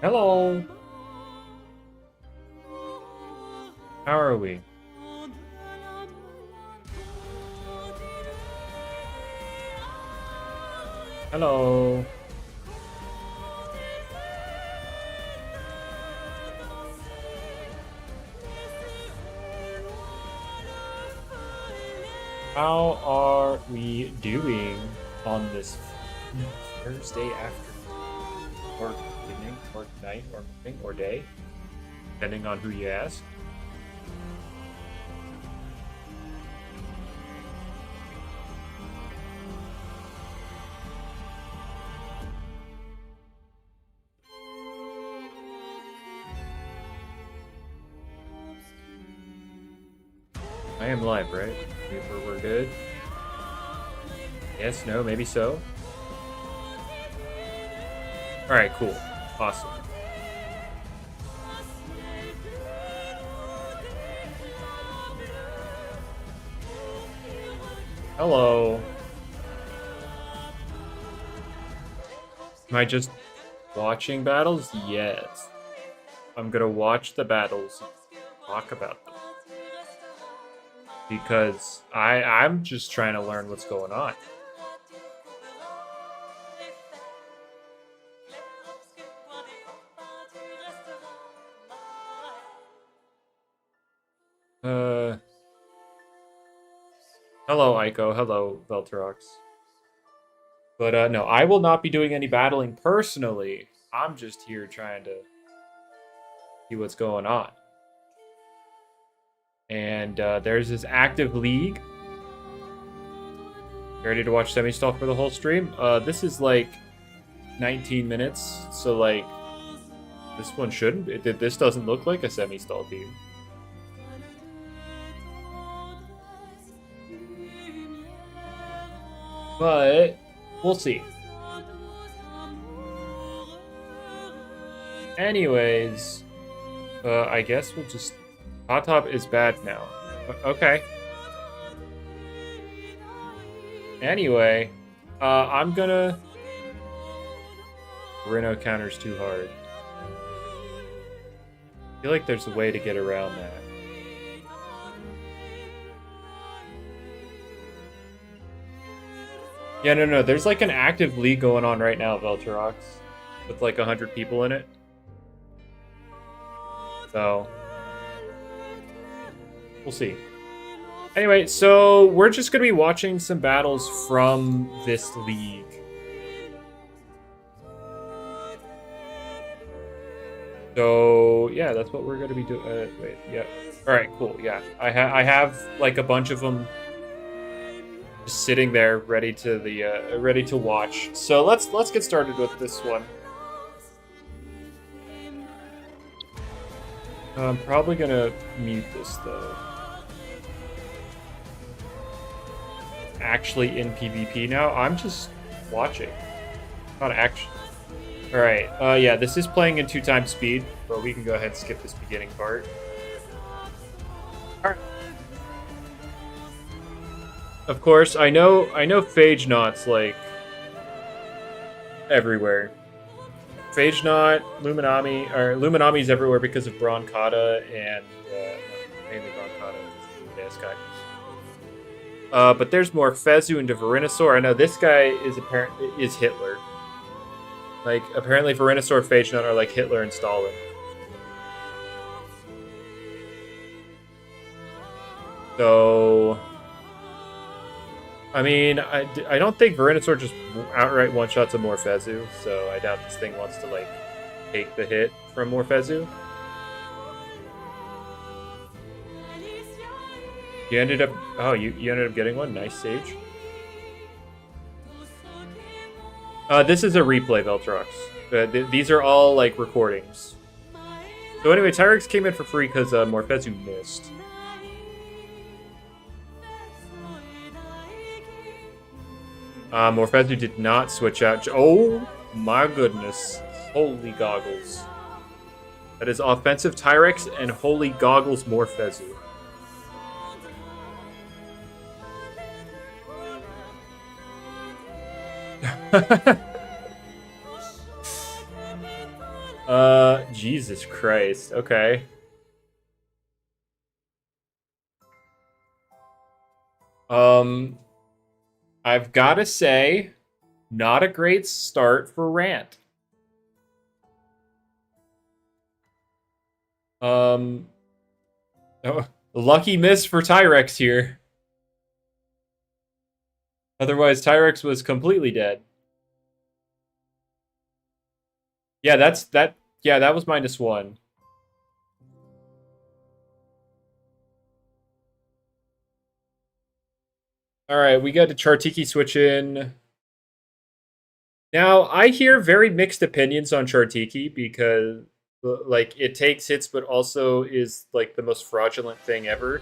Hello. How are we? Hello. How are we doing on this Thursday afternoon, or evening, or night, or morning, or day, depending on who you ask? I am live, right? We're good. Yes, no, maybe so. All right, cool, awesome. Hello. Am I just watching battles? Yes. I'm gonna watch the battles and talk about them. Because I'm just trying to learn what's going on. Hello, Aiko. Hello, Velterox. But no, I will not be doing any battling personally. I'm just here trying to see what's going on. And there's this active league. Ready to watch semi-stall for the whole stream? This is like 19 minutes, so like this one shouldn't. This doesn't look like a semi-stall team. But we'll see. Anyways, I guess we'll just... Hot Top is bad now. Okay. Anyway, I'm gonna... Reno counters too hard. I feel like there's a way to get around that. Yeah, no, there's like an active league going on right now, Velterox, with like 100 people in it. So, we'll see. Anyway, so we're just going to be watching some battles from this league. So, yeah, that's what we're going to be doing. Wait, yeah. All right, cool, yeah. I have like a bunch of them just sitting there ready to watch. So let's get started with this one. I'm probably gonna mute this though. Actually in PvP now. I'm just watching, not action. All right. Yeah, this is playing in 2x speed, but we can go ahead and skip this beginning part. All right. Of course, I know Phage Knot's like everywhere. Phage Knot, Luminami's everywhere because of Broncata and mainly Broncata is the best guy. But there's more Fezu into Venusaur. I know this guy is Hitler. Like apparently Venusaur, Phage Knot are like Hitler and Stalin. So I mean, I don't think Venusaur just outright one-shots a Morphezu, so I doubt this thing wants to, like, take the hit from Morphezu. You ended up... Oh, you ended up getting one? Nice, Sage. This is a replay, Velterox. These are all, like, recordings. So anyway, Tyrex came in for free because Morphezu missed. Morphezu did not switch out. Oh my goodness. Holy goggles. That is offensive Tyrex and holy goggles Morphezu. Jesus Christ. Okay. I've got to say, not a great start for Rant. Oh, lucky miss for Tyrex here. Otherwise, Tyrex was completely dead. Yeah, that. Yeah, that was -1. All right, we got the Chartiki switch in. Now, I hear very mixed opinions on Chartiki because, like, it takes hits, but also is, like, the most fraudulent thing ever.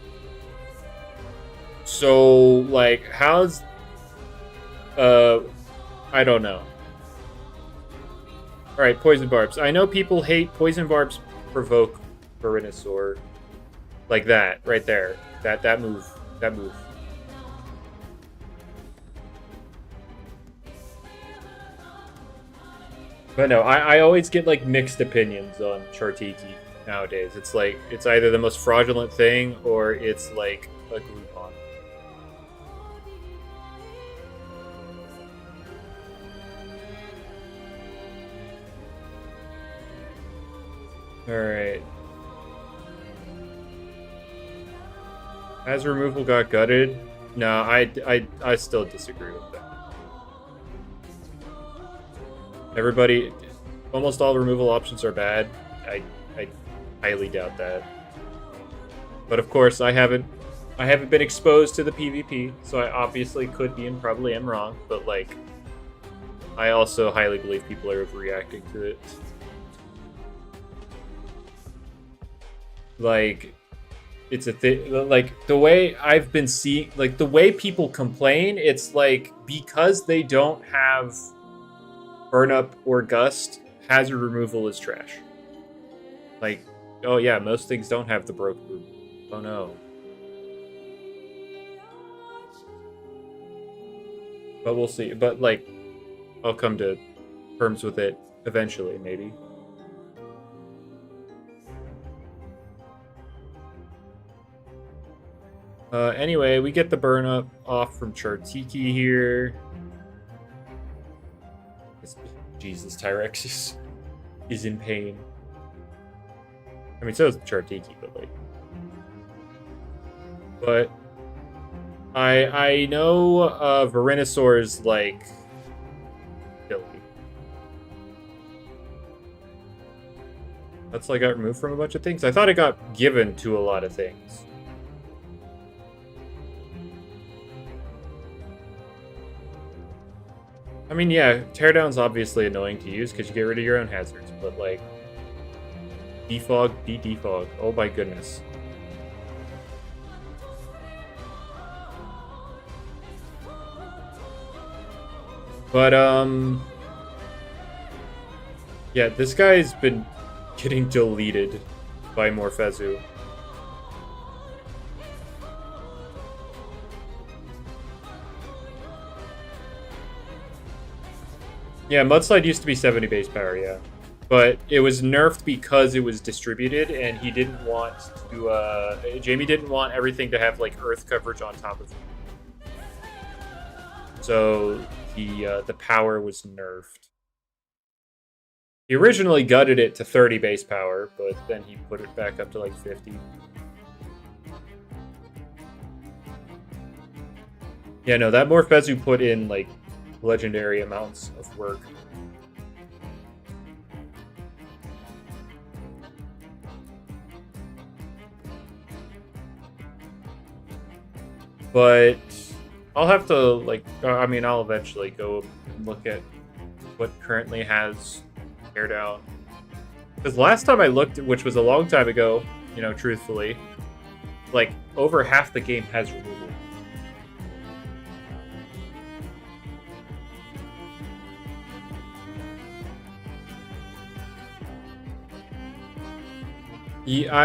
So, like, how's... I don't know. Alright, Poison Barbs. I know people hate Poison Barbs provoke Venusaur. Like that, right there. That move. That move. But no, I always get, like, mixed opinions on Chartiki nowadays. It's like, it's either the most fraudulent thing, or it's, like, a Groupon. Alright. As removal got gutted? No, I still disagree with that. Everybody, almost all removal options are bad. I highly doubt that. But of course, I haven't been exposed to the PvP, so I obviously could be and probably am wrong. But like, I also highly believe people are overreacting to it. Like, it's a thing. Like, the way I've been seeing, like, the way people complain, it's like because they don't have Burn Up or Gust, hazard removal is trash. Like, oh yeah, most things don't have the broke root. Oh no. But we'll see. But like, I'll come to terms with it eventually, maybe. Anyway, we get the Burn Up off from Chartiki here. Jesus, Tyrex is in pain. I mean, so is Chartiki, but like... But... I know Venusaur's, like... ability. That's like got removed from a bunch of things? I thought it got given to a lot of things. I mean, yeah, Teardown's obviously annoying to use because you get rid of your own hazards, but like... Defog, defog. Oh my goodness. But, yeah, this guy's been getting deleted by Morphezu. Yeah, Mudslide used to be 70 base power, yeah. But it was nerfed because it was distributed, and he didn't want to, Jamie didn't want everything to have, like, earth coverage on top of it. So, the power was nerfed. He originally gutted it to 30 base power, but then he put it back up to, like, 50. Yeah, no, that Morphezu put in, like, legendary amounts of work. But I'll have to, like, I mean, I'll eventually go and look at what currently has Teardown. Because last time I looked, which was a long time ago, you know, truthfully, like, over half the game has removal. Yeah,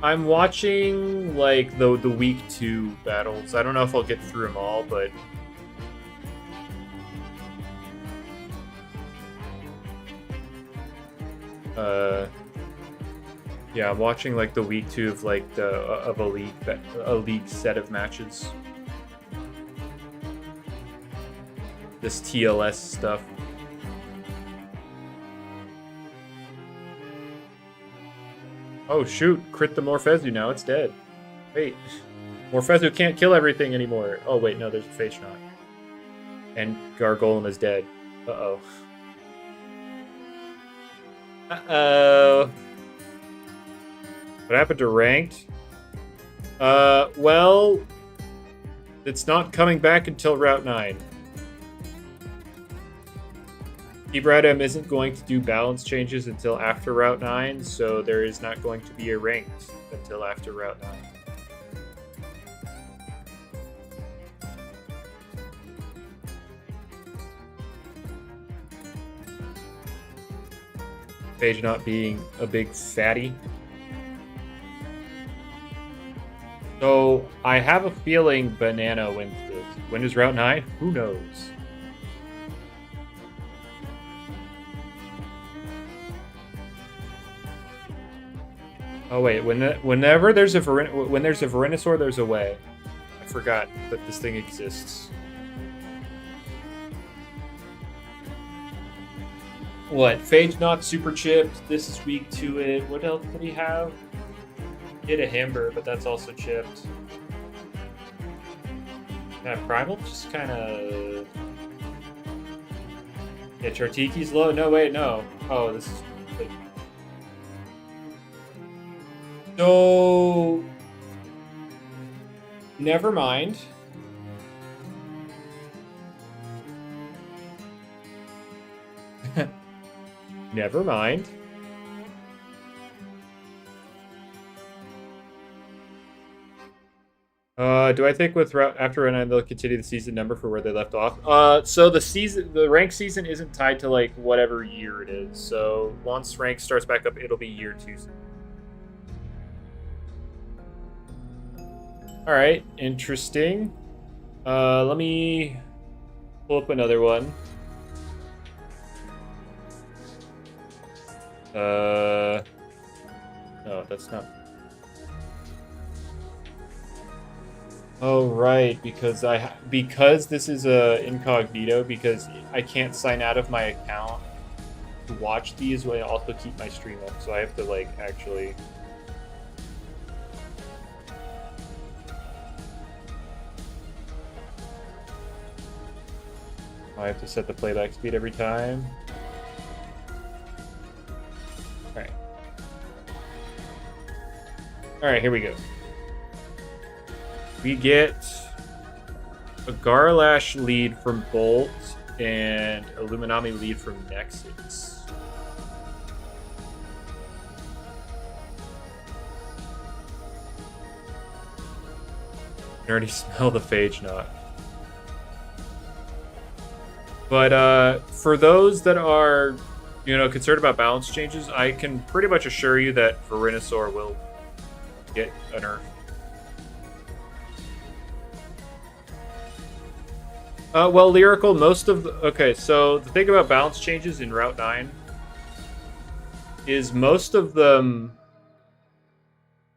I'm watching, like, the week 2 battles. I don't know if I'll get through them all, but... Yeah, I'm watching like the week 2 of like a league set of matches. This TLS stuff. Oh shoot, crit the Morphezu now, it's dead. Wait, Morphezu can't kill everything anymore. Oh wait, no, there's a Phage Knot. And Gargolem is dead. Uh-oh. Uh-oh. What happened to Ranked? Well, it's not coming back until Route 9. Ibradem isn't going to do balance changes until after Route 9, so there is not going to be a Ranked until after Route 9. Phage not being a big fatty. So, I have a feeling Banana wins this. When is Route 9? Who knows? Oh wait, whenever there's a Verenasaur, there's a way. I forgot that this thing exists. What? Phage not super chipped. This is weak to it. What else did he have? He had a Hamber, but that's also chipped. Primal just kind of... Yeah, Chartiki's low. No, wait, no. Oh, this is... So... Never mind. Never mind. Do I think with after Route 9 they'll continue the season number for where they left off? So the rank season isn't tied to like whatever year it is. So once rank starts back up, it'll be year 2. All right, interesting. Let me pull up another one. No, that's not. Oh right, because this is a incognito, because I can't sign out of my account to watch these, but I also keep my stream up, so I have to like actually. I have to set the playback speed every time. Alright. Alright, here we go. We get a Garlash lead from Bolt and a Luminami lead from Nexus. I can already smell the Phage Knot. But for those that are, concerned about balance changes, I can pretty much assure you that Verenasaur will get a nerf. Well, Lyrical, most of the... Okay, so the thing about balance changes in Route 9 is most of them...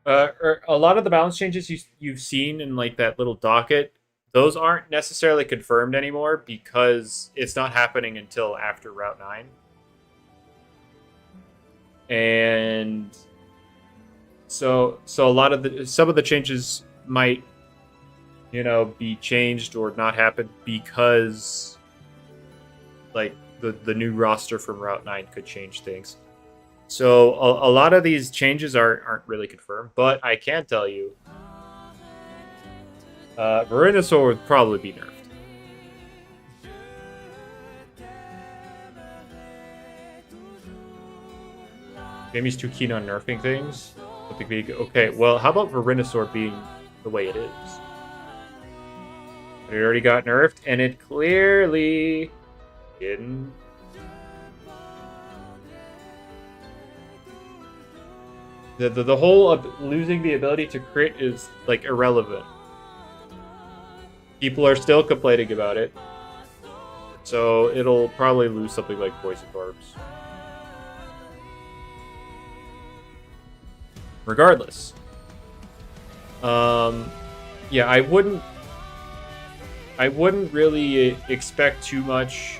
a lot of the balance changes you've seen in like that little docket, those aren't necessarily confirmed anymore because it's not happening until after Route 9. And so a lot of some of the changes might be changed or not happen because like the new roster from Route 9 could change things. So a lot of these changes aren't really confirmed, but I can tell you Verenasaur would probably be nerfed. Jamie's too keen on nerfing things. I think okay, well, how about Verenasaur being the way it is? It already got nerfed, and it clearly didn't. The whole of losing the ability to crit is like irrelevant. People are still complaining about it, so it'll probably lose something like Poison Barbs. regardless. Yeah, I wouldn't really expect too much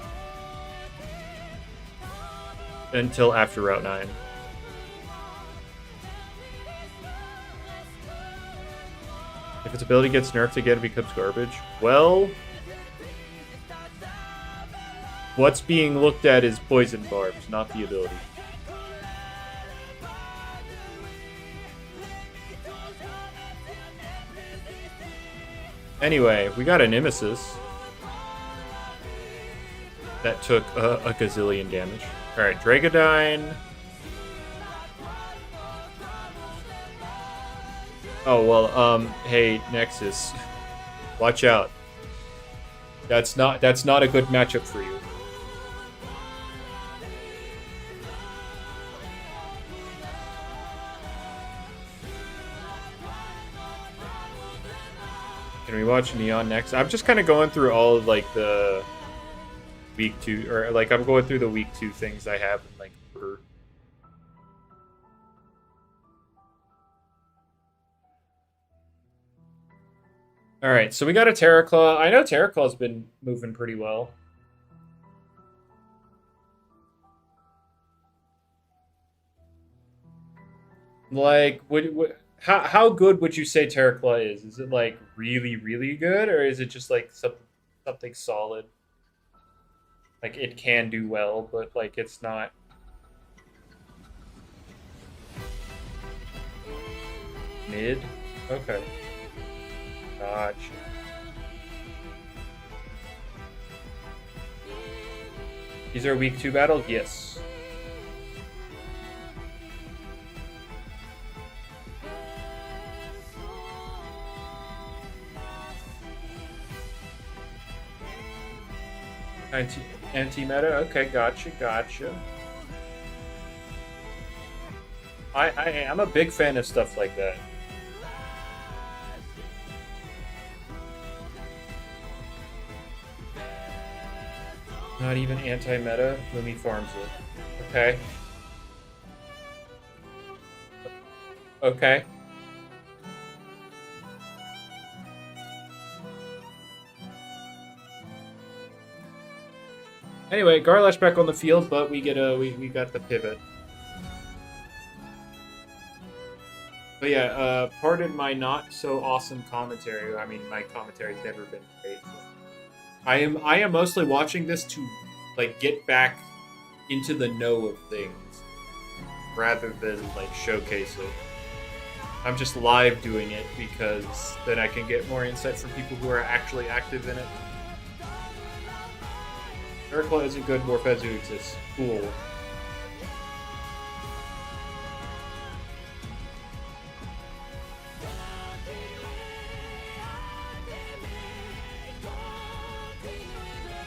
until after Route 9. If its ability gets nerfed again, it becomes garbage. Well, what's being looked at is poison barbs, not the ability. Anyway, we got a Nemesis that took a gazillion damage. Alright, Dragodine. Oh, well, hey, Nexus. Watch out. That's not a good matchup for you. Can we watch Neon next? I'm just kind of going through all of, like, the week 2, or, like, I'm going through the week 2 things I have in, like, order. Alright, so we got a Terraclaw. I know Terraclaw's been moving pretty well. Like, how good would you say Terraclaw is? Is it, like, really, really good? Or is it just, like, something solid? Like, it can do well, but, like, it's not... Mid? Okay. Gotcha. These are week 2 battles? Yes. Anti-meta? Okay, gotcha. I'm a big fan of stuff like that. Not even anti-meta. Lumi farms it. Okay. Okay. Anyway, Garlash back on the field, but we get we got the pivot. But yeah, pardon my not so awesome commentary. I mean, my commentary's never been great. I am mostly watching this to, like, get back into the know of things rather than, like, showcase it. I'm just live doing it because then I can get more insight from people who are actually active in it. Terraclaw isn't good, Morphezu exists. Cool.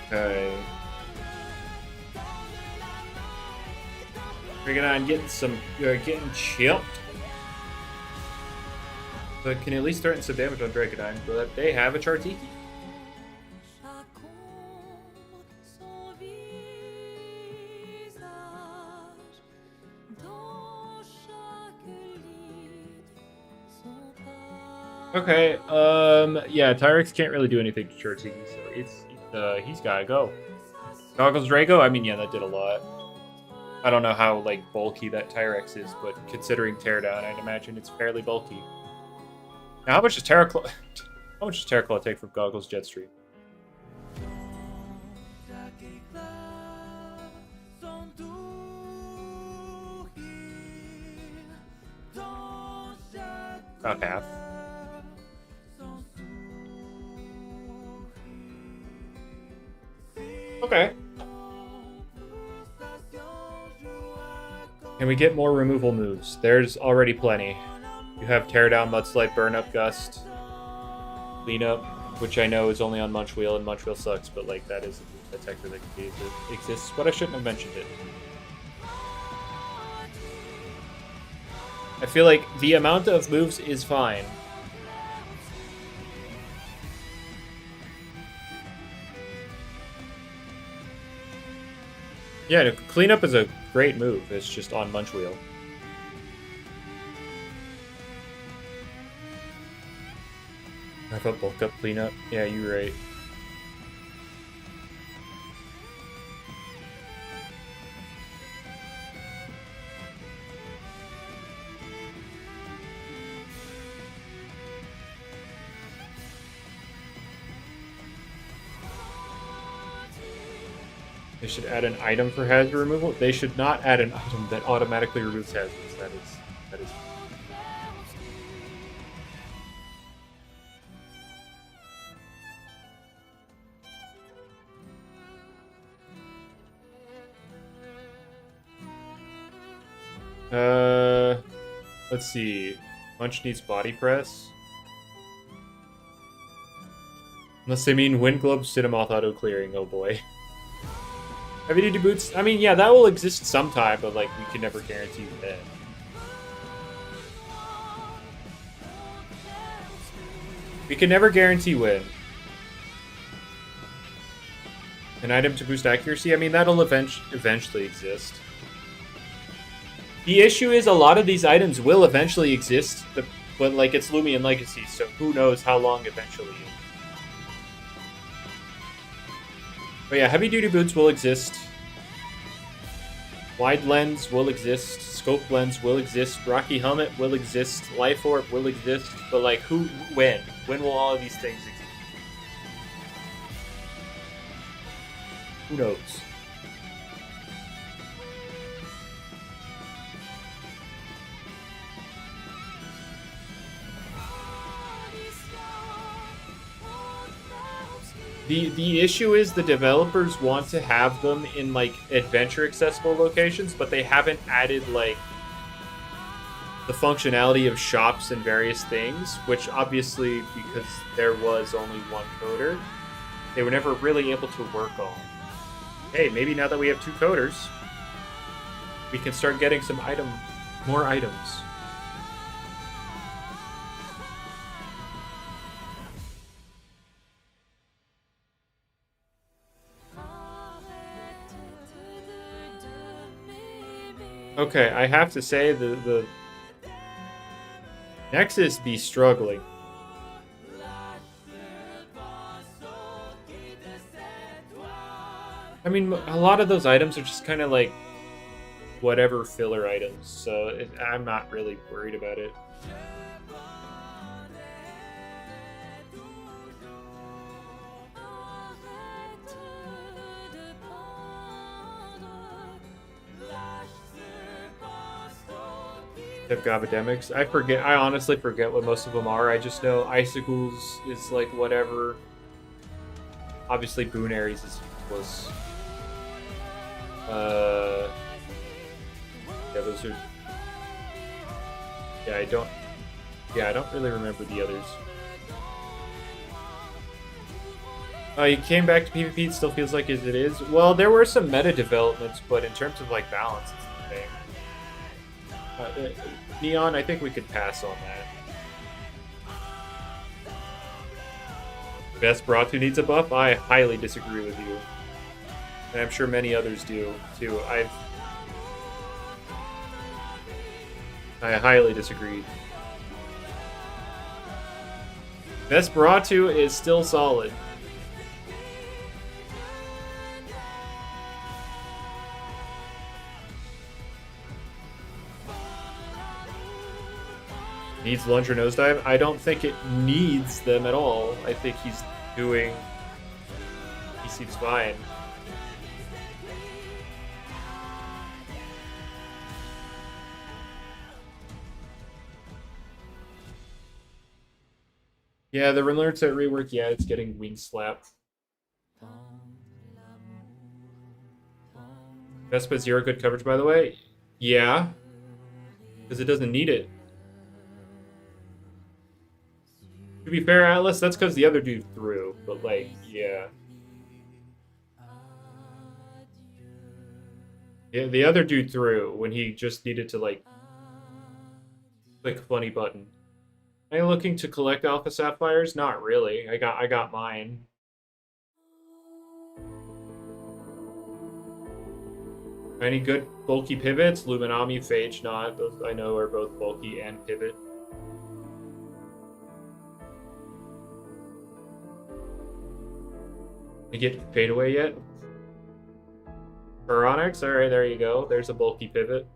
Okay. Dragonine getting chipped. But can at least threaten some damage on Dragonine, but they have a Chartiki. Okay, yeah, Tyrex can't really do anything to Chartiki, so he's gotta go. Goggles Drago? I mean, yeah, that did a lot. I don't know how, like, bulky that Tyrex is, but considering Teardown, I'd imagine it's fairly bulky. Now, how much does Terraclaw take from Goggles Jetstream? About half. Okay. Can we get more removal moves? There's already plenty. You have Teardown, Mudslide, Burn Up, Gust, Clean Up, which I know is only on Munchwheel, and Munchwheel sucks, but, like, that is a technique that exists, but I shouldn't have mentioned it. I feel like the amount of moves is fine. Yeah, Cleanup is a great move. It's just on Munchwheel. I thought bulk up cleanup. Yeah, you're right. They should add an item for hazard removal. They should not add an item that automatically removes hazards. That is. Let's see. Punch needs body press. Unless they mean Wind Globe Cinemoth auto clearing. Oh boy. Heavy duty boots. I mean, yeah, that will exist sometime, but like we can never guarantee that. We can never guarantee when. An item to boost accuracy. I mean, that'll eventually exist. The issue is a lot of these items will eventually exist, but like it's Loomian Legacy, so who knows how long eventually. But yeah, heavy duty boots will exist. Wide lens will exist. Scope lens will exist. Rocky helmet will exist. Life orb will exist. But like when? When will all of these things exist? Who knows? The issue is the developers want to have them in like adventure accessible locations, but they haven't added like the functionality of shops and various things, which obviously because there was only one coder, they were never really able to work on. Hey, maybe now that we have 2 coders, we can start getting some more items. Okay, I have to say the Nexus be struggling. I mean, a lot of those items are just kind of like whatever filler items, so I'm not really worried about it. Gabademics. I honestly forget what most of them are. I just know Icicles is like whatever. Obviously Boon Aries is useless. Yeah, those are... Yeah, I don't really remember the others. You came back to PvP, it still feels like as it is. Well, there were some meta developments, but in terms of like balance, it's the same. Neon, I think we could pass on that. Best Brawlhalla needs a buff? I highly disagree with you. And I'm sure many others do, too. I highly disagree. Best Brawlhalla is still solid. Needs lunge or nosedive? I don't think it needs them at all. I think he seems fine. Yeah, the Renlearn set rework, yeah, it's getting wing slapped. Vespa 0 good coverage, by the way? Yeah. Because it doesn't need it. To be fair, Atlas, that's because the other dude threw, but like, yeah. Yeah, the other dude threw when he just needed to like click funny button. Am I looking to collect Alpha Sapphires? Not really. I got mine. Any good bulky pivots? Luminami, Phage, not. Those I know are both bulky and pivot. You get fade away yet? For Onyx? Alright, there you go. There's a bulky pivot.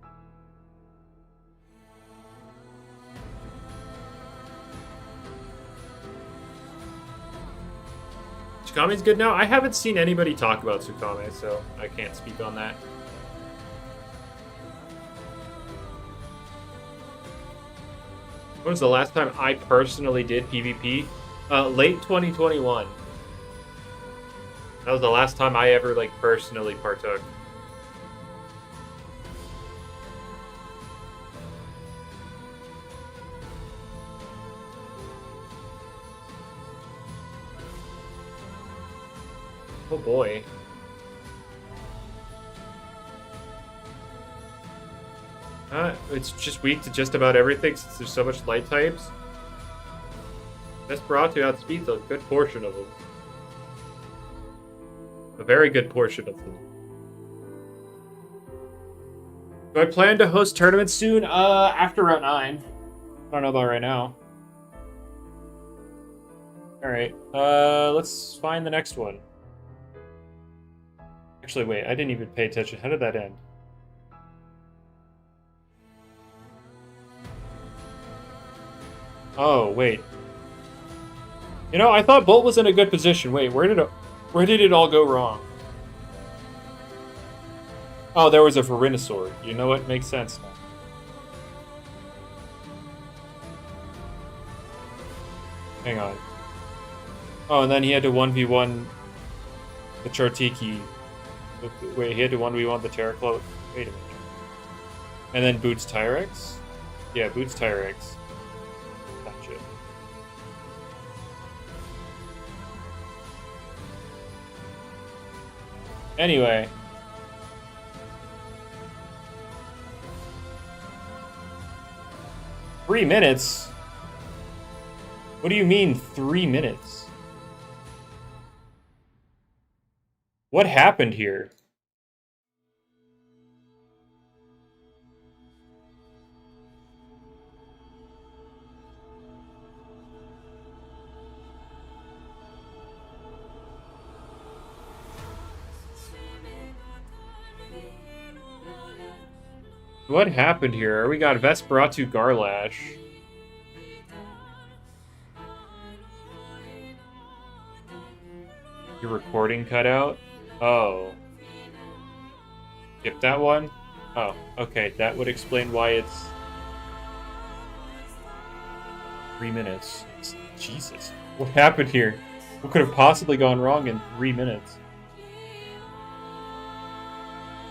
Tsukame's good now? I haven't seen anybody talk about Tsukame, so I can't speak on that. When was the last time I personally did PvP? Late 2021. That was the last time I ever, like, personally partook. Oh boy. It's just weak to just about everything since there's so much light types. Desperado outspeeds a good portion of them. A very good portion of them. Do I plan to host tournaments soon? After Route 9. I don't know about right now. Alright, let's find the next one. Actually, wait, I didn't even pay attention. How did that end? Oh, wait. You know, I thought Bolt was in a good position. Wait, where did it all go wrong? Oh, there was a Verinosaur. You know what? Makes sense now. Hang on. Oh, and then he had to 1v1 the Chartiki. Wait, he had to 1v1 the Terracloak? Wait a minute. And then Boots Tyrex? Yeah, Boots Tyrex. Gotcha. Anyway. Three minutes? What do you mean 3 minutes? What happened here? What happened here? We got Vesperatu Garlash. Your recording cut out? Oh. Skip that one? Oh, okay. That would explain why it's 3 minutes. Jesus. What happened here? What could have possibly gone wrong in 3 minutes?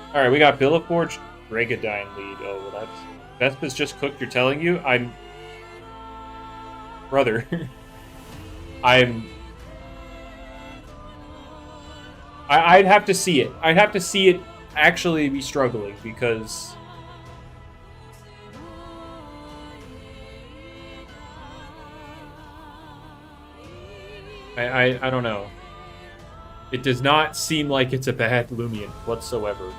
Alright, we got Billaforge Regadine lead. Oh, well, that's... Vespa's just cooked, you're telling you? I'm... Brother. I'd have to see it. I'd have to see it actually be struggling, because... I don't know. It does not seem like it's a bad Loomian whatsoever.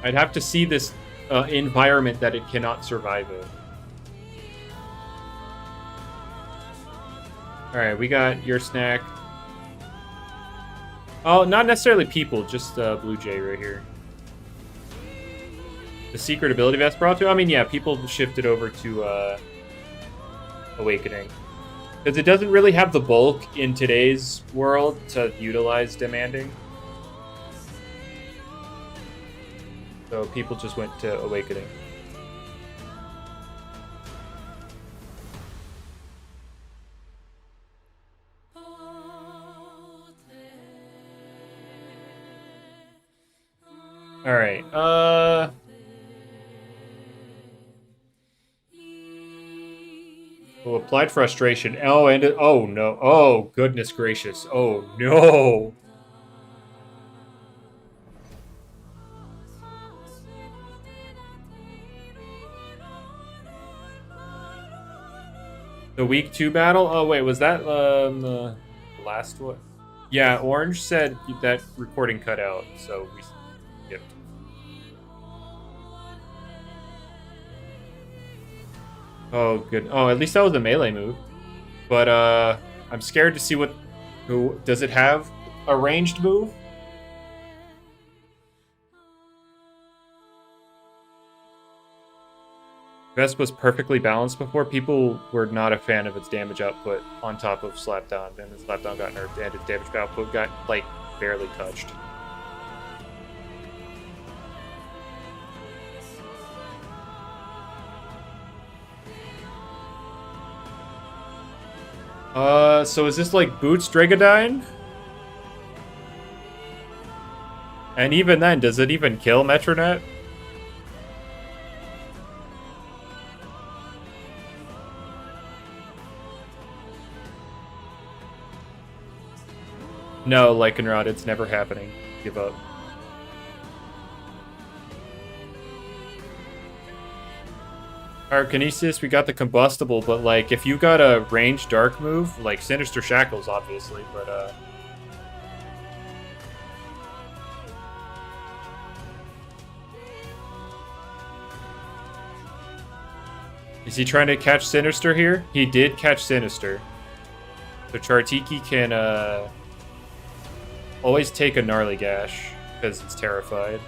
I'd have to see this environment that it cannot survive in. Alright, we got your snack. Oh, not necessarily people, just Blue Jay right here. The secret ability Vesperatu? I mean, yeah, people shifted over to Awakening. Because it doesn't really have the bulk in today's world to utilize Demanding. So people just went to Awakening. Alright, Oh, applied frustration. Oh, and oh no. Oh, goodness gracious. Oh, no. The week 2 battle? Oh, wait, was that the last one? Yeah, Orange said that recording cut out, so we skipped. Oh, good. Oh, at least that was a melee move. But I'm scared to see what... Who does it have a ranged move? Vest was perfectly balanced before. People were not a fan of its damage output on top of Slapdown, and the Slapdown got nerfed, and its damage output got, like, barely touched. So is this like Boots Dragodyne? And even then, does it even kill Metronet? No, Lycanrod, it's never happening. Give up. Arcanesis, we got the combustible, but like if you got a ranged dark move, like Sinister Shackles obviously, but is he trying to catch Sinister here? He did catch Sinister. So Chartiki can always take a Gnarly Gash because it's terrified.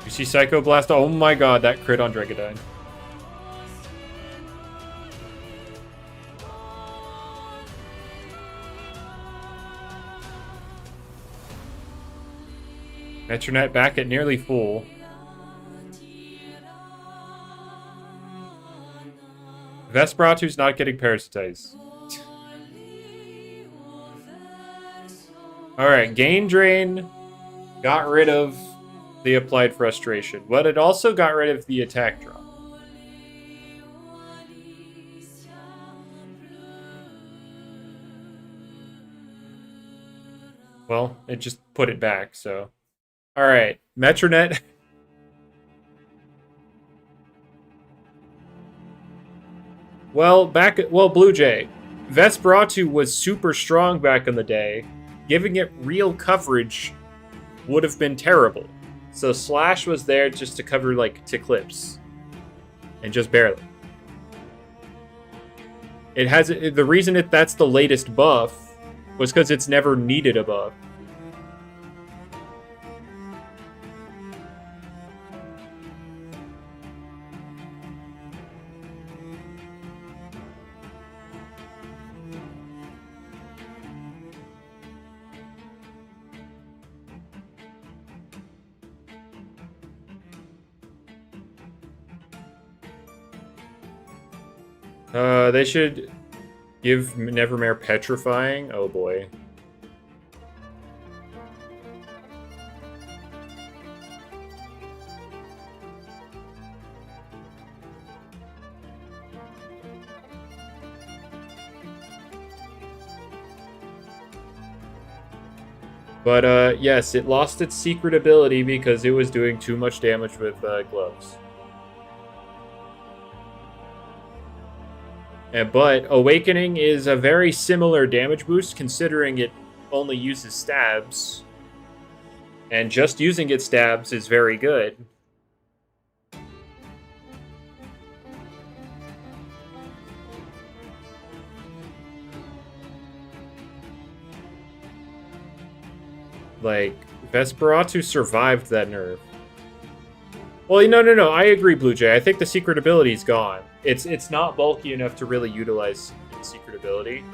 You see Psycho Blast? Oh my god, that crit on Dragodyne. Metronet back at nearly full. Vesperatu's not getting parasitized. Alright, Gain Drain got rid of the applied frustration, but it also got rid of the attack drop. Well, it just put it back, so. Alright, Metronet. Well, Blue Jay. Vesperatu was super strong back in the day. Giving it real coverage would have been terrible. So Slash was there just to cover, like, to clips. And just barely. It has... The reason that's the latest buff was because it's never needed a buff. They should give Nevermare Petrifying. Oh boy. But yes, it lost its secret ability because it was doing too much damage with gloves. But Awakening is a very similar damage boost, considering it only uses stabs. And just using its stabs is very good. Like, Vesperatu survived that nerf. Well, no. I agree, Blue Jay. I think the secret ability's gone. It's not bulky enough to really utilize its secret ability.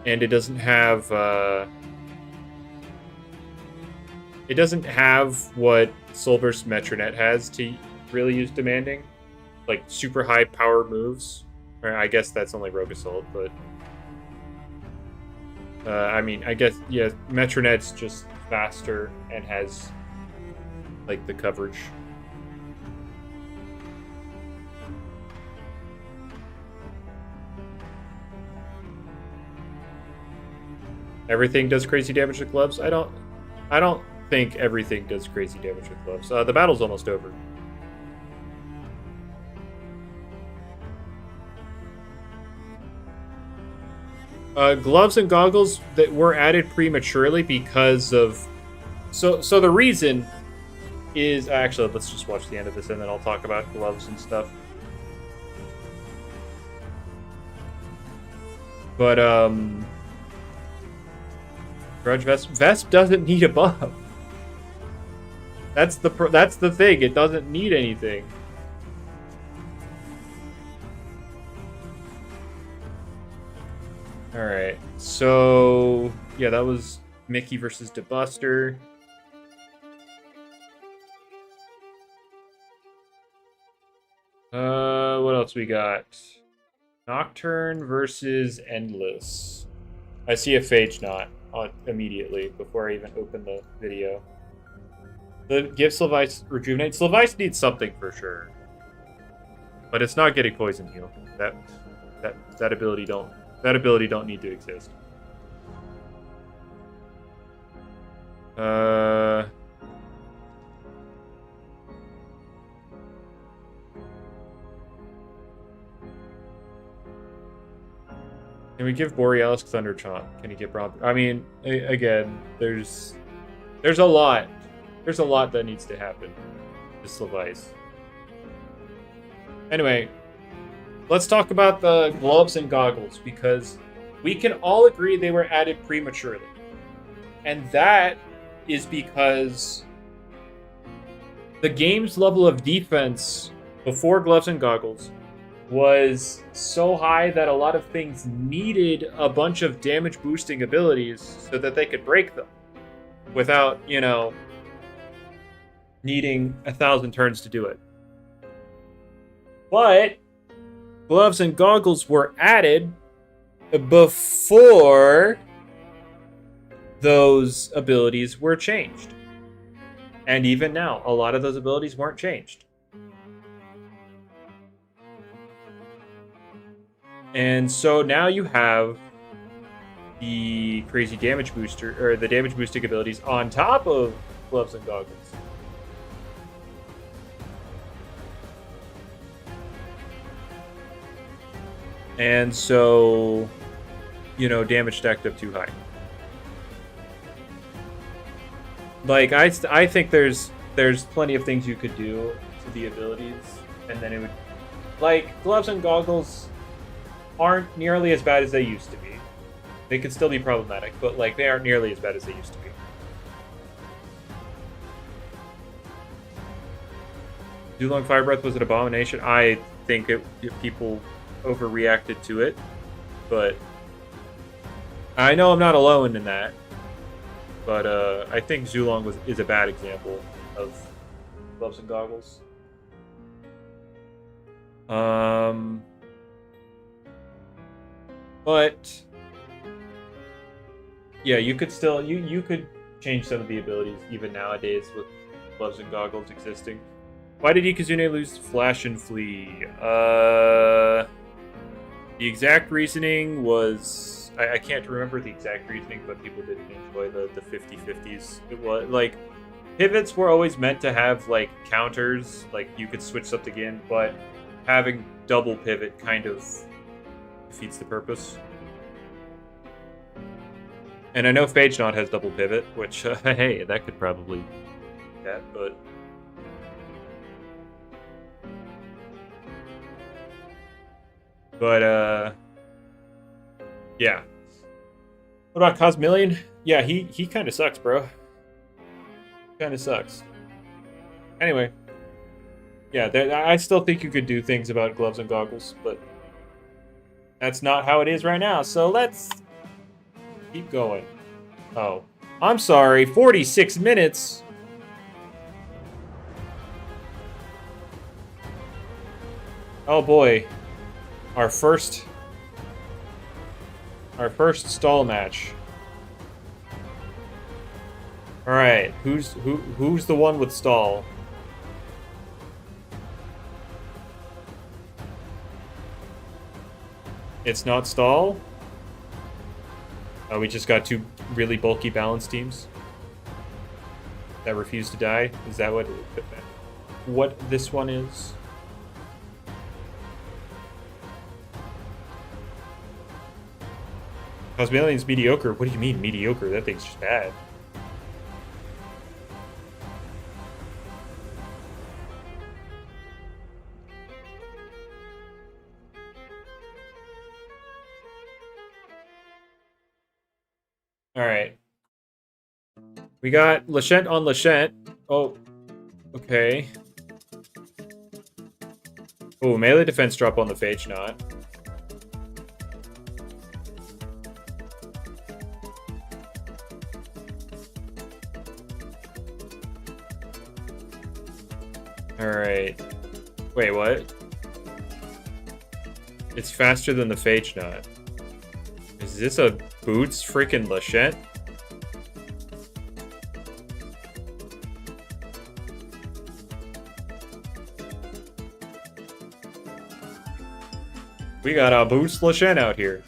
And it doesn't have what Soulburst Metronet has to really use demanding. Like super high power moves. Or I guess that's only Rogue Assault, but I mean, I guess, yeah, Metronet's just faster and has like the coverage. Everything does crazy damage with gloves? I don't think everything does crazy damage with gloves. The battle's almost over. Gloves and goggles that were added prematurely because of... So the reason is actually, let's just watch the end of this and then I'll talk about gloves and stuff. But Grudge Vesp doesn't need a buff. That's the thing. It doesn't need anything. All right. So yeah, that was Mickey versus DeBuster. What else we got? Nocturne versus Endless. I see a Phage Knot immediately before I even open the video. Give Slivice Rejuvenate. Slivice needs something for sure, but it's not getting Poison Heal. That ability don't need to exist. Can we give Borealis Thunder Chomp? Can he get Braum? I mean, again, there's a lot. There's a lot that needs to happen to Slivice. Anyway, let's talk about the gloves and goggles, because we can all agree they were added prematurely. And that is because the game's level of defense before gloves and goggles was so high that a lot of things needed a bunch of damage boosting abilities so that they could break them without, needing 1,000 turns to do it. But gloves and goggles were added before those abilities were changed. And even now, a lot of those abilities weren't changed. And so now you have the crazy damage booster, or the damage boosting abilities on top of gloves and goggles. And so, damage stacked up too high. Like, I think there's plenty of things you could do to the abilities, and then it would... Like, gloves and goggles aren't nearly as bad as they used to be. They could still be problematic, but, they aren't nearly as bad as they used to be. Zulong Fire Breath was an abomination. I think people overreacted to it, but I know I'm not alone in that. But I think Zulong is a bad example of gloves and goggles. But yeah, you could still you could change some of the abilities even nowadays with gloves and goggles existing. Why did Ikazune lose Flash and Flee? The exact reasoning was... I can't remember the exact reasoning, but people didn't enjoy the 50-50s. It was, pivots were always meant to have, counters. You could switch something in, but having double pivot kind of defeats the purpose. And I know Phage Knot has double pivot, which, hey, that could probably do that, but... But, yeah. What about Cosmillion? Yeah, he kind of sucks, bro. Kind of sucks. Anyway. Yeah, I still think you could do things about gloves and goggles, but that's not how it is right now, so let's keep going. Oh. I'm sorry, 46 minutes! Oh boy. Our first stall match. All right, who's the one with stall? It's not stall. Oh, we just got two really bulky balance teams that refuse to die. Is that what this one is? Cosmillion's mediocre. What do you mean mediocre? That thing's just bad. Alright. We got Lachette on Lachette. Oh, okay. Oh, melee defense drop on the Phage Knot. Alright. Wait, what? It's faster than the Phage Knot. Is this a Boots freaking Lachette? We got a Boots Lachette out here.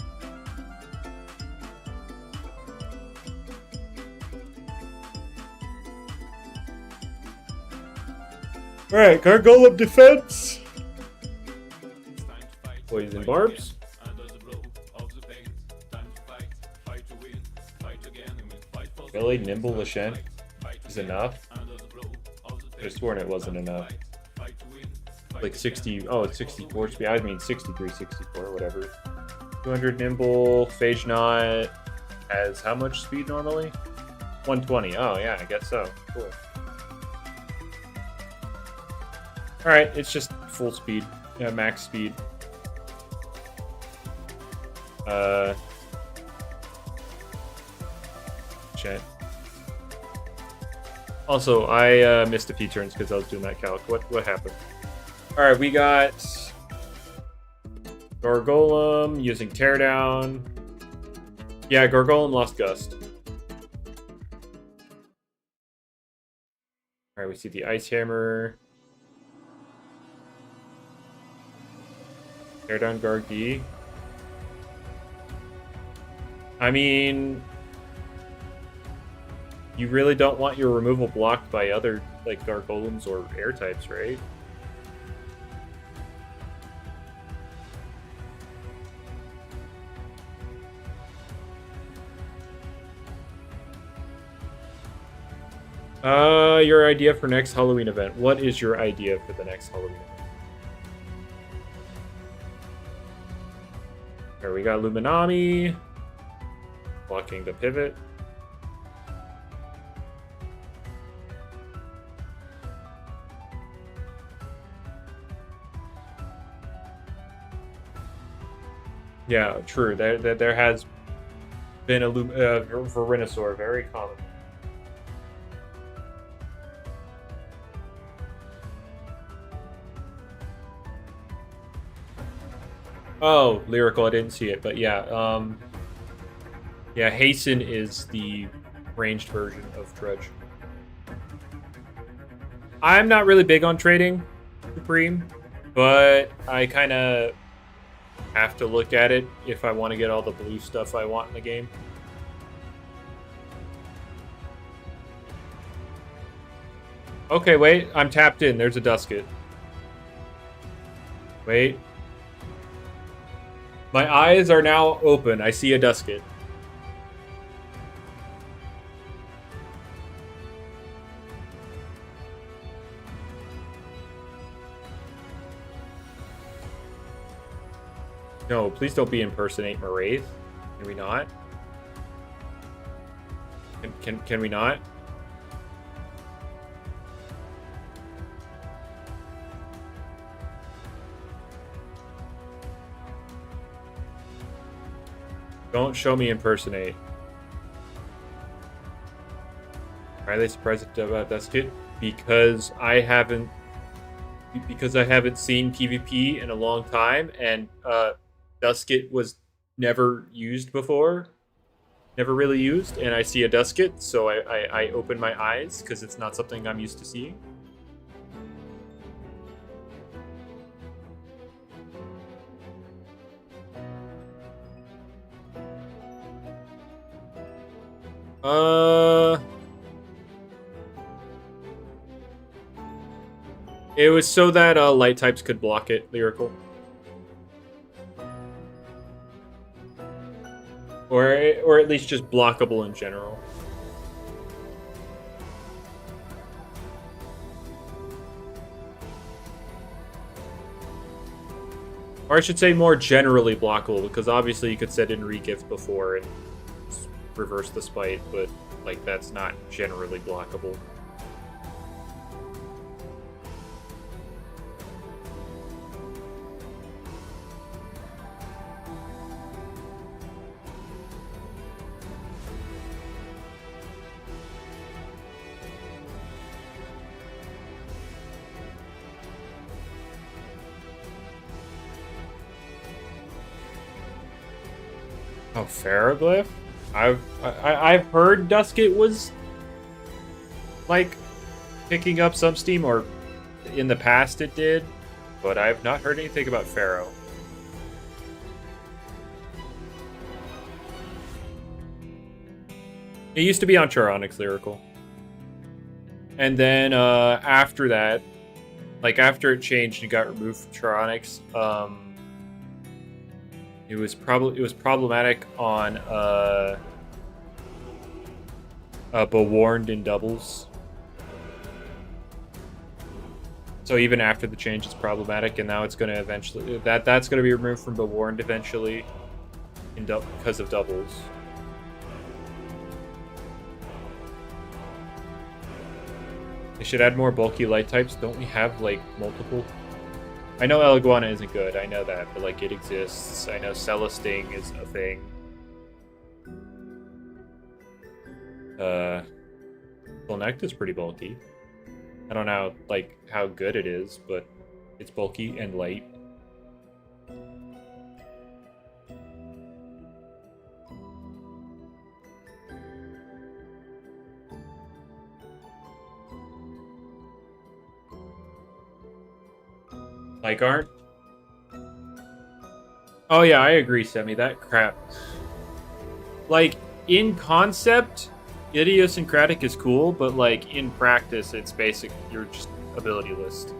Alright, Gargolem defense. Poison barbs. Really? Nimble Lachette is enough? I could have sworn it wasn't enough. Like 60, oh, it's 64 speed. I mean 63, 64, whatever. 200 nimble. Phage Knot has how much speed normally? 120. Oh, yeah, I guess so. Cool. Alright, it's just full speed. Yeah, max speed. Shit. Also, I missed a few turns because I was doing that calc. What happened? Alright, we got Gargolem using Teardown. Yeah, Gargolem lost Gust. Alright, we see the Ice Hammer. Teardown Gargi. I mean, you really don't want your removal blocked by other, like, Gargolems or air types, right? Your idea for next Halloween event. What is your idea for the next Halloween event? Here we got Luminami. Blocking the pivot. Yeah, true. There has been a Verenasaur, very common. Oh, Lyrical, I didn't see it, but yeah, yeah, Hasten is the ranged version of Dredge. I'm not really big on trading Supreme, but I kind of have to look at it if I want to get all the blue stuff I want in the game. Okay, wait, I'm tapped in. There's a Dusket. Wait. My eyes are now open. I see a Dusket. No, please don't be impersonate Maraith. Can we not? Can we not? Don't show me impersonate. Are they surprised about Dusket? Because I haven't seen PvP in a long time, and Dusket was never used before. Never really used, and I see a Dusket, so I open my eyes because it's not something I'm used to seeing. It was so that light types could block it, Lyrical. Or at least just blockable in general. Or I should say more generally blockable, because obviously you could set in regift before and reverse the spite, but like that's not generally blockable. Oh, Ferroglyph? I've heard Dusket was like picking up some steam, or in the past it did, but I've not heard anything about Pharaoh. It used to be on Charonix Lyrical. And then after that, like after it changed and got removed from Charonix, it was problematic on Bewarned in doubles. So even after the change, it's problematic, and now it's going to eventually that's going to be removed from Bewarned eventually, because of doubles. They should add more bulky light types. Don't we have like multiple? I know Eliguana isn't good. I know that, but like it exists. I know Celesting is a thing. Solnect is pretty bulky. I don't know like how good it is, but it's bulky and light. Like aren't? Oh yeah, I agree, Semi. That crap. Like in concept, idiosyncratic is cool, but like in practice, it's basic. You're just abilityless.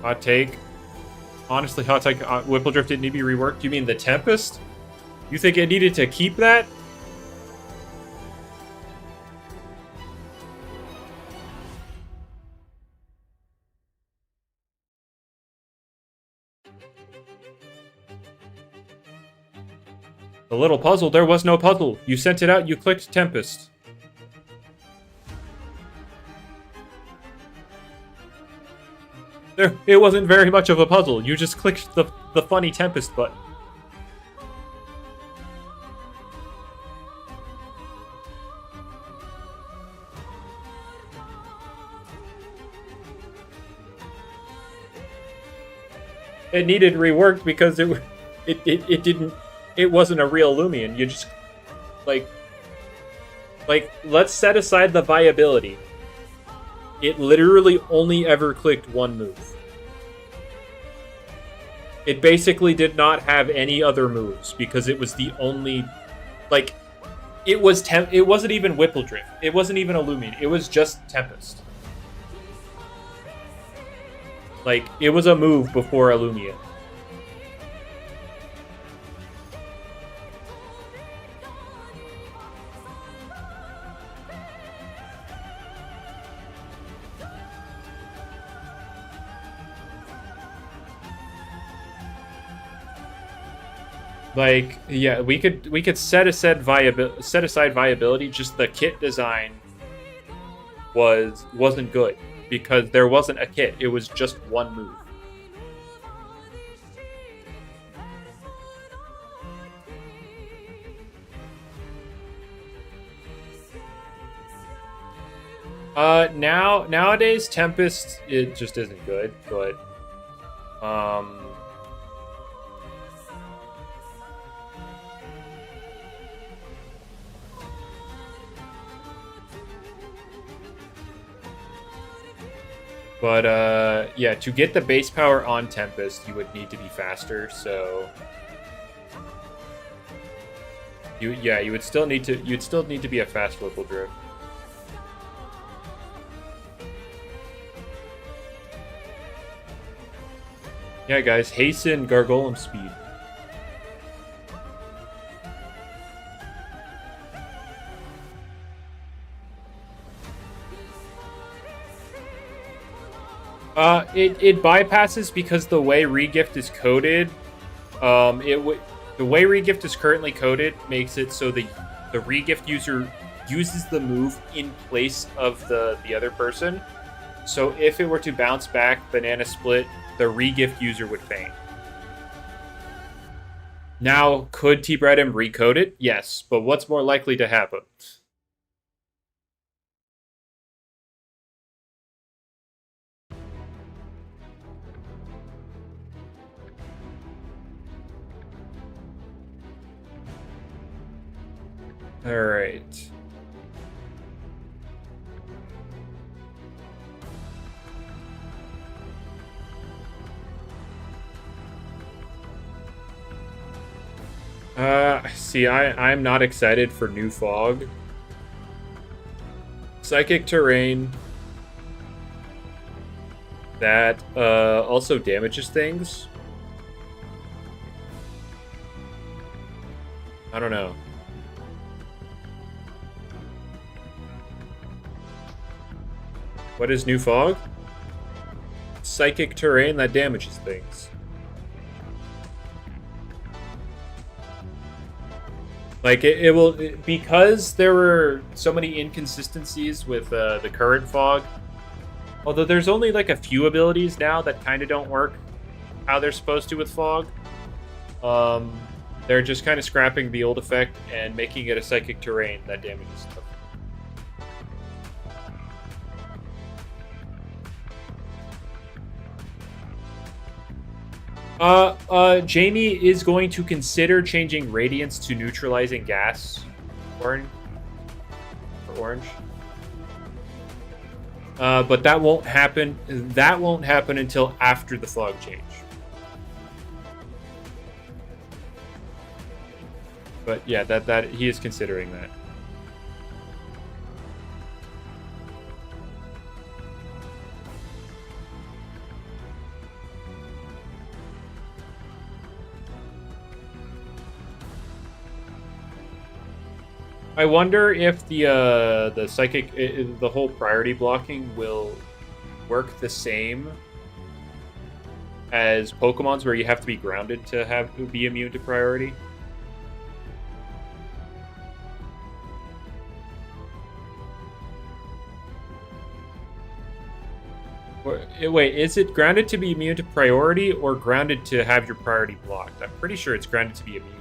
Hot take. Honestly, hot take. Whippledrift didn't need to be reworked. You mean the Tempest? You think it needed to keep that? The little puzzle, there was no puzzle. You sent it out, you clicked Tempest. It wasn't very much of a puzzle. You just clicked the funny Tempest button. It needed reworked because it didn't. It wasn't a real Loomian. You just like let's set aside the viability. It literally only ever clicked one move. It basically did not have any other moves because it was the only like it wasn't even Whippledrift. It wasn't even a Loomian. It was just Tempest. Like it was a move before a Loomian. Like, yeah, we could set aside viability. Just the kit design wasn't good because there wasn't a kit. It was just one move. Nowadays Tempest, it just isn't good, but yeah, to get the base power on Tempest, you would need to be faster, so you'd still need to be a fast Whippledrift. Yeah, guys, hasten Gargolem speed. It bypasses because the way regift is coded, the way regift is currently coded makes it so the regift user uses the move in place of the other person. So if it were to bounce back banana split, the regift user would feign. Now, could T-Bredem recode it? Yes, but what's more likely to happen? All right. See, I'm not excited for new fog. Psychic terrain. That also damages things. I don't know. What is new fog? Psychic terrain that damages things. Like, it will... because there were so many inconsistencies with the current fog, although there's only, like, a few abilities now that kind of don't work how they're supposed to with fog, they're just kind of scrapping the old effect and making it a psychic terrain that damages stuff. Jamie is going to consider changing Radiance to neutralizing gas. Orange. But that won't happen. That won't happen until after the fog change. But yeah, that he is considering that. I wonder if the psychic, the whole priority blocking will work the same as Pokemon's, where you have to be grounded to be immune to priority. Wait, is it grounded to be immune to priority or grounded to have your priority blocked? I'm pretty sure it's grounded to be immune.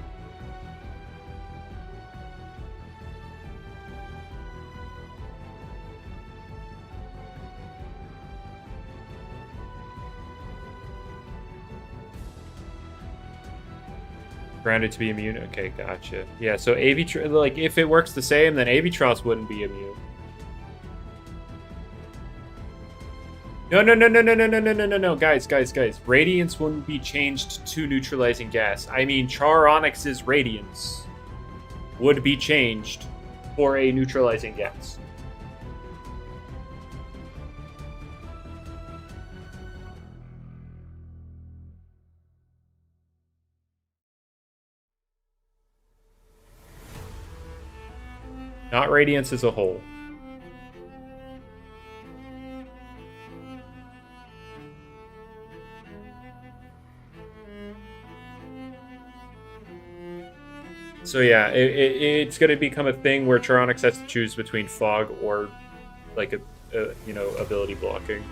Grounded to be immune? Okay, gotcha. Yeah, so like, if it works the same, then Avitross wouldn't be immune. No, guys. Radiance wouldn't be changed to neutralizing gas. I mean, Charonix's Radiance would be changed for a neutralizing gas. Not Radiance as a whole. So yeah, it's going to become a thing where Charonix has to choose between fog or like a ability blocking.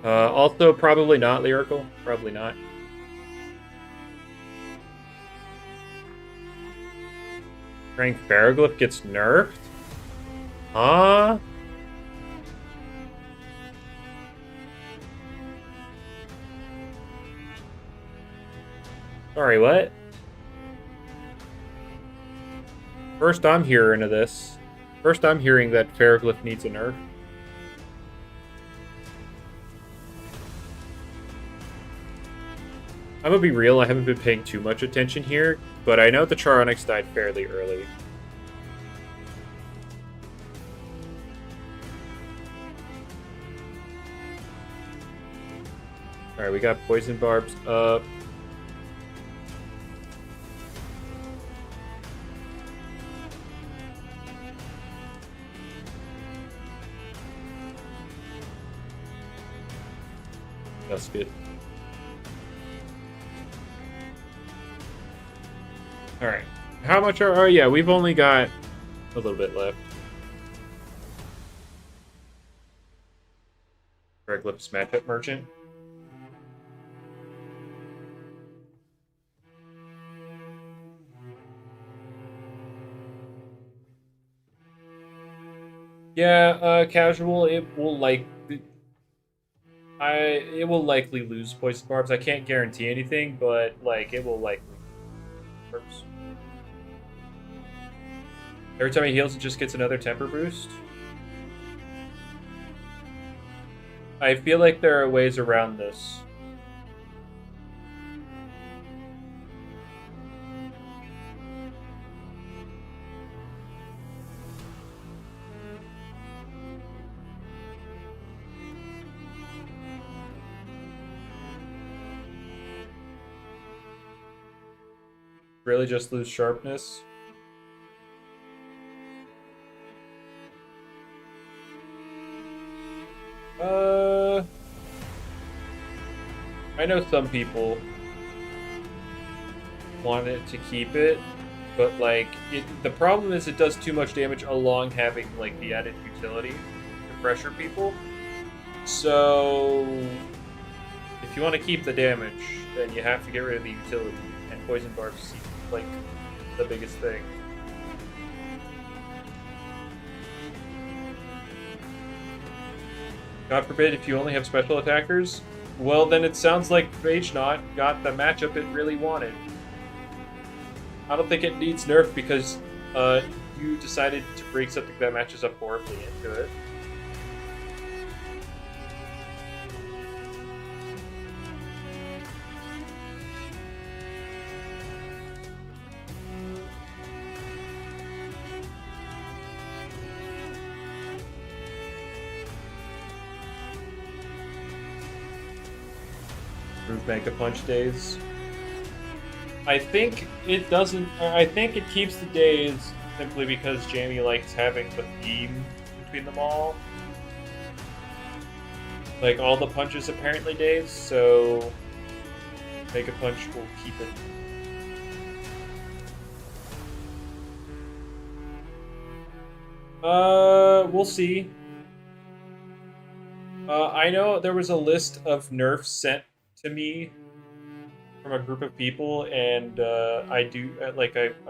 Also, probably not Lyrical. Probably not. Strength Baraglyph gets nerfed? Huh? Sorry, what? First I'm hearing of this. First I'm hearing that Ferroglyph needs a nerf. I'm gonna be real, I haven't been paying too much attention here, but I know the Charonix died fairly early. Alright, we got Poison Barbs up. That's good. All right. How much are? Oh yeah, we've only got a little bit left. Reglyphs matchup merchant. Yeah, casual. It will it will likely lose poison barbs. I can't guarantee anything, but like it will likely. Works. Every time he heals, it just gets another temper boost. I feel like there are ways around this. Really just lose sharpness. I know some people want it to keep it, but like the problem is it does too much damage along having like the added utility to pressure people. So if you want to keep the damage, then you have to get rid of the utility, and poison barbs seem like the biggest thing. God forbid if you only have special attackers. Well, then it sounds like Phage Knot got the matchup it really wanted. I don't think it needs nerf because you decided to break something that matches up horribly into it. Mega Punch days. I think it doesn't. I think it keeps the days simply because Jamie likes having the theme between them all. Like all the punches apparently days, so Mega Punch will keep it. We'll see. I know there was a list of nerfs sent to me from a group of people, and I'm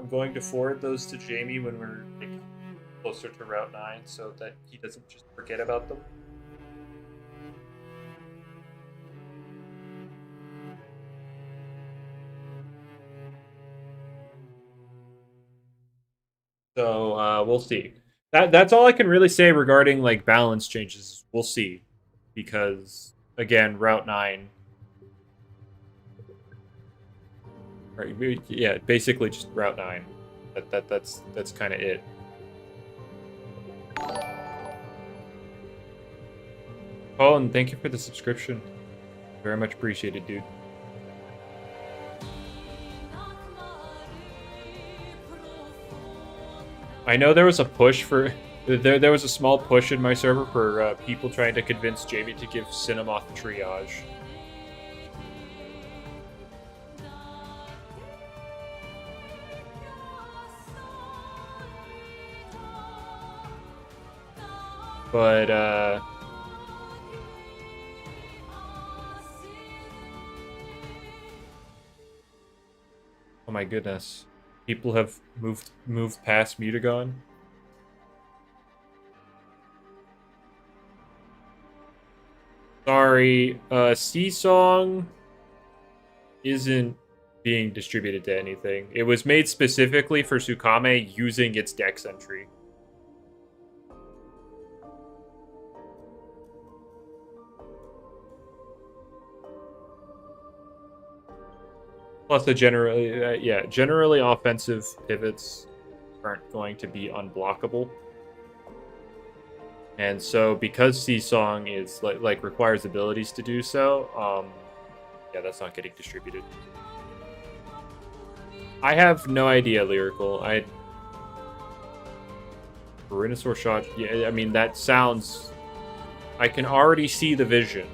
going to forward those to Jamie when we're like, closer to Route 9 so that he doesn't just forget about them. So we'll see. That's all I can really say regarding like balance changes. We'll see, because again, Route 9. Right, yeah, basically just Route 9. That's kind of it. Oh, and thank you for the subscription. Very much appreciated, dude. I know there was a push for there was a small push in my server for people trying to convince Jamie to give Cinemoth triage. But, oh my goodness. People have moved past Mutagon. Sorry, Sea-Song isn't being distributed to anything. It was made specifically for Tsukame using its Dex entry. Plus, generally offensive pivots aren't going to be unblockable. And so, because Sea-Song is like requires abilities to do so, yeah, that's not getting distributed. I have no idea, Lyrical. Venusaur shot. Yeah, I mean that sounds. I can already see the vision.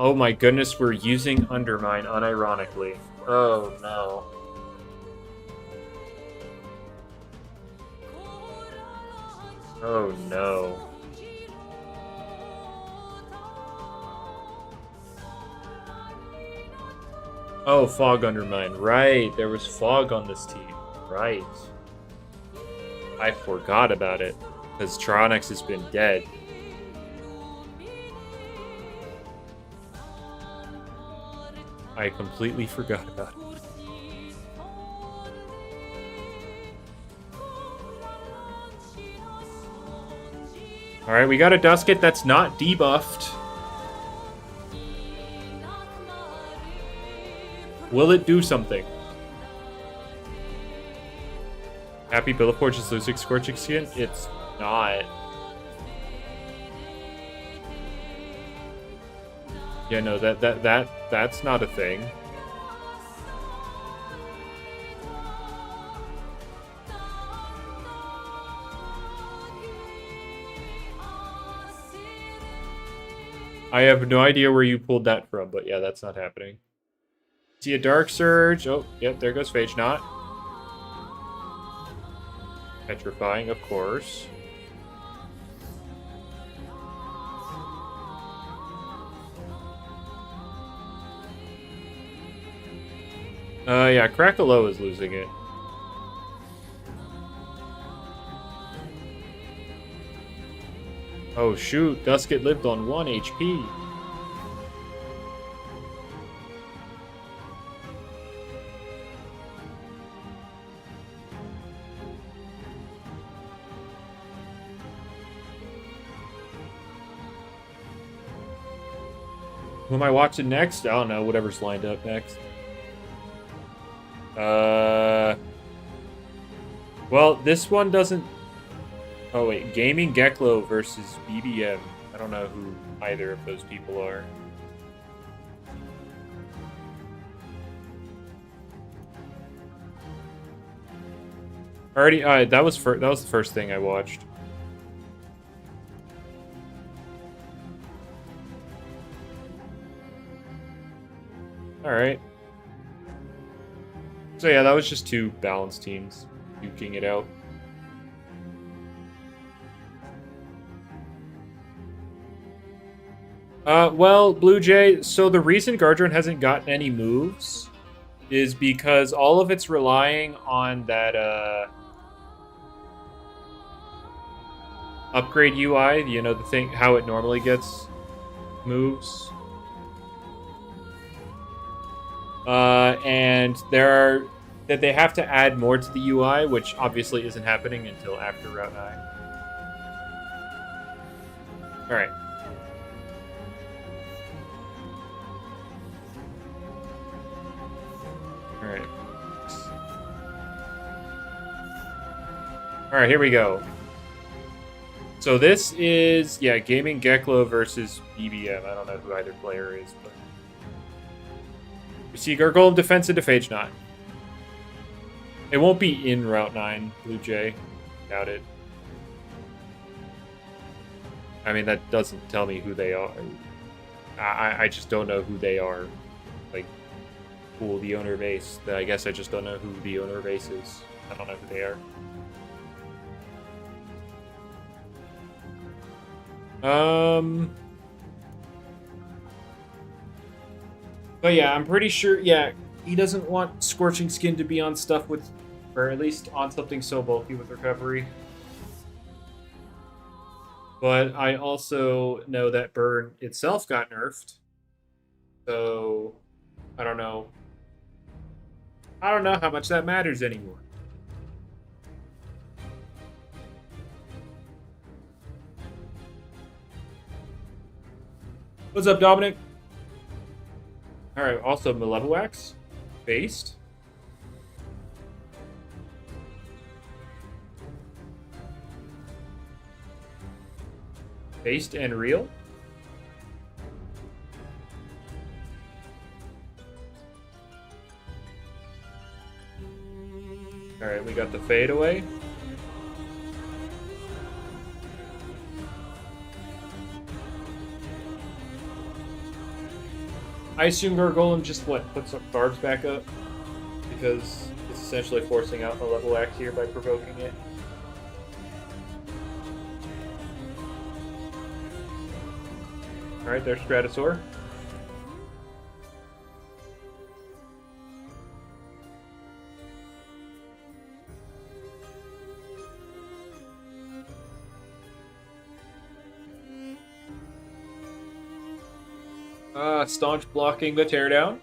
Oh my goodness, we're using Undermine unironically. Oh no. Oh no. Oh, Fog Undermine. Right, there was Fog on this team. Right. I forgot about it, because Tronix has been dead. I completely forgot about it. Alright, we got a Dusket that's not debuffed. Will it do something? Happy Billaforge is losing Scorching Skin? It's not. Yeah, no, that's not a thing. I have no idea where you pulled that from, but yeah, that's not happening. See a Dark Surge. Oh, yep, there goes Phage Knot. Petrifying, of course. Yeah, Crackalow is losing it. Oh shoot, Dusket lived on 1 HP. Who am I watching next? I don't know, whatever's lined up next. Well, this one doesn't... Oh, wait. Gaming Geklo versus BBM. I don't know who either of those people are. Already, that was the first thing I watched. Alright. So yeah, that was just two balanced teams duking it out. Well, Blue Jay, so the reason Gardron hasn't gotten any moves is because all of it's relying on that, upgrade UI, you know, the thing, how it normally gets moves. And that they have to add more to the UI, which obviously isn't happening until after Route 9. Alright. Alright. Alright, here we go. So this is, yeah, Gaming Geklo versus BBM. I don't know who either player is, but... We see Gargoyle defense into Phage Knot. It won't be in Route 9, Blue Jay. Doubt it. I mean, that doesn't tell me who they are. I just don't know who they are. Like, cool, the owner base. I guess I just don't know who the owner base is. I don't know who they are. But yeah, I'm pretty sure, yeah, he doesn't want Scorching Skin to be on stuff with, or at least on something so bulky with recovery. But I also know that Burn itself got nerfed. So, I don't know. I don't know how much that matters anymore. What's up, Dominic? Alright, also Malevolwax. Based. Based and real. Alright, we got the fadeaway. I assume Gargolem just puts up barbs back up because it's essentially forcing out the level act here by provoking it. All right, there's Stratosaur. Staunch blocking the teardown.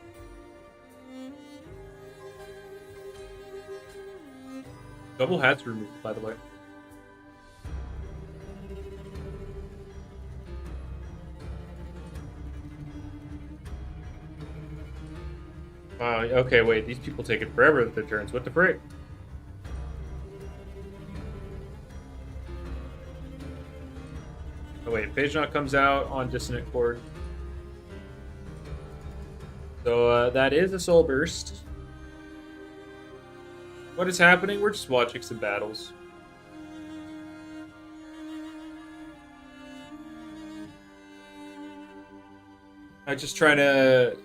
Double hats removed, by the way. Okay, wait, these people take it forever with their turns. What the frick? Oh wait, Phage Knot comes out on Dissonant Chord. So that is a Soul Burst. What is happening? We're just watching some battles. I'm just trying to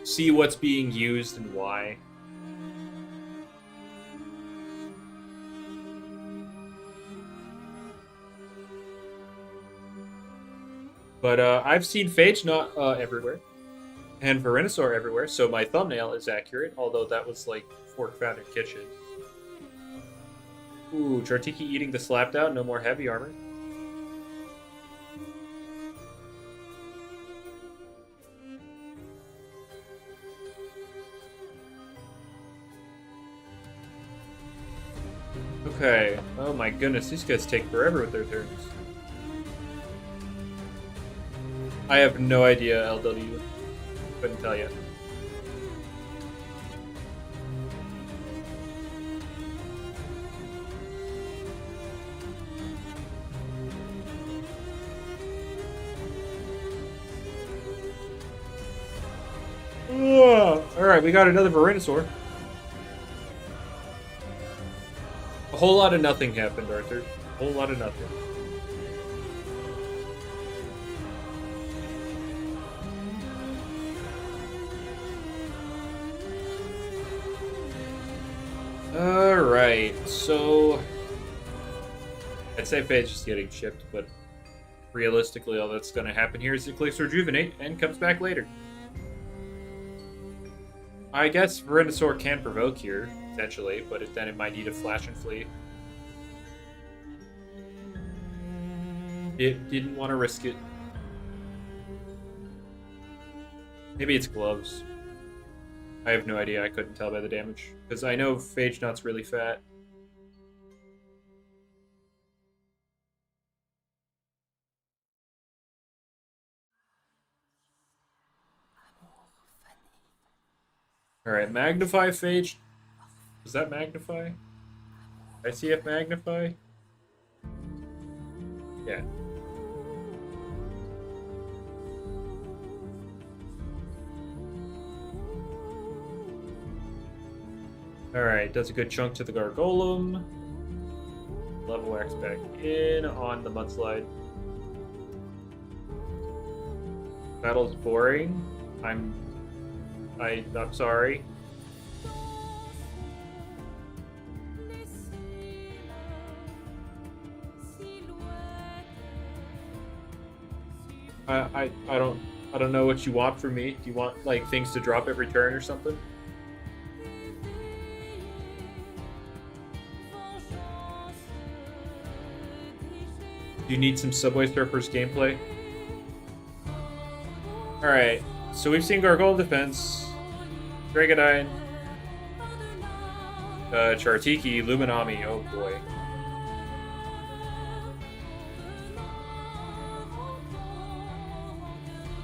see what's being used and why. But I've seen Phage Knot everywhere. And Venusaur everywhere, so my thumbnail is accurate, although that was like Fork Founded Kitchen. Ooh, Chartiki eating the slapped out, no more heavy armor. Okay, oh my goodness, these guys take forever with their turns. I have no idea, LW. Couldn't tell you. Alright, we got another Venusaur. A whole lot of nothing happened, Arthur. A whole lot of nothing. Alright, so I'd say Phage is getting shipped, but realistically all that's going to happen here is it clicks Rejuvenate and comes back later. I guess Venusaur can provoke here, potentially, but then it might need a Flash and Flee. It didn't want to risk it. Maybe it's gloves. I have no idea. I couldn't tell by the damage. Because I know Phage Knot's really fat. Alright, Magnify Phage. Was that Magnify? ICF Magnify? Yeah. Alright, does a good chunk to the Gargolem. Level Wax back in on the Mudslide. Battle's boring. I'm sorry. I don't know what you want from me. Do you want like things to drop every turn or something? Do you need some Subway Surfers gameplay? Alright, so we've seen Gargoyle Defense, Dragonine, Chartiki, Luminami, oh boy.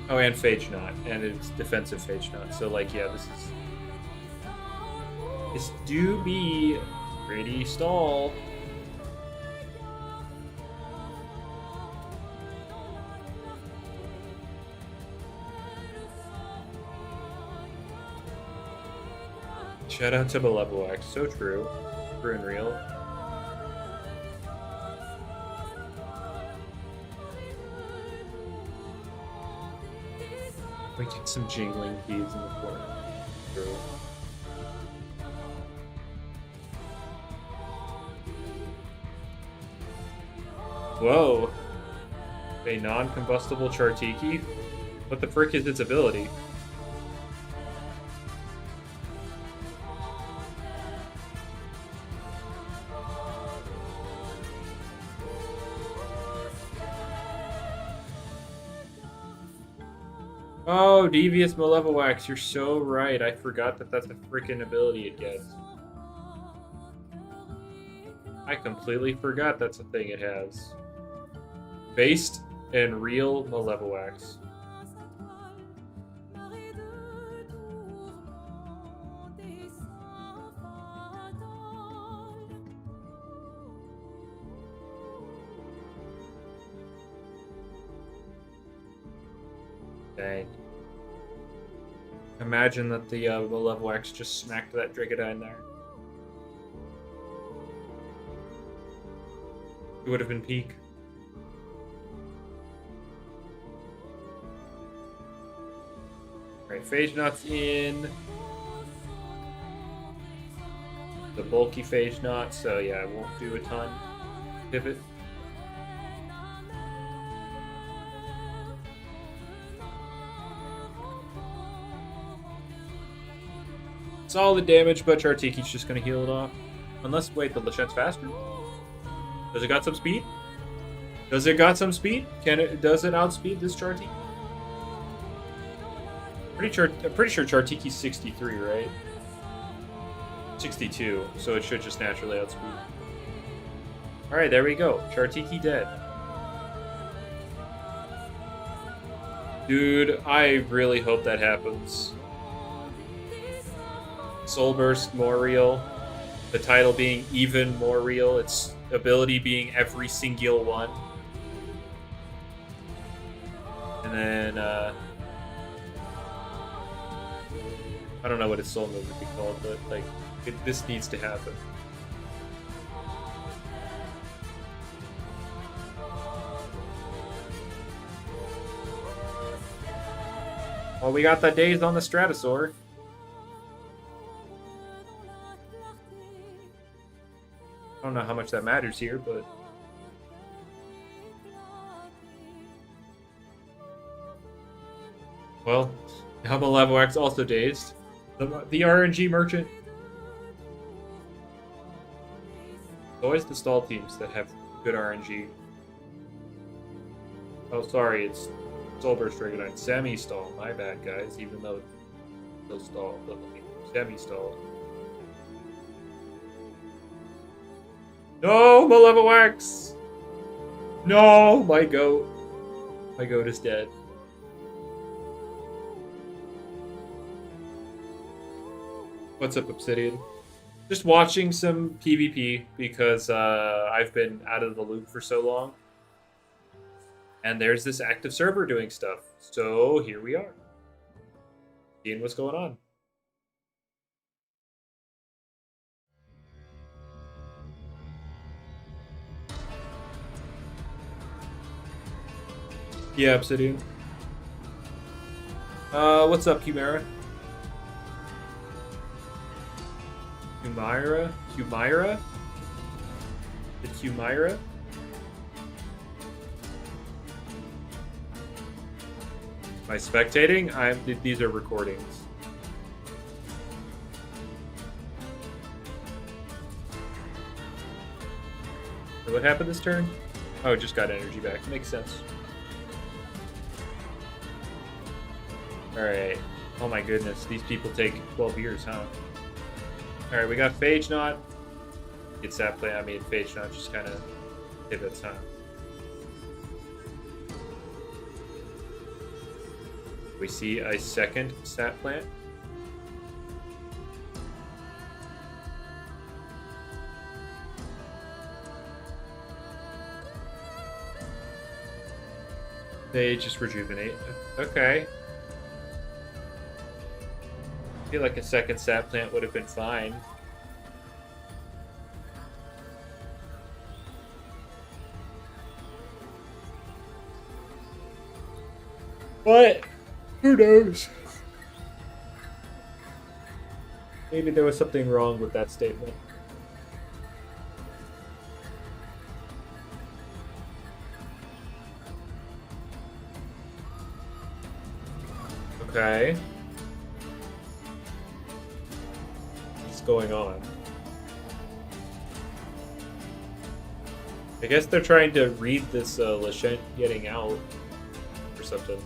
Oh, and Phage Knot, and it's defensive Phage Knot, so like, yeah, this do be pretty stall. Shout out to Malevolak, so true. True and real. We get some jingling keys in the corner. True. Whoa. A non-combustible Chartiki? What the frick is its ability? Oh, Devious Malevolwax, you're so right. I forgot that that's a freaking ability it gets. I completely forgot that's a thing it has. Based and real Malevolwax. Dang. Imagine that the Malevolwax just smacked that Drigadine there. It would have been peak. Alright, Phage Knot's in. The bulky Phage Knot, so yeah, I won't do a ton. Pivot. Solid damage, but Chartiki's just gonna heal it off. Unless, wait, the Lachette's faster? Does it got some speed? Does it got some speed? Does it outspeed this Chartiki? I'm pretty sure Chartiki's 63, right? 62, so it should just naturally outspeed. Alright, there we go. Chartiki dead. Dude, I really hope that happens. Soul Burst more real. The title being even more real. Its ability being every single one. And then, I don't know what its soul move would be called, but, like, this needs to happen. Well, we got that Dazed on the Stratosaur. I don't know how much that matters here, but... Well, now Malevolwax also dazed. The RNG merchant. It's always the stall teams that have good RNG. Oh, sorry, it's Soulburst Dragonite. Semi-stall. My bad, guys, even though it's still stall. Semi-stall. No, Malevolwax! No, my goat. My goat is dead. What's up, Obsidian? Just watching some PvP because I've been out of the loop for so long. And there's this active server doing stuff. So here we are. Seeing what's going on. Yeah, Obsidian. What's up, Chimera? Chimera? The Chimera? Am I spectating? These are recordings. So what happened this turn? Oh, just got energy back. Makes sense. Alright. Oh my goodness. These people take 12 years, huh? Alright, we got Phage Knot. It's that play. I mean, Phage Knot just kind of pivots, huh? We see a second stat plant. They just rejuvenate. Okay. I feel like a second stat plant would have been fine. But Who knows? Maybe there was something wrong with that statement. Okay. What's going on? I guess they're trying to read this Lashent getting out or something.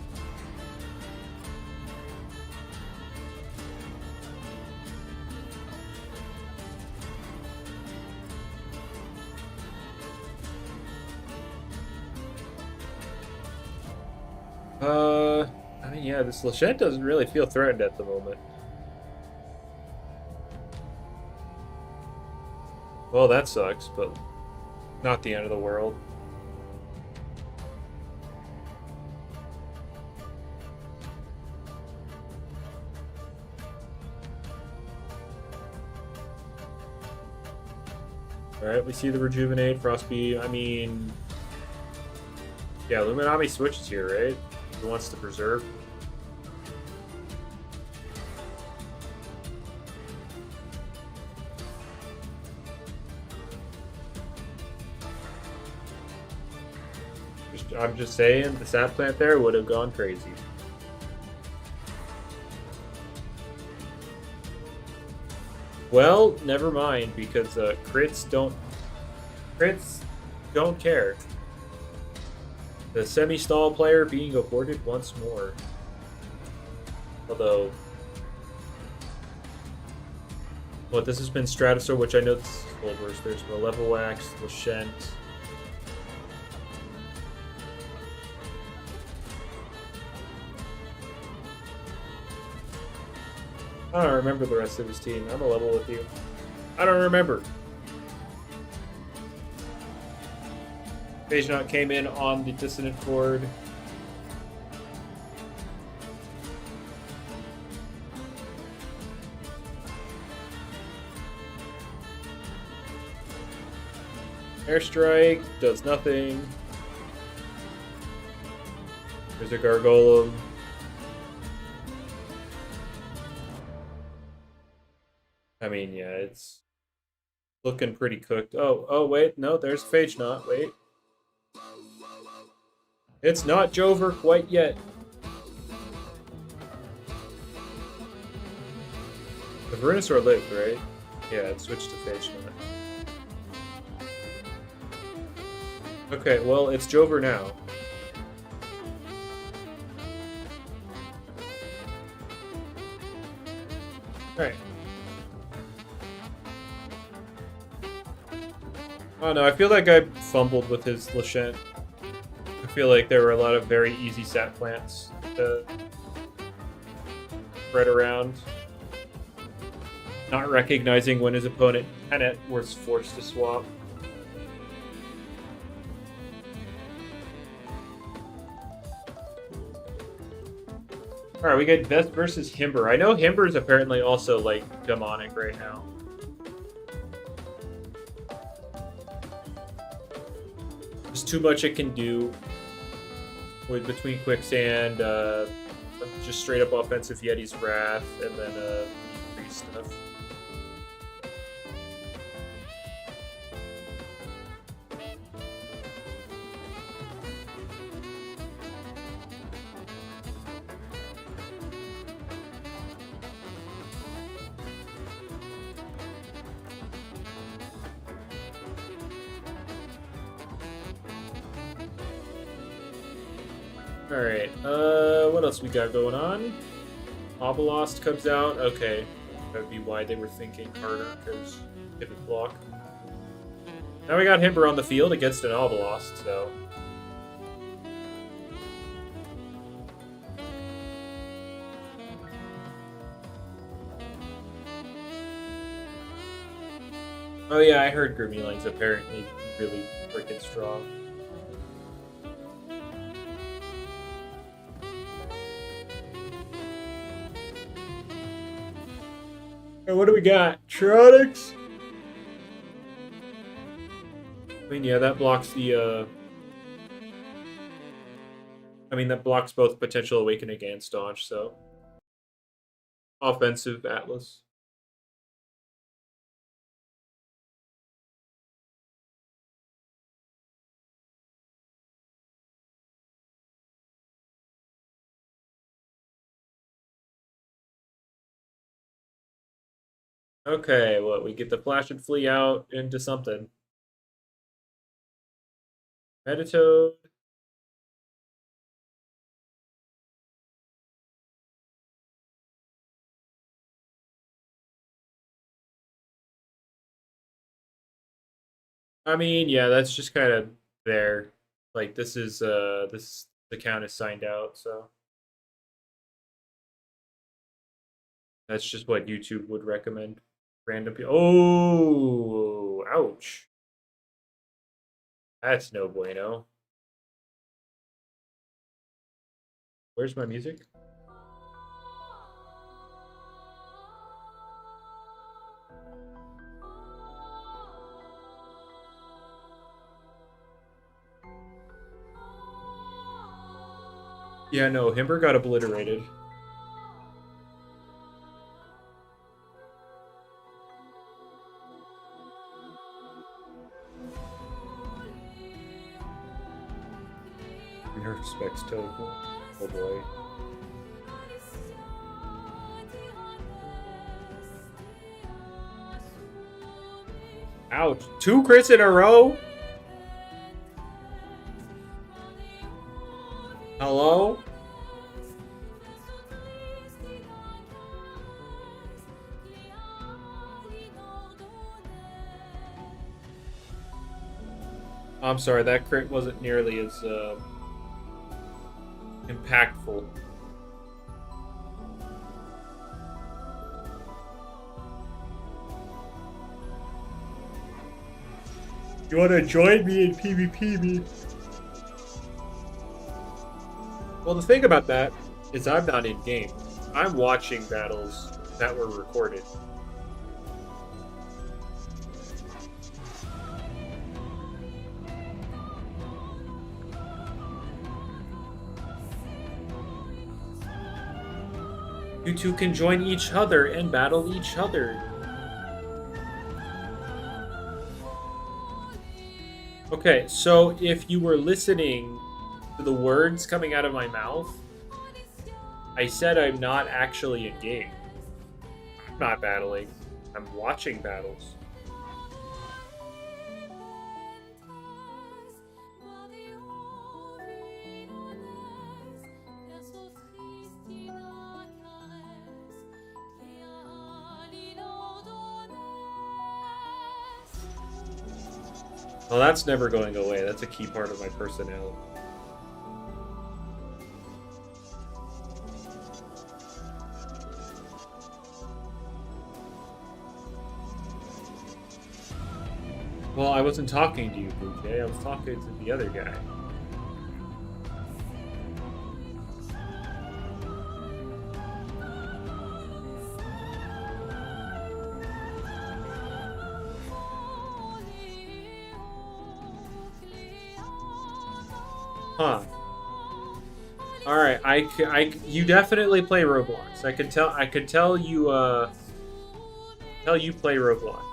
I mean, yeah, this Lashent doesn't really feel threatened at the moment. Well, that sucks, but not the end of the world. Alright, we see the Rejuvenate, Frostbeam. I mean... Yeah, Luminami switches here, right? He wants to preserve. I'm just saying, the sap plant there would have gone crazy. Well, never mind, because crits don't care. The semi-stall player being aborted once more. Although, well, this has been Stratosaur, which I know this is Cold Wars. There's Malevolwax, Lashent. I don't remember the rest of his team. I'm a level with you. I don't remember. Phagenaut came in on the Dissonant Chord. Airstrike does nothing. There's a Gargolem. I mean, yeah, it's looking pretty cooked. Oh, wait, no, there's Phagenaut. Wait. It's not Jover quite yet. The Venusaur lived, right? Yeah, it switched to Phagenaut. Okay, well, it's Jover now. Alright. Oh no, I feel like I fumbled with his Lashent. I feel like there were a lot of very easy sap plants to spread around. Not recognizing when his opponent kind of was forced to swap. Alright, we get Vest versus Himber. I know Himber is apparently also, like, demonic right now. There's too much it can do with between Quicksand, just straight up offensive Yeti's Wrath, and then free stuff. Alright, what else we got going on? Obelisk comes out. Okay, that would be why they were thinking harder, because pivot block. Now we got Himber on the field against an Obelisk, so... Oh yeah, I heard Grimuling's apparently really freaking strong. And what do we got? Tronics? I mean, yeah, that blocks the, I mean, that blocks both potential awakening and staunch, so offensive Atlas. Okay, well, we get the Flash and Flee out into something. Meditode. I mean, yeah, that's just kind of there. Like this account is signed out, so that's just what YouTube would recommend. Random people. Oh, ouch. That's no bueno. Where's my music? Yeah, no, Himber got obliterated. Nerf specs total. Oh boy. Ouch. 2 crits in a row? Hello? I'm sorry, that crit wasn't nearly as impactful. You want to join me in PvP, me? Well, the thing about that is I'm not in game. I'm watching battles that were recorded. You two can join each other and battle each other. Okay, so if you were listening to the words coming out of my mouth, I said I'm not actually in game. I'm not battling. I'm watching battles. Well, that's never going away. That's a key part of my personality. Well, I wasn't talking to you, Bouquet. I was talking to the other guy. Huh. All right, you definitely play Roblox. I could tell you play Roblox.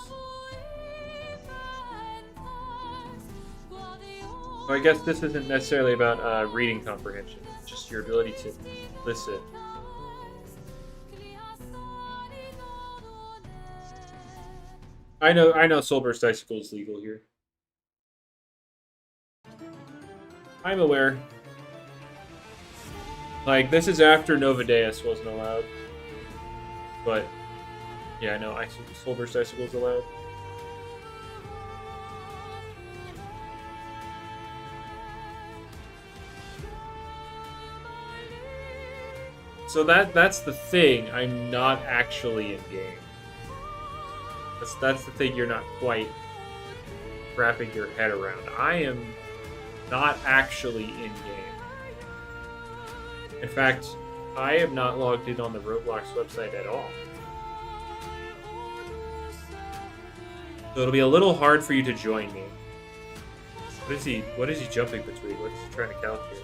So I guess this isn't necessarily about reading comprehension, it's just your ability to listen. I know Soulburst Icicle is legal here. I'm aware. Like, this is after Nova Deus wasn't allowed. But, yeah, no, Soulburst Icicle is allowed. So that's the thing. I'm not actually in game. That's the thing you're not quite wrapping your head around. I am not actually in game. In fact, I am not logged in on the Roblox website at all. So it'll be a little hard for you to join me. What is he jumping between? What is he trying to calculate?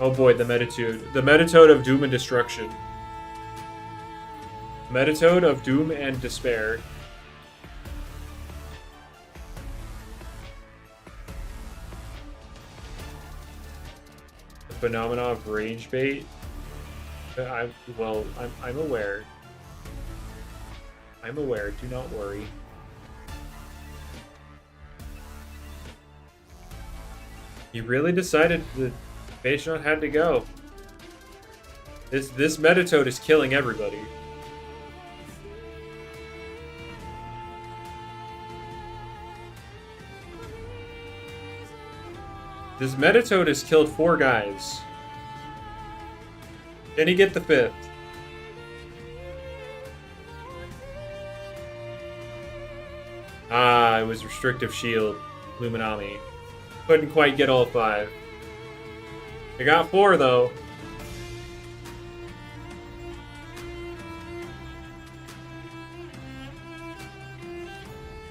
Oh boy, the Metatoad. The Metatoad of Doom and Destruction. Metatoad of Doom and Despair. The phenomena of range bait. I'm aware. I'm aware. Do not worry. He really decided that Phaedron had to go. This Metatoad is killing everybody. This Metatoad has killed 4 guys. Can he get the 5th? Ah, it was Restrictive Shield. Luminami. Couldn't quite get all 5. I got 4 though.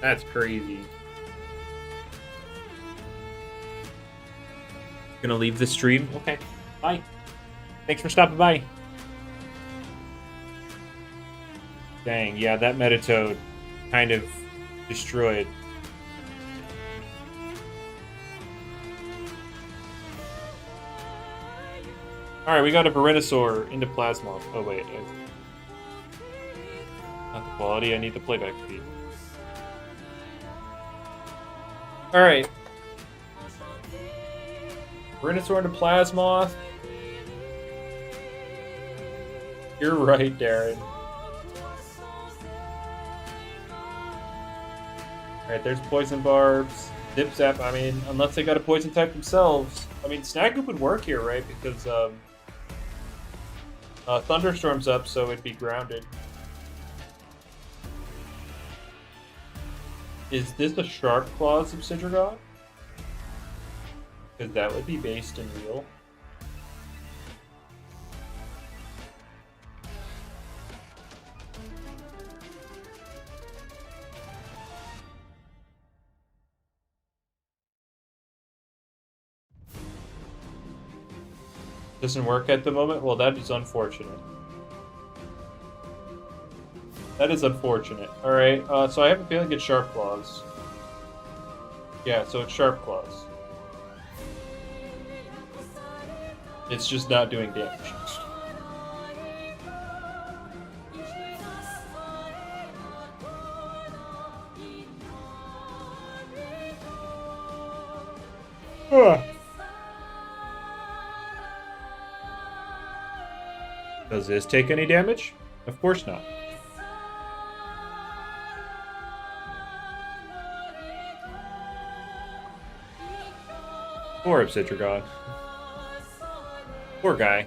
That's crazy. Gonna leave the stream? Okay. Bye. Thanks for stopping by. Dang, yeah, that Metatoad kind of destroyed. Alright, we got a Venusaur into Plasma. Oh, wait. Not the quality, I need the playback speed. Alright. Venusaur into Plasmoth. You're right, Darren. Alright, there's Poison Barbs. Dip Zap, I mean, unless they got a Poison type themselves. I mean, Snaggoop would work here, right? Because, Thunderstorm's up, so it'd be grounded. Is this a Sharp Claws of Sidrigon? Because that would be based in real. Doesn't work at the moment? Well, that is unfortunate. That is unfortunate. Alright, so I have a feeling it's Sharp Claws. Yeah, so it's Sharp Claws. It's just not doing damage. Does this take any damage? Of course not. Poor Obsidian. Poor guy.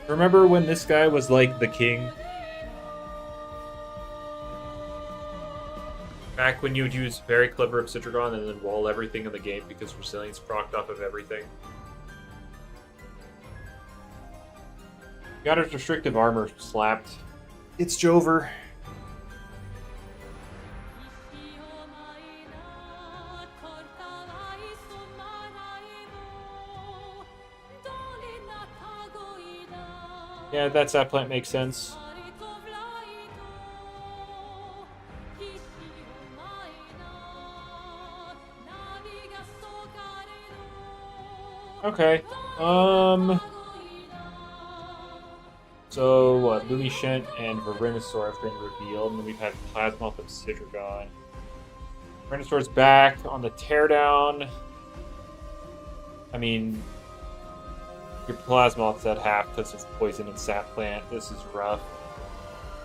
Remember when this guy was like the king? Back when you would use very clever Obsidian and then wall everything in the game because Resilience procced off of everything. Got his restrictive armor slapped. It's Jover. Yeah, that plant makes sense. Okay. So, what? Lumishent and Venusaur have been revealed, and then we've had Plasmoth of Sidrigon. Venusaur's back on the teardown. I mean, your Plasmoth's at half because of Poison and Sap Plant. This is rough.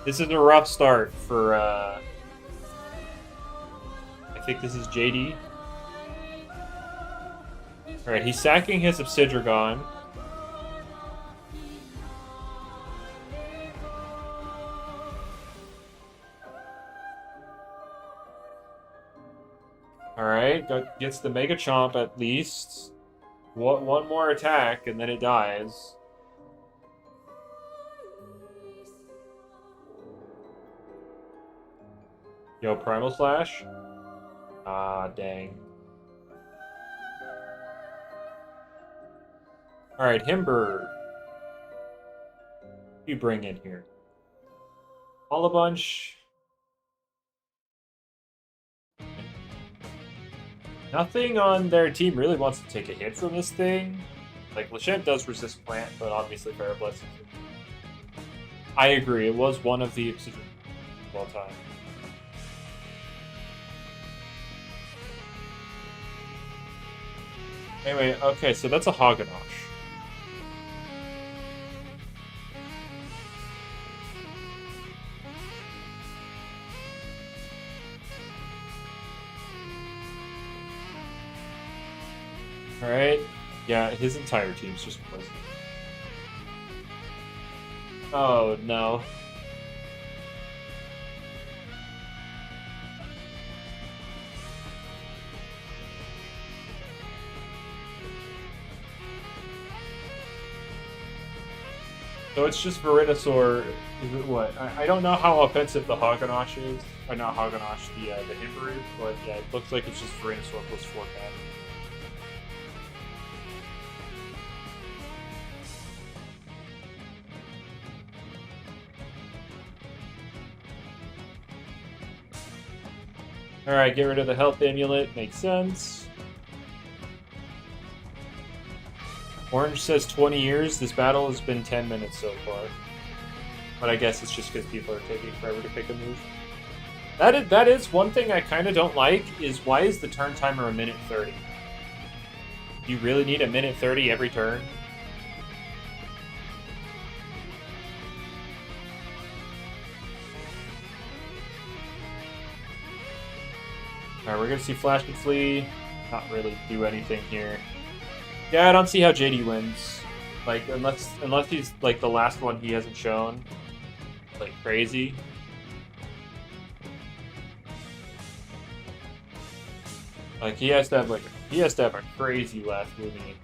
This is a rough start for, I think this is JD. Alright, he's sacking his Obsidian. Alright, gets the Mega Chomp at least. One more attack, and then it dies. Yo, Primal Slash? Ah, dang. Alright, Himber. What do you bring in here? All a bunch. Nothing on their team really wants to take a hit from this thing. Like, Lashent does resist plant, but obviously Fire Blessing. I agree, it was one of the Obsidian of all time. Anyway, okay, so that's a Hagenosh. Alright. Yeah, his entire team's just poison. Oh, no. So it's just Venusaur. Is it what? I don't know how offensive the Hagenosh is. Or not Hagenosh, the Himber is, but yeah, it looks like it's just Venusaur plus 4 cat. Alright, get rid of the health amulet. Makes sense. Orange says 20 years. This battle has been 10 minutes so far. But I guess it's just because people are taking forever to pick a move. That is one thing I kind of don't like, is why is the turn timer a minute 30? Do you really need a minute 30 every turn? Alright, we're gonna see Flash and Flee. Not really do anything here. Yeah, I don't see how JD wins. Like, unless he's, like, the last one he hasn't shown. Like, crazy. Like, he has to have a crazy last Loomian.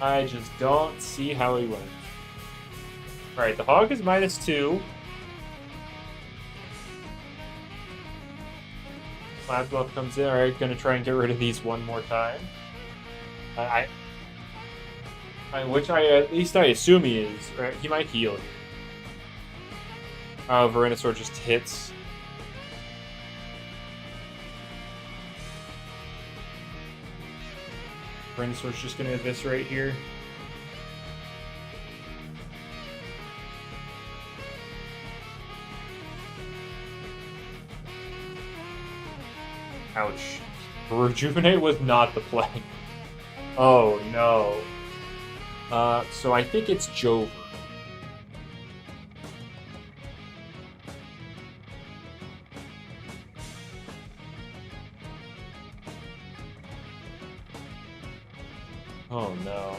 I just don't see how he wins. Alright, the Hog is -2. Lab Glove comes in. Alright, gonna try and get rid of these one more time. Which at least I assume he is. Right? He might heal. Oh, Venusaur just hits. Venusaur's just gonna eviscerate here. Ouch. Rejuvenate was not the play. Oh, no. So I think it's Jover. Oh, no.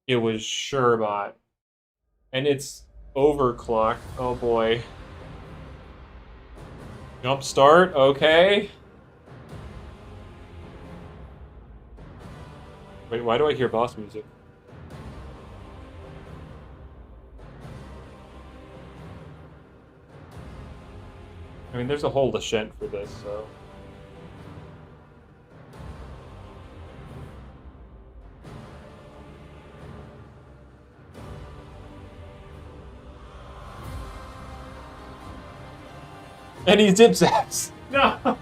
It was Sherbot. And it's overclock. Oh, boy. Jump start? Okay. Wait, why do I hear boss music? I mean, there's a whole Lashent for this, so... And he zip zaps! No!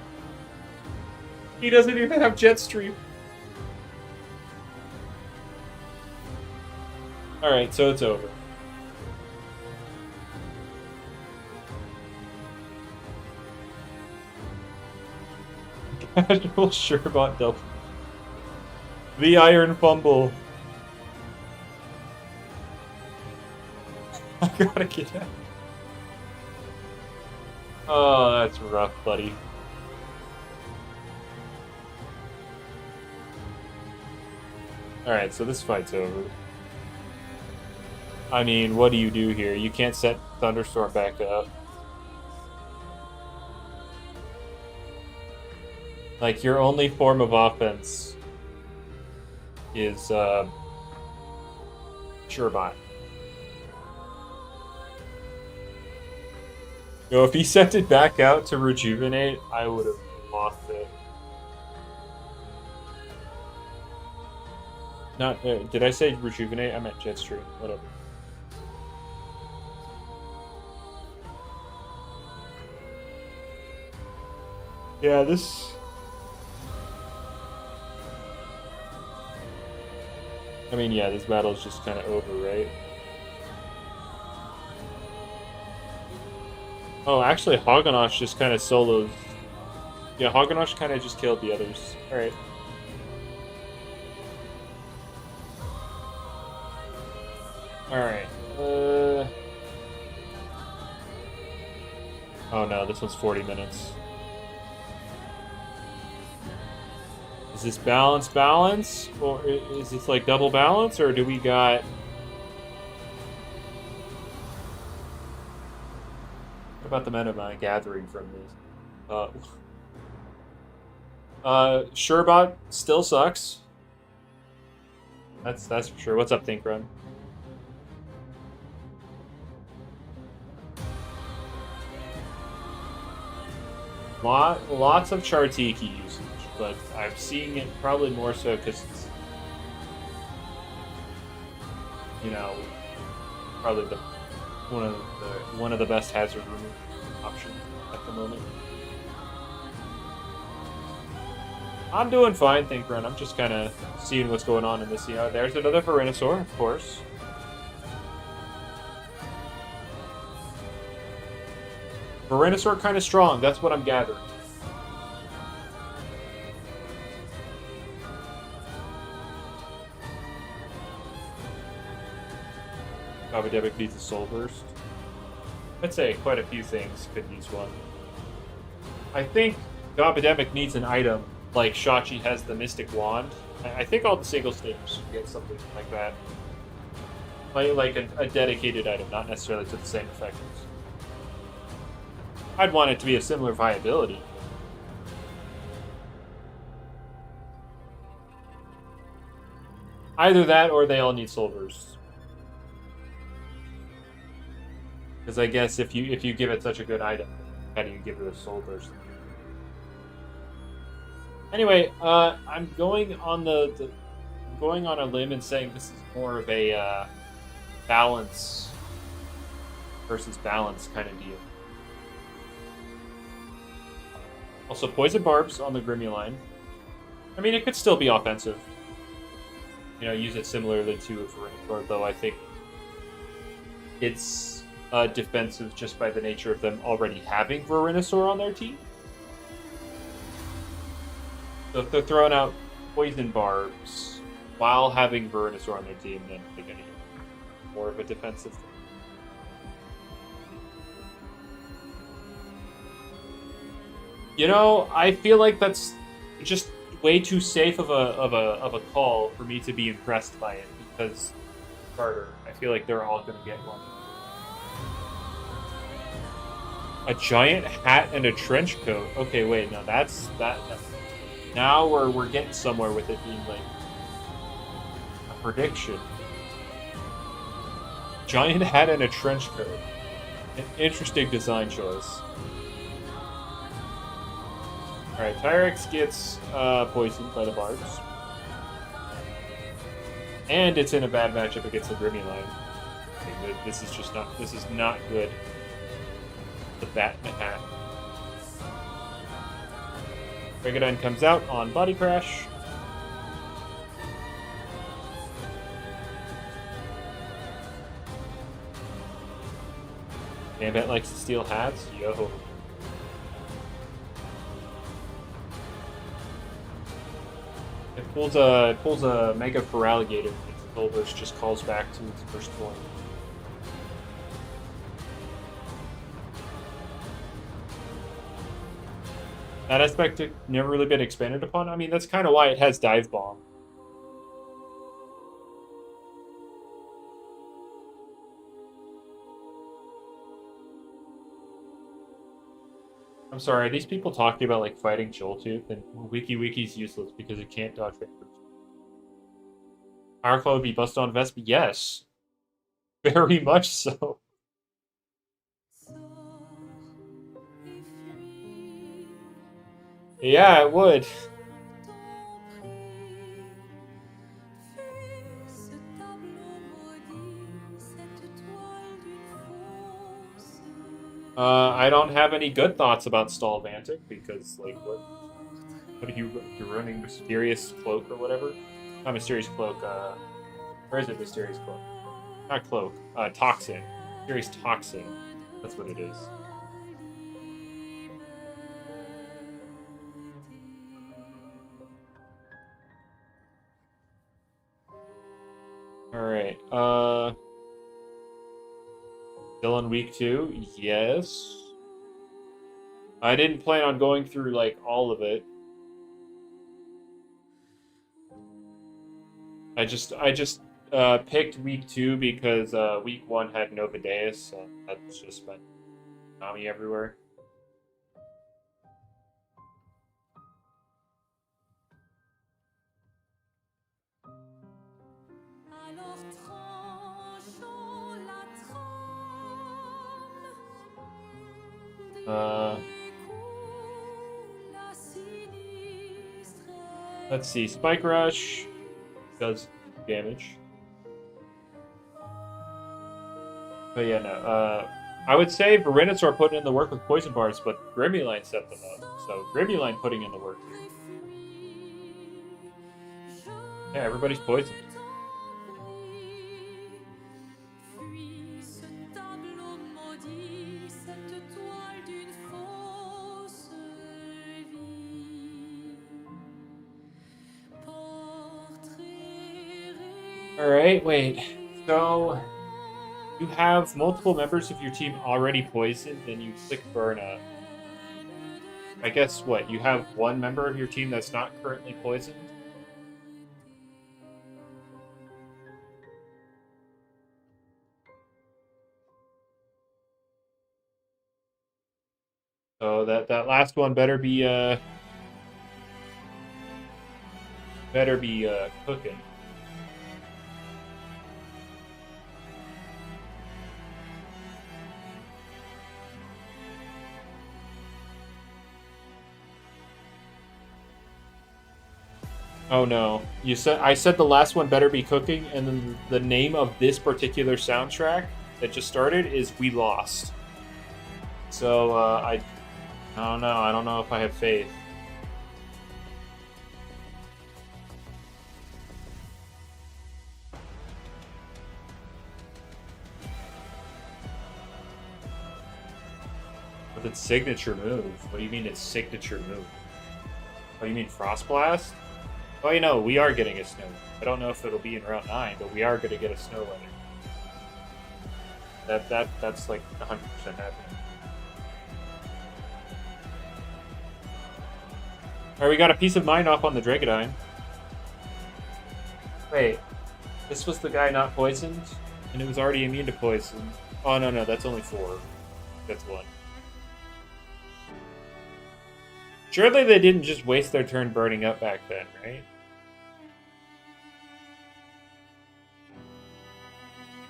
He doesn't even have Jet Stream. Alright, so it's over. Casual Sherbot double. The Iron Fumble. I gotta get out. Oh, that's rough, buddy. Alright, so this fight's over. I mean, what do you do here? You can't set Thunderstorm back up. Like, your only form of offense is, Sherbot. No, if he sent it back out to rejuvenate, I would have lost it. Not did I say rejuvenate? I meant jet stream. Whatever. Yeah, this. I mean, yeah, this battle is just kind of over, right? Oh, actually, Haganosh just kind of solos. Yeah, Haganosh kind of just killed the others. All right. All right. Oh no, this one's 40 minutes. Is this balance? Or is this like double balance? Or do we got... What about the men am I gathering from this? Sherbot still sucks. That's for sure. What's up, Think Run? Lots of Chartiki usage, but I'm seeing it probably more so because it's, you know, probably the one of the best hazard removal options at the moment. I'm doing fine, Think Run. I'm just kind of seeing what's going on in this. You know, there's another Verenasaur, of course. Verenasaur kind of strong. That's what I'm gathering. Gabademic needs a Soul Burst. I'd say quite a few things could use one. I think Gabademic needs an item like Shachi has the Mystic Wand. I think all the single stagers should get something like that. Like a dedicated item, not necessarily to the same effect. I'd want it to be a similar viability. Either that or they all need Soul Bursts. Because I guess if you give it such a good item, how do you give it a Soul Burst? Anyway, I'm going on going on a limb and saying this is more of a balance versus balance kind of deal. Also, Poison Barbs on the Grimuline. I mean, it could still be offensive. You know, use it similarly to a Verenasaur, though I think it's defensive just by the nature of them already having Verenasaur on their team. So if they're throwing out Poison Barbs while having Verenasaur on their team, then they're going to get more of a defensive thing. You know, I feel like that's just way too safe of a call for me to be impressed by it because Carter, I feel like they're all going to get one. A giant hat and a trench coat. Okay, wait, no, that's now we're getting somewhere with it being like a prediction. Giant hat and a trench coat. An interesting design choice. Alright, Tyrex gets poisoned by the Barbs. And it's in a bad matchup against the Grimuline. Okay, this is not good. The bat in the hat. Brigadine comes out on Body Crash. Gambit likes to steal hats. Yo. It pulls a Mega Feraligatr. Bulbous just calls back to its first form. That aspect had never really been expanded upon. I mean, that's kind of why it has Dive Bomb. I'm sorry, are these people talking about like fighting Joltooth and Wiki's useless because it can't dodge vapors? Power Claw would be bust on Vespa? Yes. Very much so. Yeah, it would. I don't have any good thoughts about Stallvantic because, like, what are you're running Mysterious Cloak or whatever? Not Mysterious Cloak. Where is it? Mysterious Cloak. Not Cloak. Toxin. Mysterious Toxin. That's what it is. All right. Still on week 2? Yes. I didn't plan on going through like all of it. I just picked week 2 because week 1 had Novadeus, so that's just been Nami everywhere. Uh, let's see. Spike Rush does damage. But yeah, no. I would say Verenitosaur putting in the work with poison bars, but Grimuline set them up. So Grimuline putting in the work. Yeah, everybody's poisoned. Alright, wait. So you have multiple members of your team already poisoned, then you click burn up. I guess what? You have one member of your team that's not currently poisoned? So that last one better be cooking. Oh no. I said the last one better be cooking, and then the name of this particular soundtrack that just started is We Lost. So I don't know. I don't know if I have faith. With its signature move. What do you mean its signature move? Oh, you mean Frost Blast? Well, you know, we are getting a snow. I don't know if it'll be in Route 9, but we are going to get a snow weather. That's like 100% happening. Alright, we got a Peace of Mind off on the Dragodine. Wait, this was the guy not poisoned? And it was already immune to poison. Oh, no, that's only 4. That's 1. Surely they didn't just waste their turn burning up back then, right?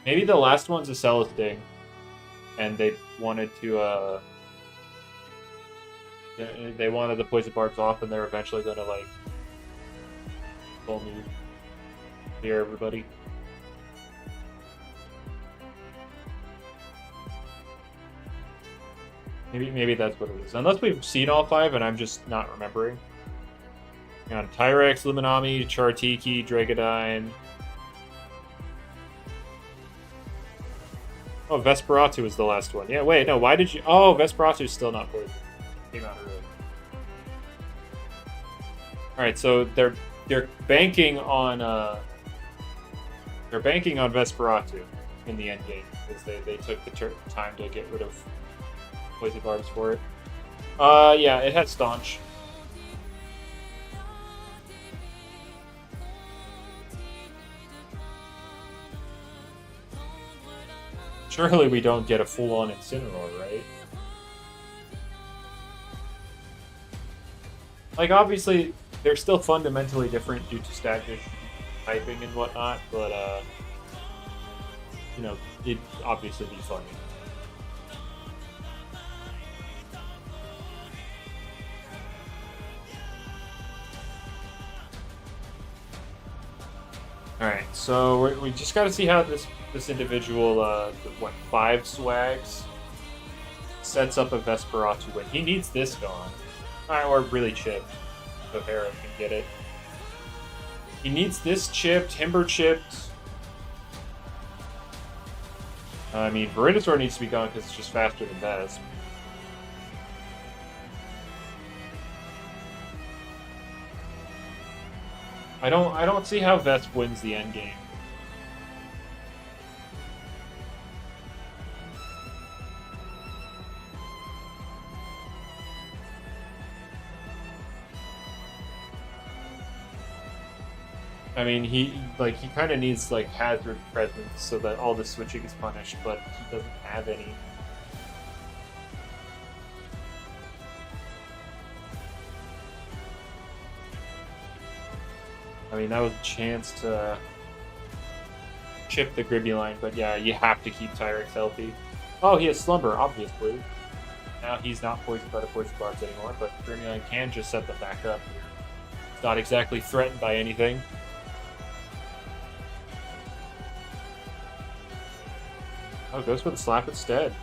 Maybe the last one's a Celesting, and they wanted to, they wanted the poison barbs off, and they're eventually gonna, like, full move clear everybody. Maybe that's what it is. Unless we've seen all 5, and I'm just not remembering. Hang on, Tyrex, Luminami, Chartiki, Dragodine. Oh, Vesperatu is the last one. Yeah, wait, no, why did you... Oh, Vesperatu's still not poisoned. Came out early. Alright, so they're banking on Vesperatu in the end game because they took the time to get rid of poison barbs for it. Yeah, it had Staunch. Surely we don't get a full-on Incineroar, right? Like, obviously, they're still fundamentally different due to static typing and whatnot, but, you know, it'd obviously be funny. So we just got to see how this individual, what, 5 swags, sets up a Vesperatu win. He needs this gone. Or really chipped, so Hera can get it. He needs this chipped, Himber chipped. I mean, Veridazor needs to be gone because it's just faster than Vesp. I don't see how Vesp wins the endgame. I mean, he kind of needs like hazard presence so that all the switching is punished, but he doesn't have any. I mean, that was a chance to chip the Gribuline, but yeah, you have to keep Tyrex healthy. Oh, he has Slumber, obviously. Now he's not poisoned by the poison barbs anymore, but Gribuline can just set the back up here. It's not exactly threatened by anything. Oh, goes for the slap instead.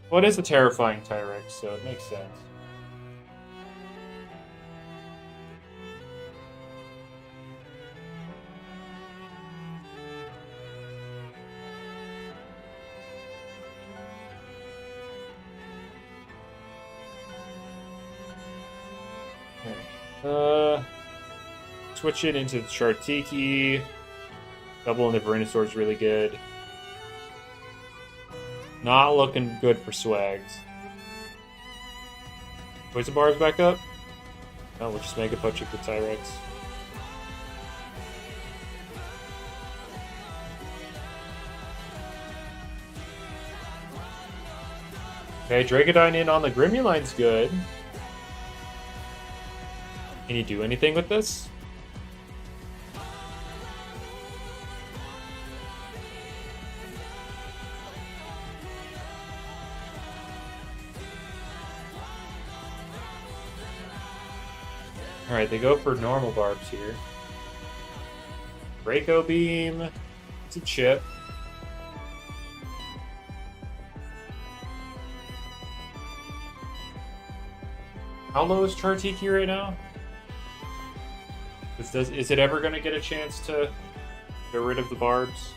Well, it is a terrifying Tyrex, so it makes sense. Switch it into Chartiki. Double in the Venusaur is really good. Not looking good for swags. Poison bars back up? No, we'll just make a punch with the Tyrex. Okay, Dragodine in on the Grimuline's good. Can you do anything with this? Alright, they go for normal barbs here. Draco Beam. It's a chip. How low is Chartiki right now? Is it ever going to get a chance to get rid of the barbs?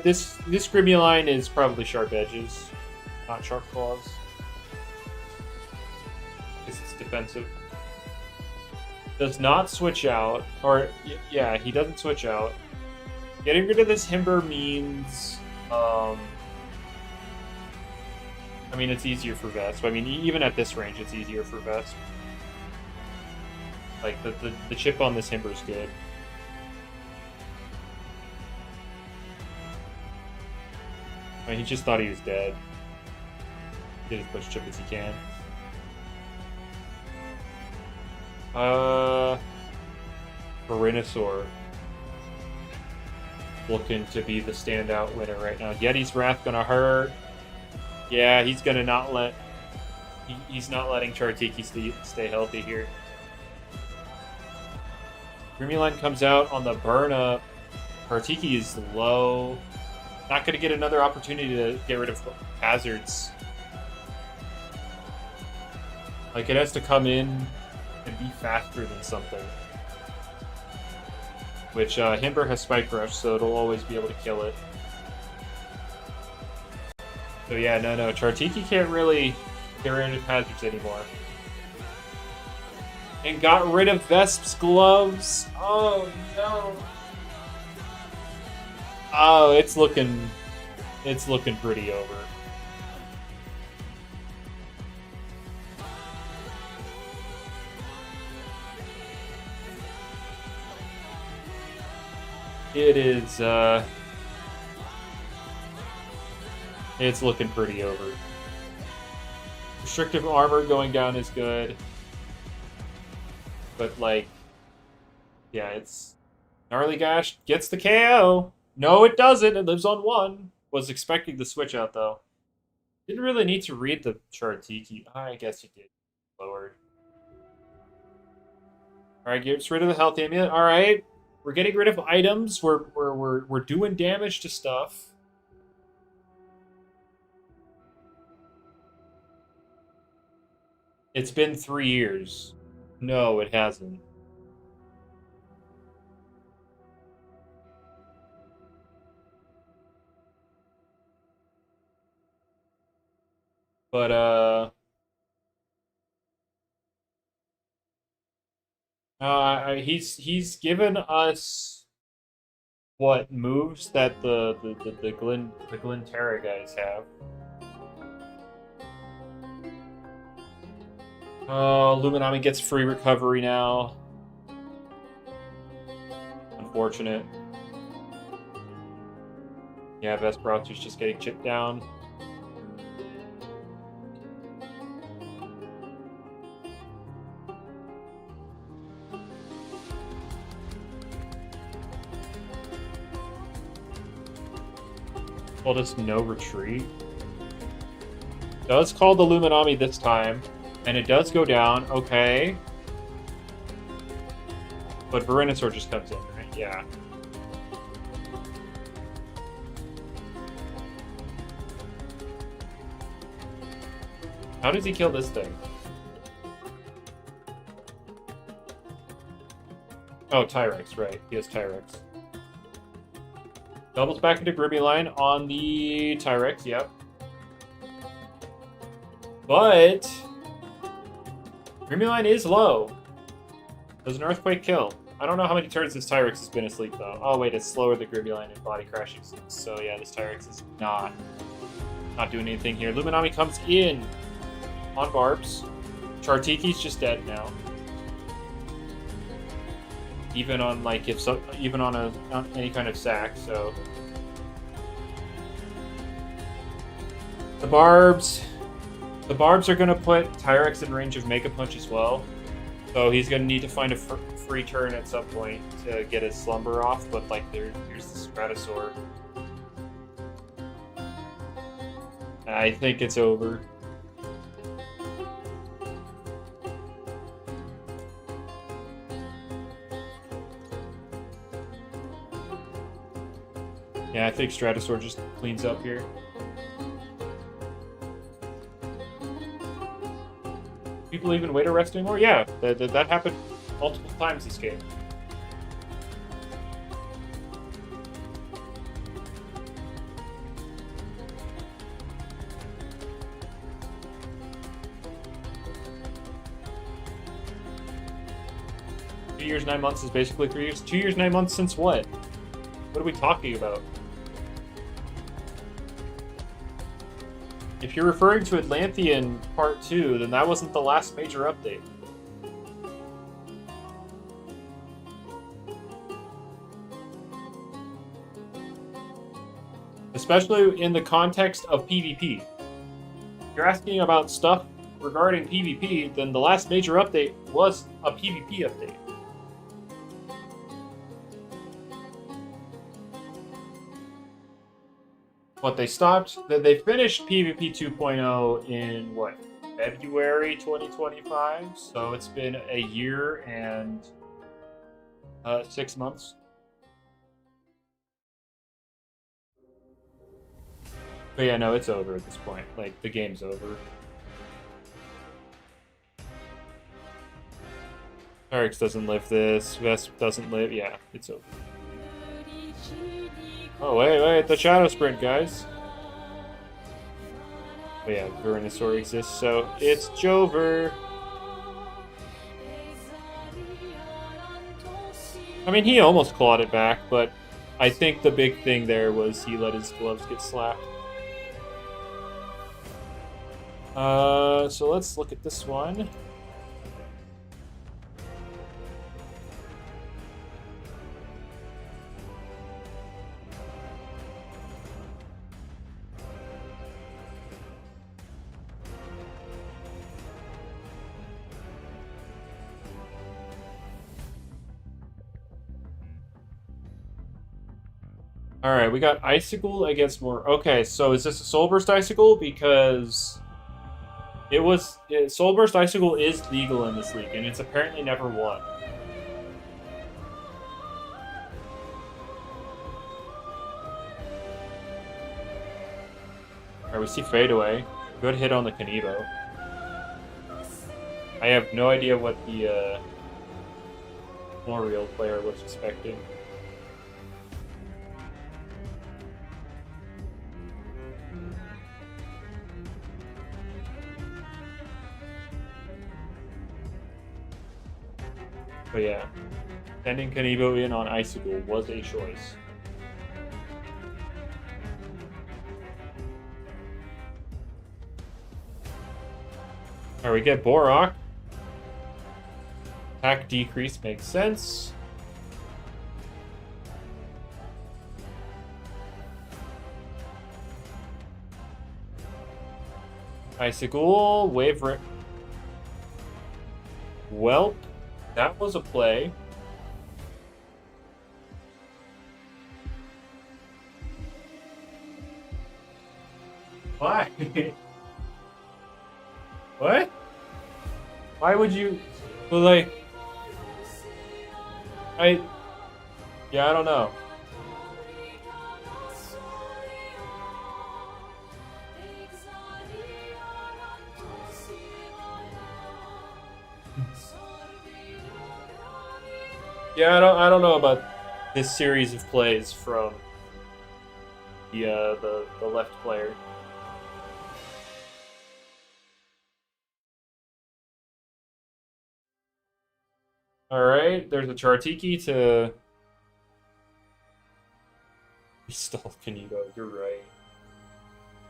This Grimuline is probably Sharp Edges, not Sharp Claws. Because it's defensive. Does not switch out, or yeah, he doesn't switch out. Getting rid of this Himber means, I mean, it's easier for Vesp. I mean, even at this range, it's easier for Vesp. Like, the chip on this Himber is good. I mean, he just thought he was dead. Get as much chip as he can. Venusaur. Looking to be the standout winner right now. Yeti's Wrath gonna hurt. Yeah, he's gonna not let... He's not letting Chartiki stay healthy here. Grimuline comes out on the burn up. Chartiki is low. Not going to get another opportunity to get rid of hazards. Like, it has to come in and be faster than something. Which, Himber has Spike Rush, so it'll always be able to kill it. So yeah, no, Chartiki can't really get rid of hazards anymore. And got rid of Vesp's gloves. Oh no. Oh, it's looking pretty over. It is it's looking pretty over. Restrictive armor going down is good. But, like, yeah, it's... Gnarly Gash gets the KO. No, it doesn't. It lives on 1. Was expecting the switch out though. Didn't really need to read the Chartiki. I guess you did. Lowered. All right, gets rid of the health amulet. All right, we're getting rid of items. We're doing damage to stuff. It's been 3 years. No, it hasn't. But he's given us what moves that the Glenterra guys have. Oh, Luminami gets free recovery now. Unfortunate. Yeah, Vesperout's just getting chipped down. Well, just no retreat. Does call the Luminami this time, and it does go down. Okay. But Verenasaur just comes in, right? Yeah. How does he kill this thing? Oh, Tyrex, right. He has Tyrex. Doubles back into Gribbyline on the Tyrex, yep. But Gribbyline is low. Does an Earthquake kill? I don't know how many turns this Tyrex has been asleep, though. Oh, wait, it's slower than Gribbyline and Body Crashing. So, yeah, this Tyrex is not doing anything here. Luminami comes in on Barbs. Chartiki's just dead now. Even on even on any kind of sack, so the barbs are gonna put Tyrex in range of Mega Punch as well, so he's gonna need to find a free turn at some point to get his Slumber off. But like here's the Stratosaur. I think it's over. Yeah, I think Stratosaur just cleans up here. People even wait a rest anymore? Yeah, that happened multiple times this game. Two years, 9 months is basically 3 years. 2 years, 9 months since what? What are we talking about? If you're referring to Atlantean Part 2, then that wasn't the last major update. Especially in the context of PvP. If you're asking about stuff regarding PvP, then the last major update was a PvP update. What they stopped, they finished PvP 2.0 in what, February 2025? So it's been a year and 6 months. But yeah, no, it's over at this point. Like, the game's over. Tyrex doesn't live this. Vesp doesn't live. Yeah, it's over. Oh, wait, the Shadow Sprint, guys. But yeah, Verenasaur exists, so it's Jover. I mean, he almost clawed it back, but I think the big thing there was he let his gloves get slapped. So let's look at this one. Alright, we got Icicle against more. Okay, so is this a Soul Burst Icicle? Because Soul Burst Icicle is legal in this league, and it's apparently never won. Alright, we see Fadeaway. Good hit on the Kanibo. I have no idea what the more real player was expecting. But yeah, sending Kanibo in on Icicle was a choice. Alright, we get Borok. Attack decrease makes sense. Icicle, Wave Rip. Well, that was a play. Why? What? Why would you... Well, like... Yeah, I don't know. Yeah, I don't know about this series of plays from the left player. Alright, there's a Chartiki to... He stole Kanibo, you're right.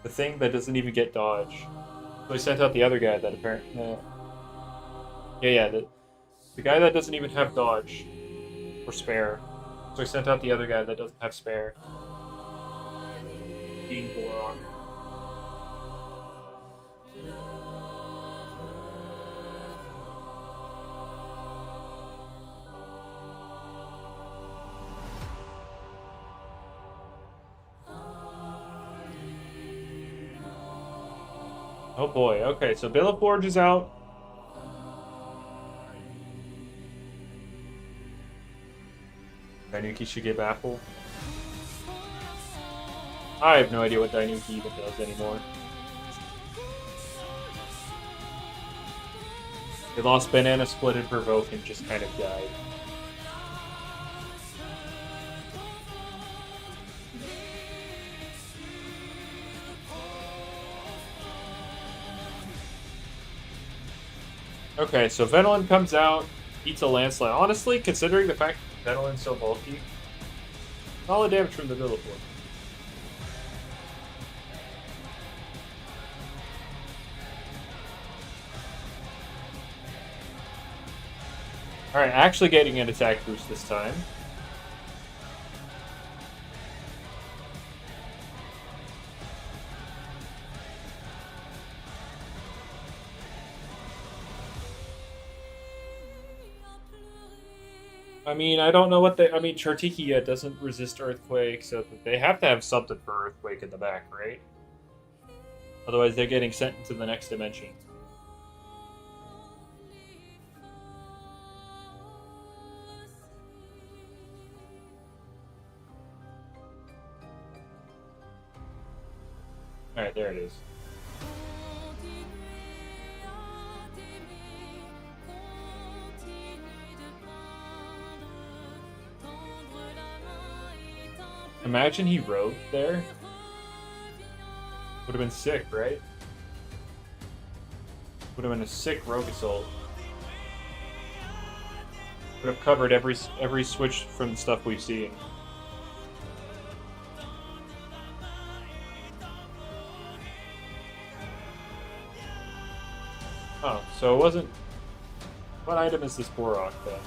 The thing that doesn't even get dodge. So he sent out the other guy that apparently... Yeah, the guy that doesn't even have dodge. Or spare. So he sent out the other guy that doesn't have spare. Being Boron. Oh boy, okay, so Bill of Forge is out. Dainuki should get Baffle. I have no idea what Dainuki even does anymore. They lost Banana Split and Provoke and just kind of died. Okay, so Venolin comes out, eats a landslide. Honestly, considering the fact that Venolin's so bulky, solid damage from the Villaport. Alright, actually getting an attack boost this time. I mean, I don't know what they... I mean, Chartiki doesn't resist Earthquake, so they have to have something for Earthquake in the back, right? Otherwise, they're getting sent into the next dimension. Alright, there it is. Imagine he rode there. Would have been sick, right? Would have been a sick Rogue Assault. Would have covered every switch from the stuff we've seen. Oh, so it wasn't... What item is this Borok, then?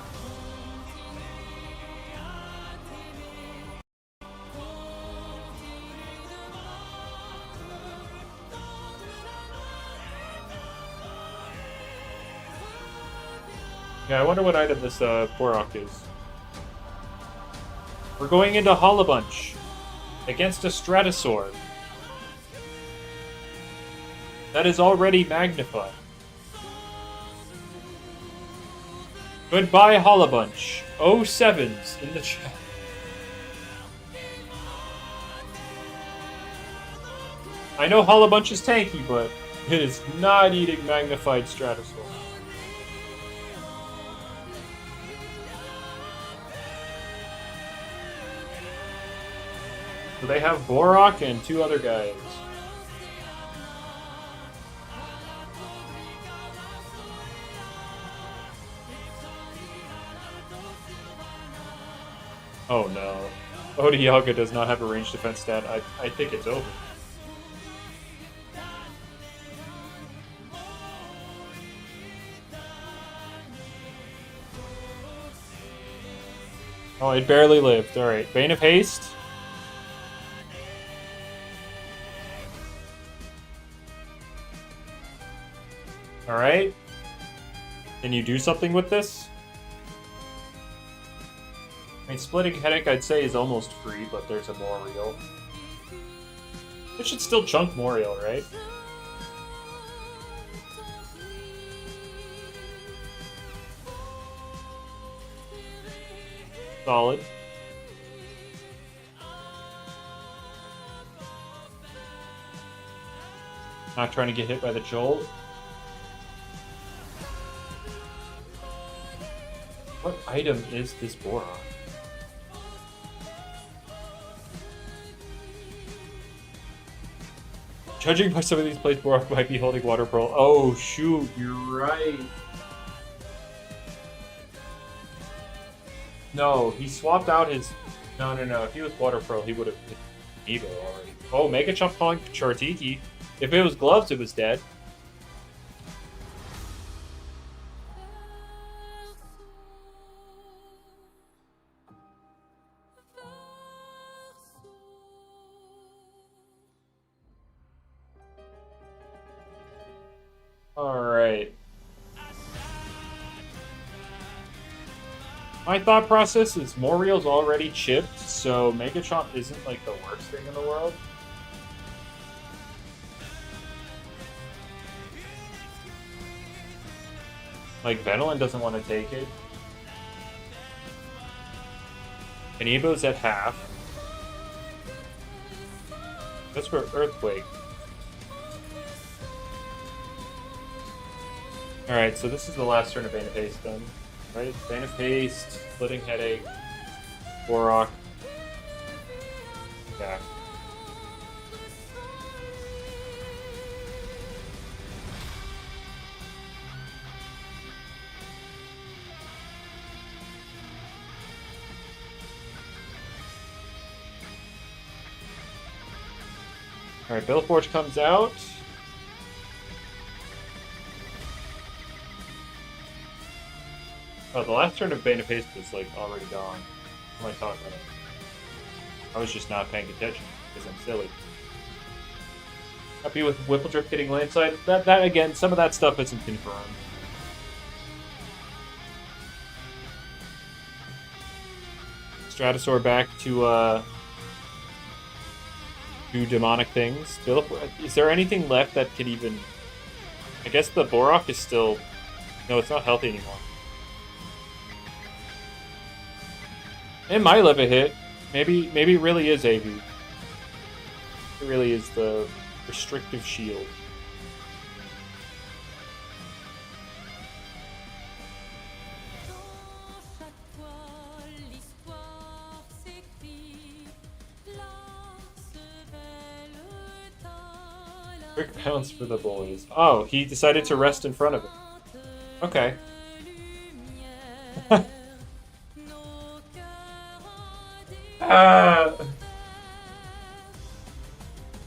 Yeah, I wonder what item this Borok is. We're going into Holobunch. against a Stratosaur that is already magnified. Goodbye, Hollabunch. 07s in the chat. I know Hollabunch is tanky, but it is not eating magnified Stratosaur. So they have Borak and 2 other guys. Oh no. Odiyaga does not have a ranged defense stat. I think it's over. Oh, it barely lived. Alright, Bane of Haste. Alright. Can you do something with this? I mean, Splitting Headache, I'd say, is almost free, but there's a Moriel. It should still chunk Moriel, right? Solid. Not trying to get hit by the Jolt. What item is this Boron? Judging by some of these plays, Boron might be holding Water Pearl. Oh, shoot, you're right. No, he swapped out his... No. If he was Water Pearl, he would have hit Evo already. Oh, Mega Chomp calling Chartiki. If it was gloves, it was dead. Alright. My thought process is Moriel's already chipped, so Mega Chomp isn't like the worst thing in the world. Like, Venolin doesn't want to take it. And Evo's at half. That's for Earthquake. Alright, so this is the last turn of Bane of Haste done. Right? Bane of Haste, Splitting Headache, Borak. Yeah. Alright, Billforge comes out. Oh, the last turn of Bane of Haste was, like, already gone. What am I talking about? I was just not paying attention, because I'm silly. Happy with Whippledrift getting landslide? That, again, some of that stuff isn't confirmed. Stratosaur back to, do demonic things. Is there anything left that could even... I guess the Borak is still... No, it's not healthy anymore. It might live a hit. Maybe it really is AV. It really is the restrictive shield. Quick bounce for the boys. Oh, he decided to rest in front of it. Okay.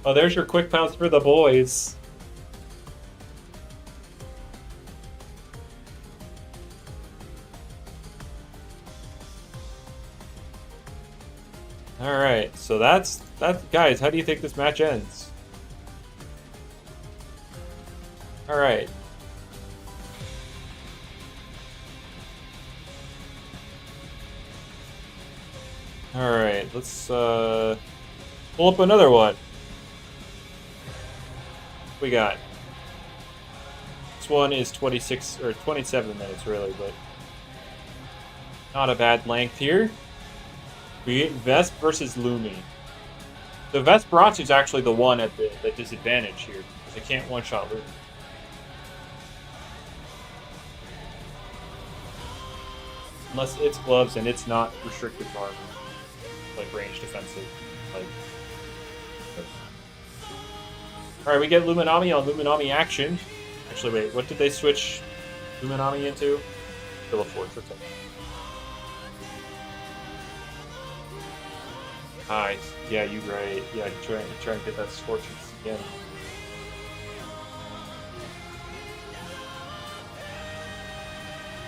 Oh, there's your quick pounce for the boys. Alright, so that's guys, how do you think this match ends? Alright. Alright, let's Pull up another one. We got. This one is 26 or 27 minutes, really, but not a bad length here. We get Vesp versus Loomian. The Vesperatu is actually the one at the disadvantage here because it can't one-shot Loomian. Unless it's gloves and it's not restricted armor, like range defensive. Like, all right, we get Luminami on Luminami action. Actually, wait, what did they switch Luminami into? Forge. Okay. Nice. Yeah, you're right. Yeah, try and get that Scorching again.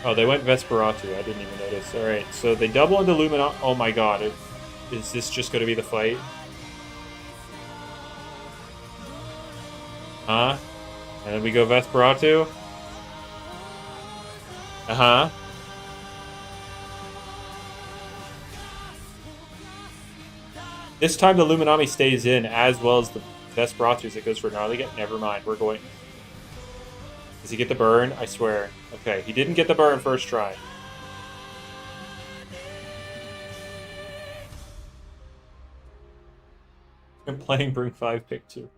Oh, they went Vesperatu. I didn't even notice. All right, so they double into Lumina. Oh my god, is this just going to be the fight? Huh? And then we go Vesperatu. Uh-huh. This time the Luminami stays in as well as the Vesperatu as it goes for Gnarliget. Never mind, we're going... Does he get the burn? I swear. Okay, he didn't get the burn first try. I'm playing Bring 5, pick 2.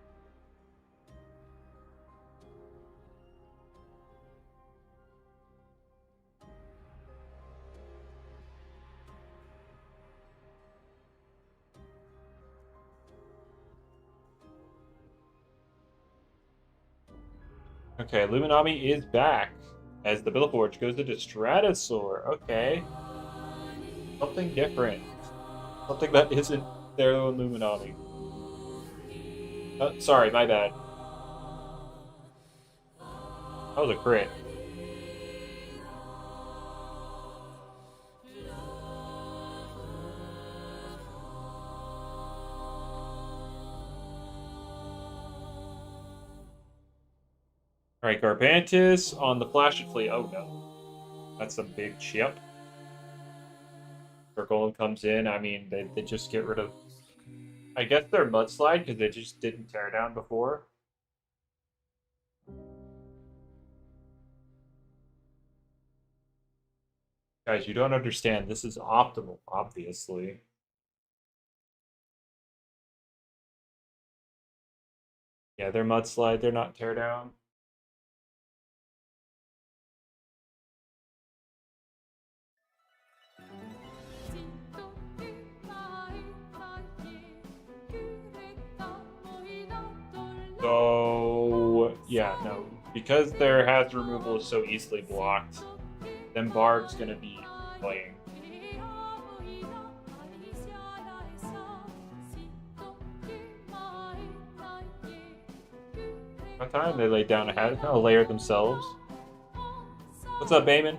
Okay, Luminami is back as the Forge goes into Stratosaur. Okay. Something different. Something that isn't their own Luminami. Sorry, my bad. That was a crit. Alright, Garbantis on the Flashing Flea. Oh no. That's a big chip. Golem comes in. I mean, they just get rid of... I guess they're Mudslide because they just didn't tear down before. Guys, you don't understand. This is optimal, obviously. Yeah, they're Mudslide. They're not tear down. So, yeah, no. Because their hazard removal is so easily blocked, then Barb's gonna be playing. What time they laid down a layer themselves. What's up, Bayman?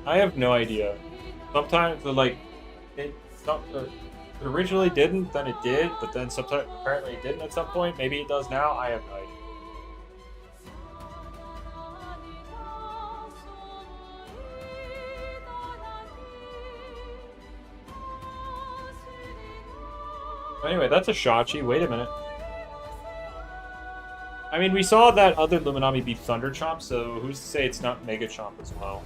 I have no idea. Sometimes, like, it originally didn't, then it did, but then sometimes apparently it didn't at some point. Maybe it does now. I have no idea. Anyway, that's a Shachi. Wait a minute. I mean, we saw that other Luminami be Thunder Chomp, so who's to say it's not Mega Chomp as well?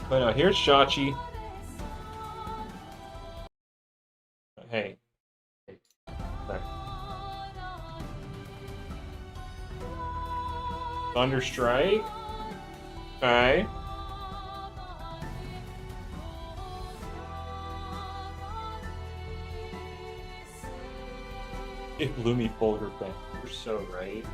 But no, here's Shachi. Hey. There. Thunder Strike. Okay. Lumi Folger Bank. You're so right.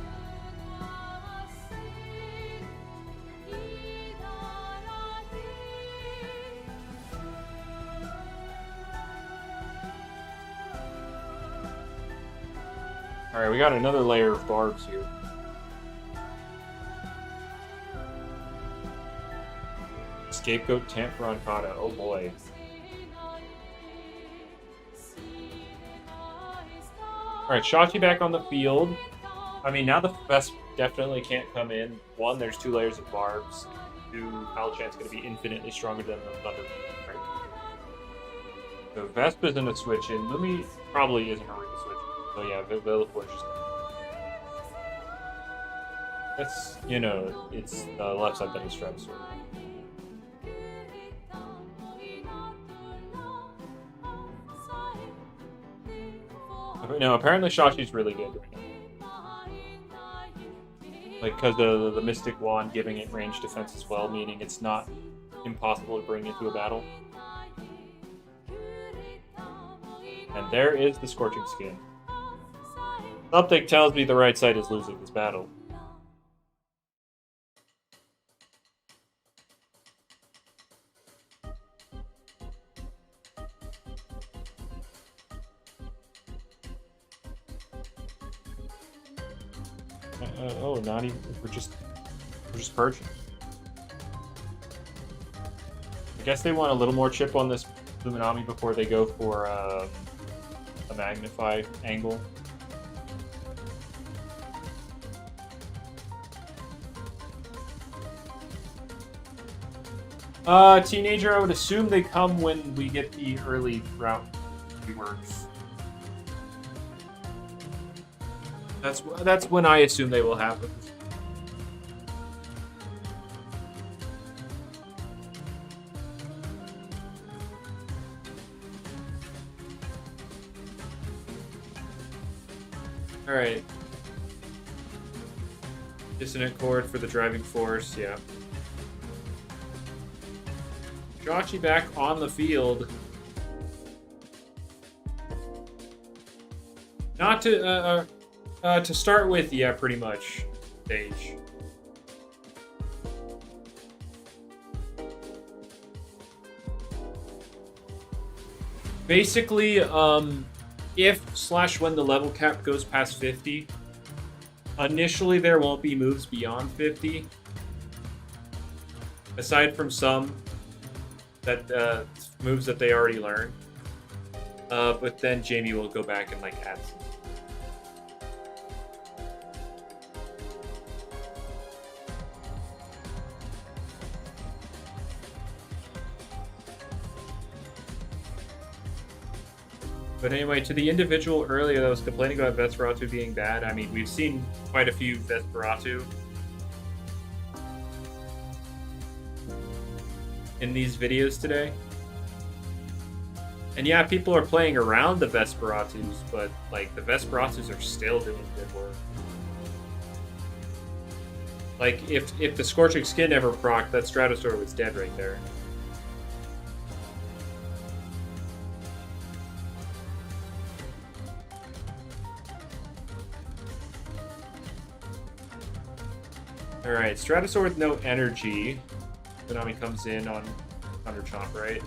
Alright, we got another layer of barbs here. Scapegoat Tamperon Kata. Oh boy. Alright, Shotzi back on the field. I mean, now the Vesp definitely can't come in. One, there's 2 layers of barbs. 2, Halchan's going to be infinitely stronger than the Thunder. Right? So Vesp isn't a switch in. Lumi probably isn't a real switch. So yeah, Villaflor's just... That's, you know, it's the left side that is Stratosaur. No, apparently Shotzi's really good right now. Like, because of the Mystic Wand giving it range defense as well, meaning it's not impossible to bring into a battle. And there is the Scorching Skin. Something tells me the right side is losing this battle. Oh, not even. We're just purging. I guess they want a little more chip on this Luminami before they go for a magnify angle. Teenager, I would assume they come when we get the early route reworks. That's when I assume they will happen. All right. Dissonant chord for the driving force, yeah. Jotzi back on the field. Not to start with, yeah, pretty much. Stage. Basically, if/when the level cap goes past 50, initially there won't be moves beyond 50. Aside from some that moves that they already learned. But then Jamie will go back and like add some. But anyway, to the individual earlier that was complaining about Vesperatu being bad, I mean, we've seen quite a few Vesperatu in these videos today. And yeah, people are playing around the Vesperatus, but like the Vesperatus are still doing good work. Like if the Scorching Skin ever proc, that Stratosaur was dead right there. Alright, Stratosaur with no energy. Konami comes in on Thunder Chomp, right?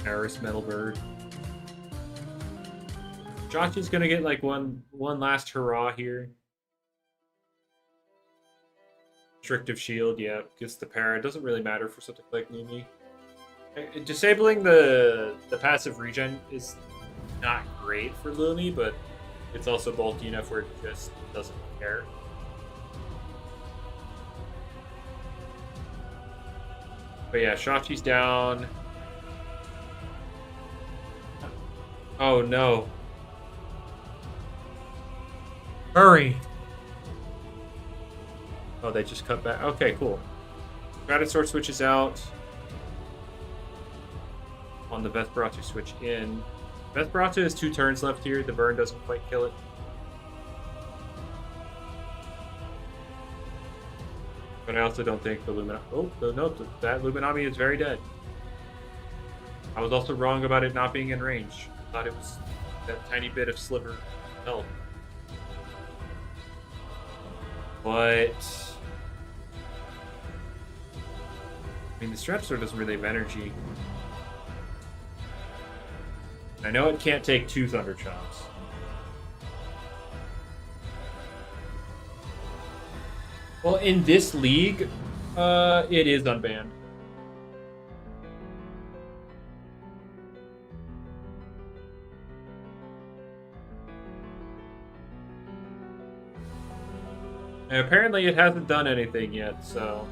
Paris Metal Bird. Jotzi's gonna get like one last hurrah here. Restrictive shield, yeah, gets the para. It doesn't really matter for something like Lumi. Disabling the passive regen is not great for Lumi, but it's also bulky enough where it just doesn't care. But yeah, Shotzi's down. Oh no. Hurry! Oh, they just cut back. Okay, cool. Stratosaur switches out. On the Vesperatu switch in. Vesperatu has 2 turns left here. The burn doesn't quite kill it. But I also don't think the Luminami... Oh, no, that Luminami is very dead. I was also wrong about it not being in range. I thought it was that tiny bit of sliver health. But... I mean, the Stratosaur doesn't really have energy. I know it can't take 2 Thunder Chomps. Well, in this league, it is unbanned. And apparently it hasn't done anything yet, so...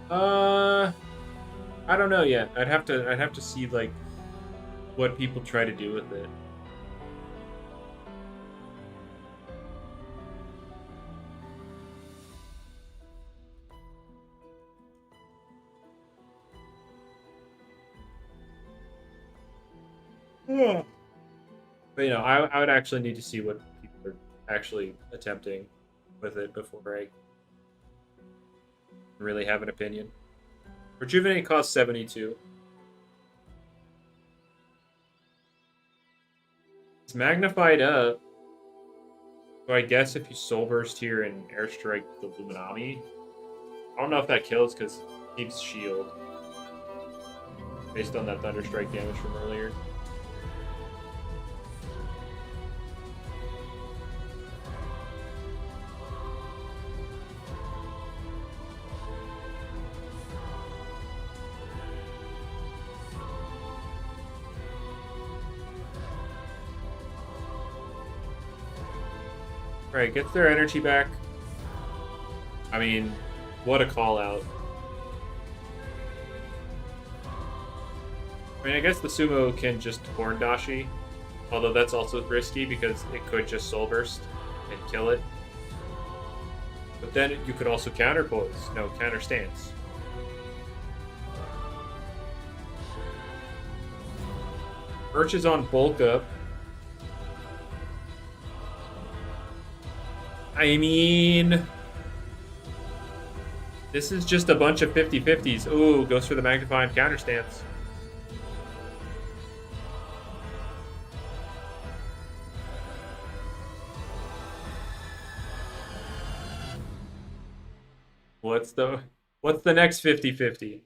I don't know yet. I'd have to see like what people try to do with it. Yeah. But I would actually need to see what people are actually attempting with it before I really have an opinion. Rejuvenate costs 72. It's magnified up. So I guess if you Soul Burst here and Airstrike the Luminami, I don't know if that kills because it keeps shield. Based on that Thunderstrike damage from earlier. Right, gets their energy back. I mean, what a call out. I mean, I guess the Sumo can just Horn Dashi, although that's also risky because it could just Soul Burst and kill it. But then you could also counter pose. No, counter stance. Birch is on bulk up. I mean, this is just a bunch of 50-50s. Ooh, goes for the magnify and counter stance. What's the next 50-50?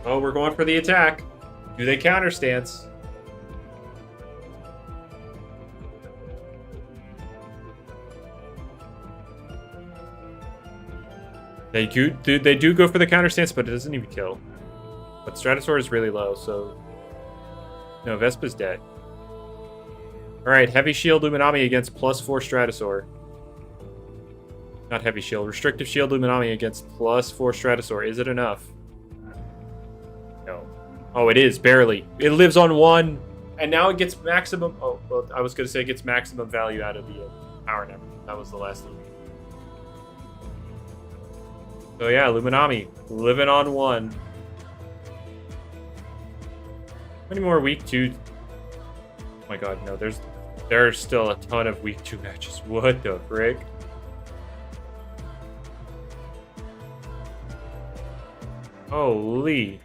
Oh, we're going for the attack. Do they counter stance? They do go for the counter stance, but it doesn't even kill. But Stratosaur is really low, so no, Vespa's dead. Alright, Heavy Shield Luminami against +4 Stratosaur. Not Heavy Shield, Restrictive Shield Luminami against +4 Stratosaur. Is it enough? No. Oh, it is, barely. It lives on 1, and now it gets maximum... Oh, well, I was going to say it gets maximum value out of the power number. That was the last one. So yeah, Luminami, living on 1. How many more week 2? Oh my god, no, there's still a ton of week 2 matches. What the frick? Holy.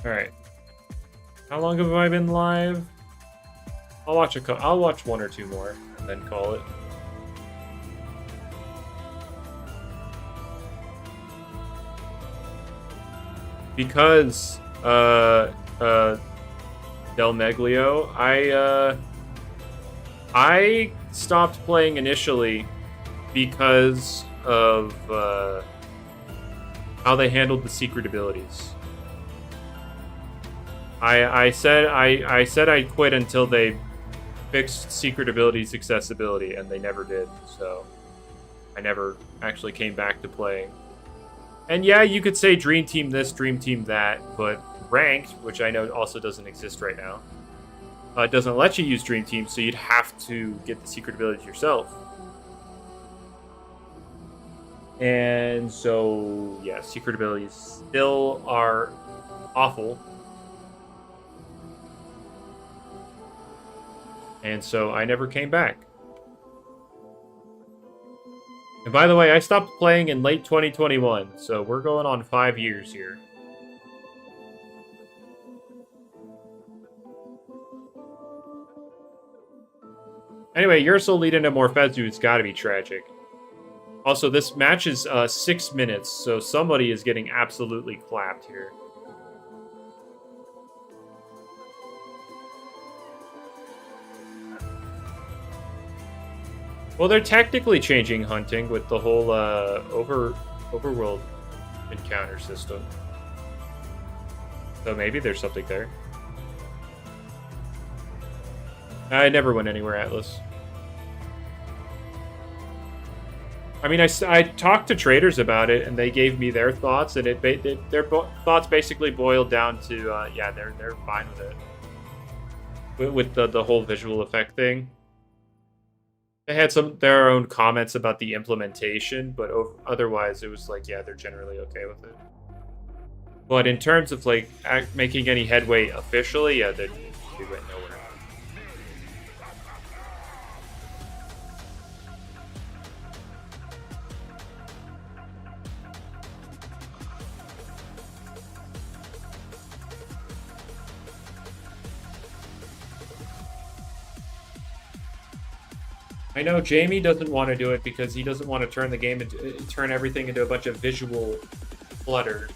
Alright. How long have I been live? I'll watch 1 or 2 more and then call it. Because Del Meglio, I stopped playing initially because of how they handled the secret abilities. I said I'd quit until they fixed secret abilities accessibility, and they never did, so I never actually came back to playing. And yeah, you could say Dream Team this, Dream Team that, but Ranked, which I know also doesn't exist right now, doesn't let you use Dream Team, so you'd have to get the secret abilities yourself. And so, yeah, secret abilities still are awful. And so I never came back. And by the way, I stopped playing in late 2021, so we're going on 5 years here. Anyway, Ursul leading to Morphezu has got to be tragic. Also, this match is 6 minutes, so somebody is getting absolutely clapped here. Well, they're technically changing hunting with the whole overworld encounter system. So maybe there's something there. I never went anywhere, Atlas. I mean, I talked to traders about it, and they gave me their thoughts, and their thoughts basically boiled down to, yeah, they're fine with it. With the whole visual effect thing. They had their own comments about the implementation, but otherwise it was like, yeah, they're generally okay with it. But in terms of like making any headway officially, yeah, they went nowhere. I know Jamie doesn't want to do it because he doesn't want to turn everything into a bunch of visual clutter.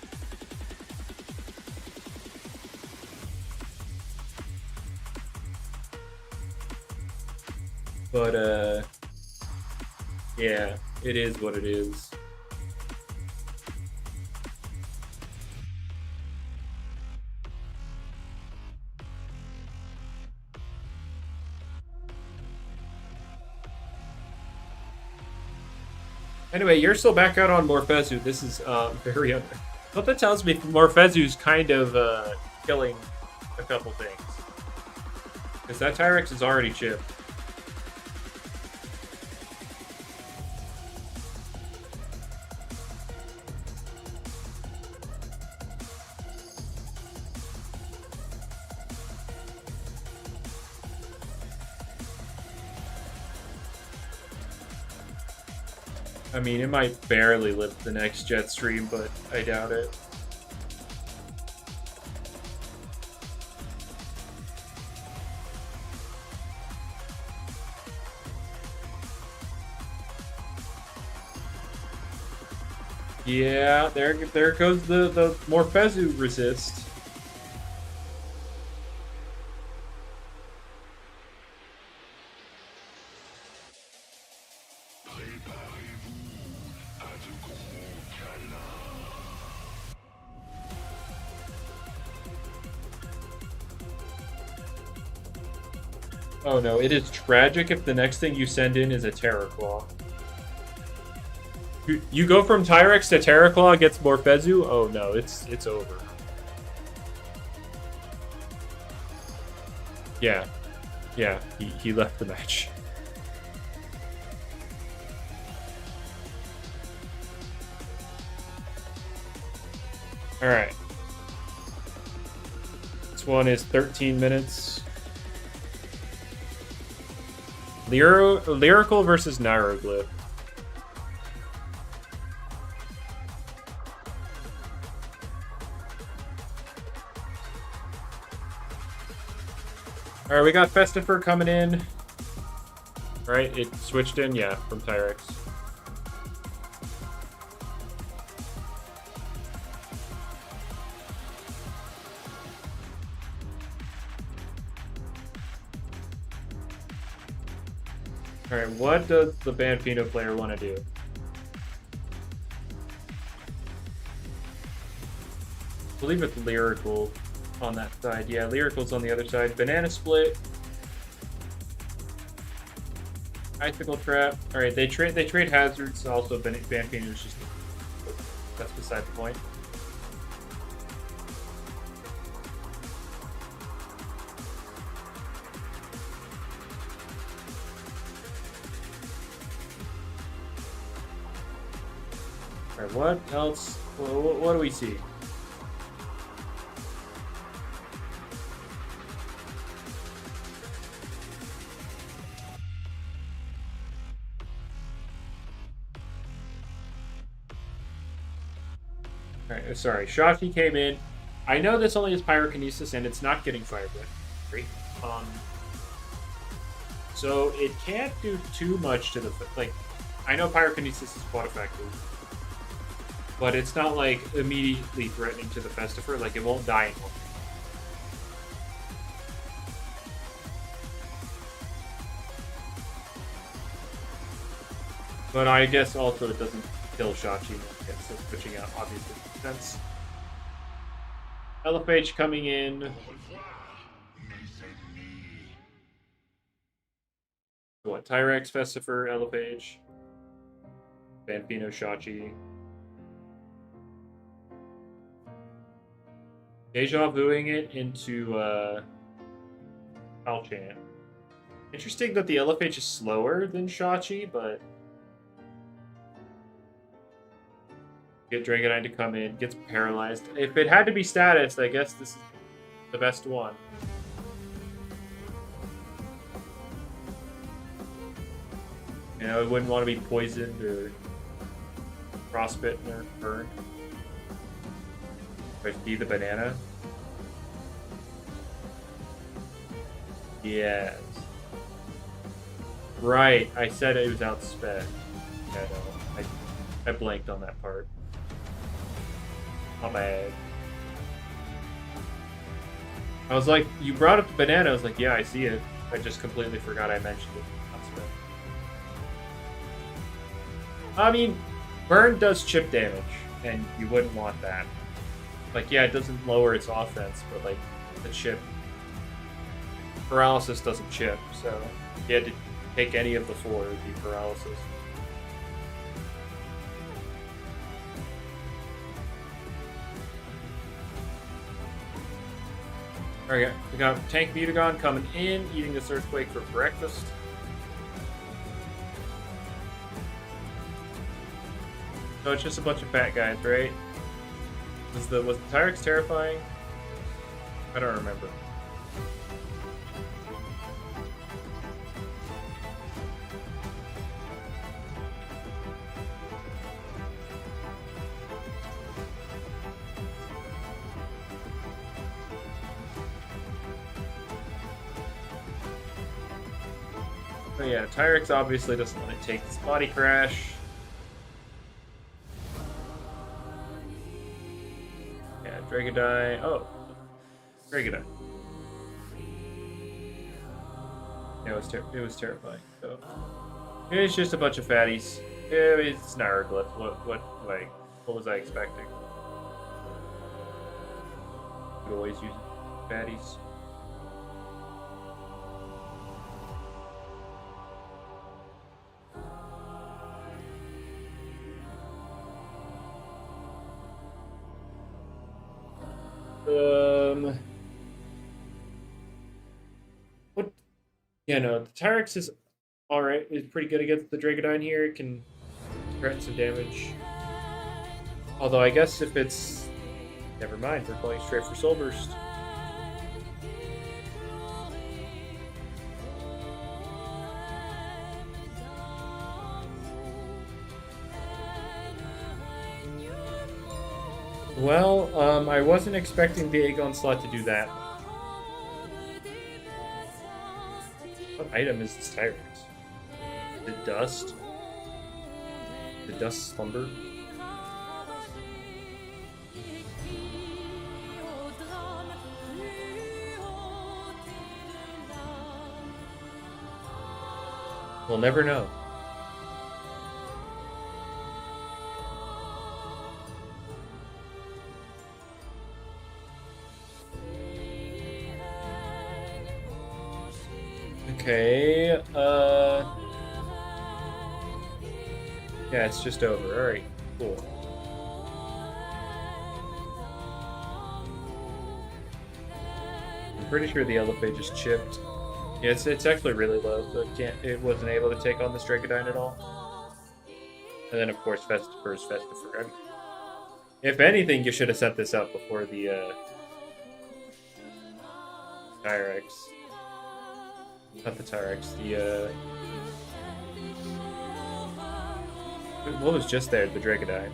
But yeah, it is what it is. Anyway, you're still back out on Morphezu. This is very what that tells me, Morphezu's kind of killing a couple things. Because that Tyrex is already chipped. I mean, it might barely live the next jet stream, but I doubt it. Yeah, there goes the Morphezu resist. Oh no, it is tragic if the next thing you send in is a Terraclaw. You go from Tyrex to Terraclaw gets Morphezu? Oh no, it's over. Yeah. Yeah, he left the match. Alright. This one is 13 minutes. Lyrical versus Nyroglyph. Alright, we got Festifer coming in. Right, it switched in, yeah, from Tyrex. Alright, what does the Banfino player want to do? I believe it's Lyrical on that side. Yeah, Lyrical's on the other side. Banana Split. Icicle Trap. Alright, they trade hazards. Also, Banfino's just... That's beside the point. Alright, what else? What do we see? Alright, sorry. Shashi came in. I know this only is Pyrokinesis, and it's not getting Fire Breath. So it can't do too much to the... Like, I know pyrokinesis is quite effective, but it's not like immediately threatening to the Festifer. Like it won't die in one. But I guess also it doesn't kill Shachi. So switching out obviously makes sense. Elephage coming in. What? Tyrex, Festifer, Elephage, Vampino, Shachi. Deja vuing it into Palchan. Interesting that the Elephage is slower than Shachi, but get Dragonite to come in, gets paralyzed. If it had to be status, I guess this is the best one. You know, it wouldn't want to be poisoned or frostbitten or burned. But see the banana? Yes. Right, I said it was outsped. Yeah, no, I blanked on that part. My bad. I was like, you brought up the banana. I was like, yeah, I see it. I just completely forgot I mentioned it. I mean, burn does chip damage, and you wouldn't want that. Like, yeah, it doesn't lower its offense, but like the chip, paralysis doesn't chip. So if you had to take any of the four, it would be paralysis. Alright, we got Tank Mutagon coming in, eating this Earthquake for breakfast. So it's just a bunch of fat guys, right? Was the Tyrex terrifying? I don't remember. But yeah, Tyrex obviously doesn't want to take this body crash. Yeah, Dragonite. Oh, Dragonite. Yeah, it was terrifying. So it's just a bunch of fatties. Yeah, it's Snarglyph. What was I expecting? Could always use fatties. What? Yeah, no, the Tyrex is alright. It's pretty good against the Dragonite here. It can threaten some damage. Although, I guess if it's... Never mind, we're going straight for Soul Burst. Well, I wasn't expecting the Aegon slot to do that. What item is this Tyrex? The Dust? The Dust Slumber? We'll never know. Okay, yeah, it's just over. Alright, cool. I'm pretty sure the Elephage is chipped. Yeah, it's actually really low, so it wasn't able to take on this Dragonite at all. And then, of course, Festifer's Festifer. I mean, if anything, you should have set this up before the Tyrex. Not the Tyrex, the what was just there? The Dragonite.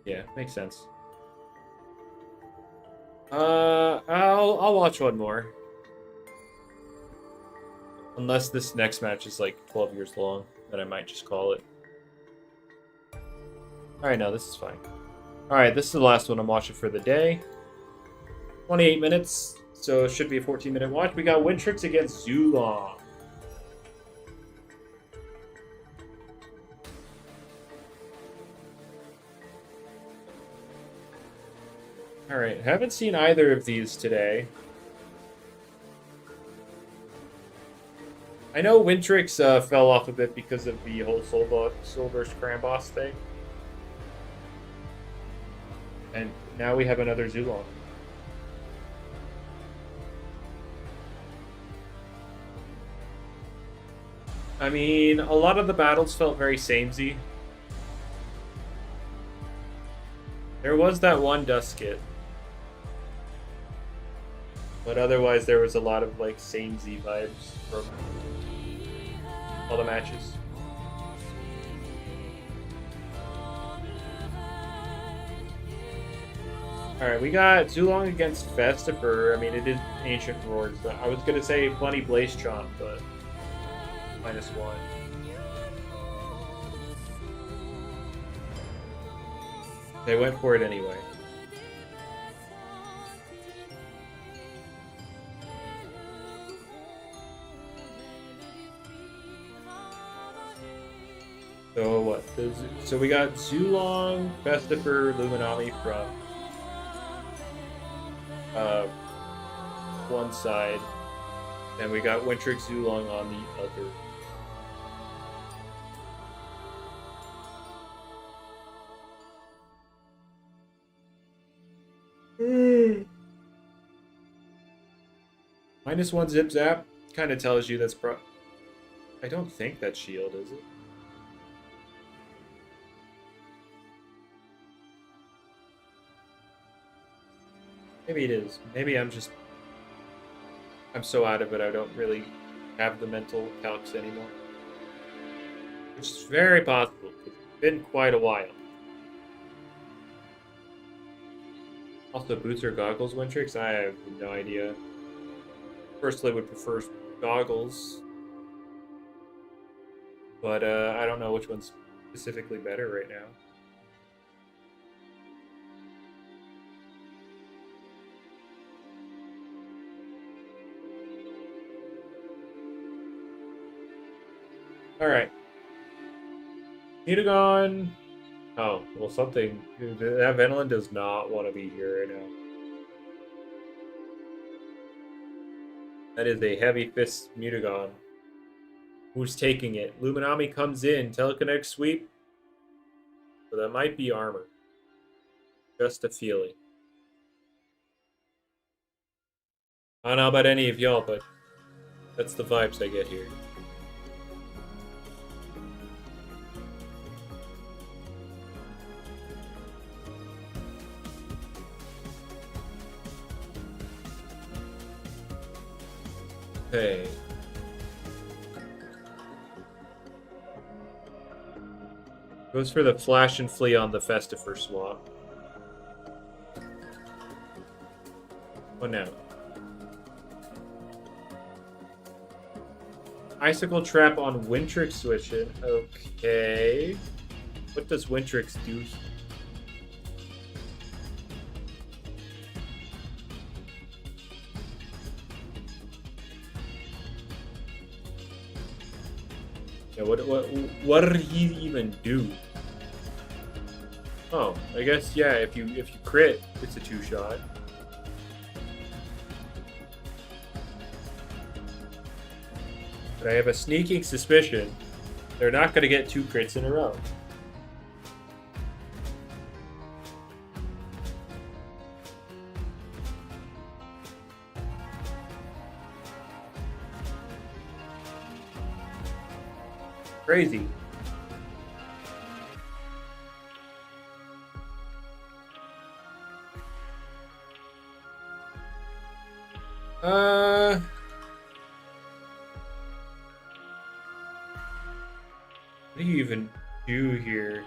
Yeah, makes sense. I'll watch one more. Unless this next match is like 12 years long, then I might just call it. Alright, no, this is fine. Alright, this is the last one I'm watching for the day. 28 minutes, so it should be a 14-minute watch. We got Wintrix against Zulong. Alright, haven't seen either of these today. I know Wintrix fell off a bit because of the whole Soulburst Cramboss thing. And now we have another Zulong. I mean, a lot of the battles felt very samey. There was that one Duskit. But otherwise, there was a lot of, like, samey vibes from all the matches. Alright, we got Zulong against Vestifer. I mean, it is Ancient Roars. I was going to say Funny Blaze Chomp, but -1. They went for it anyway. So what? So we got Zulong, Vestifer, Luminami from one side, and we got Wintrix Zulong on the other. -1 Zip Zap kind of tells you that's I don't think that's shield, is it? Maybe it is. Maybe I'm so out of it I don't really have the mental calcs anymore. Which is very possible. It's been quite a while. Also, boots or goggles, Wintrix? I have no idea. Personally, would prefer goggles. But I don't know which one's specifically better right now. Alright. Mutagon. Oh, well, something. That Venolin does not want to be here right now. That is a heavy fist Mutagon. Who's taking it? Luminami comes in. Telekinetic sweep. So that might be armor. Just a feeling. I don't know about any of y'all, but that's the vibes I get here. Okay. Goes for the Flash and Flee on the Vestifer swap. What now? Icicle Trap on Wintrix switching. Okay. What does Wintrix do? Yeah, what did he even do? Oh, I guess yeah, if you crit, it's a 2-shot. But I have a sneaking suspicion they're not going to get 2 crits in a row. Crazy. What do you even do here?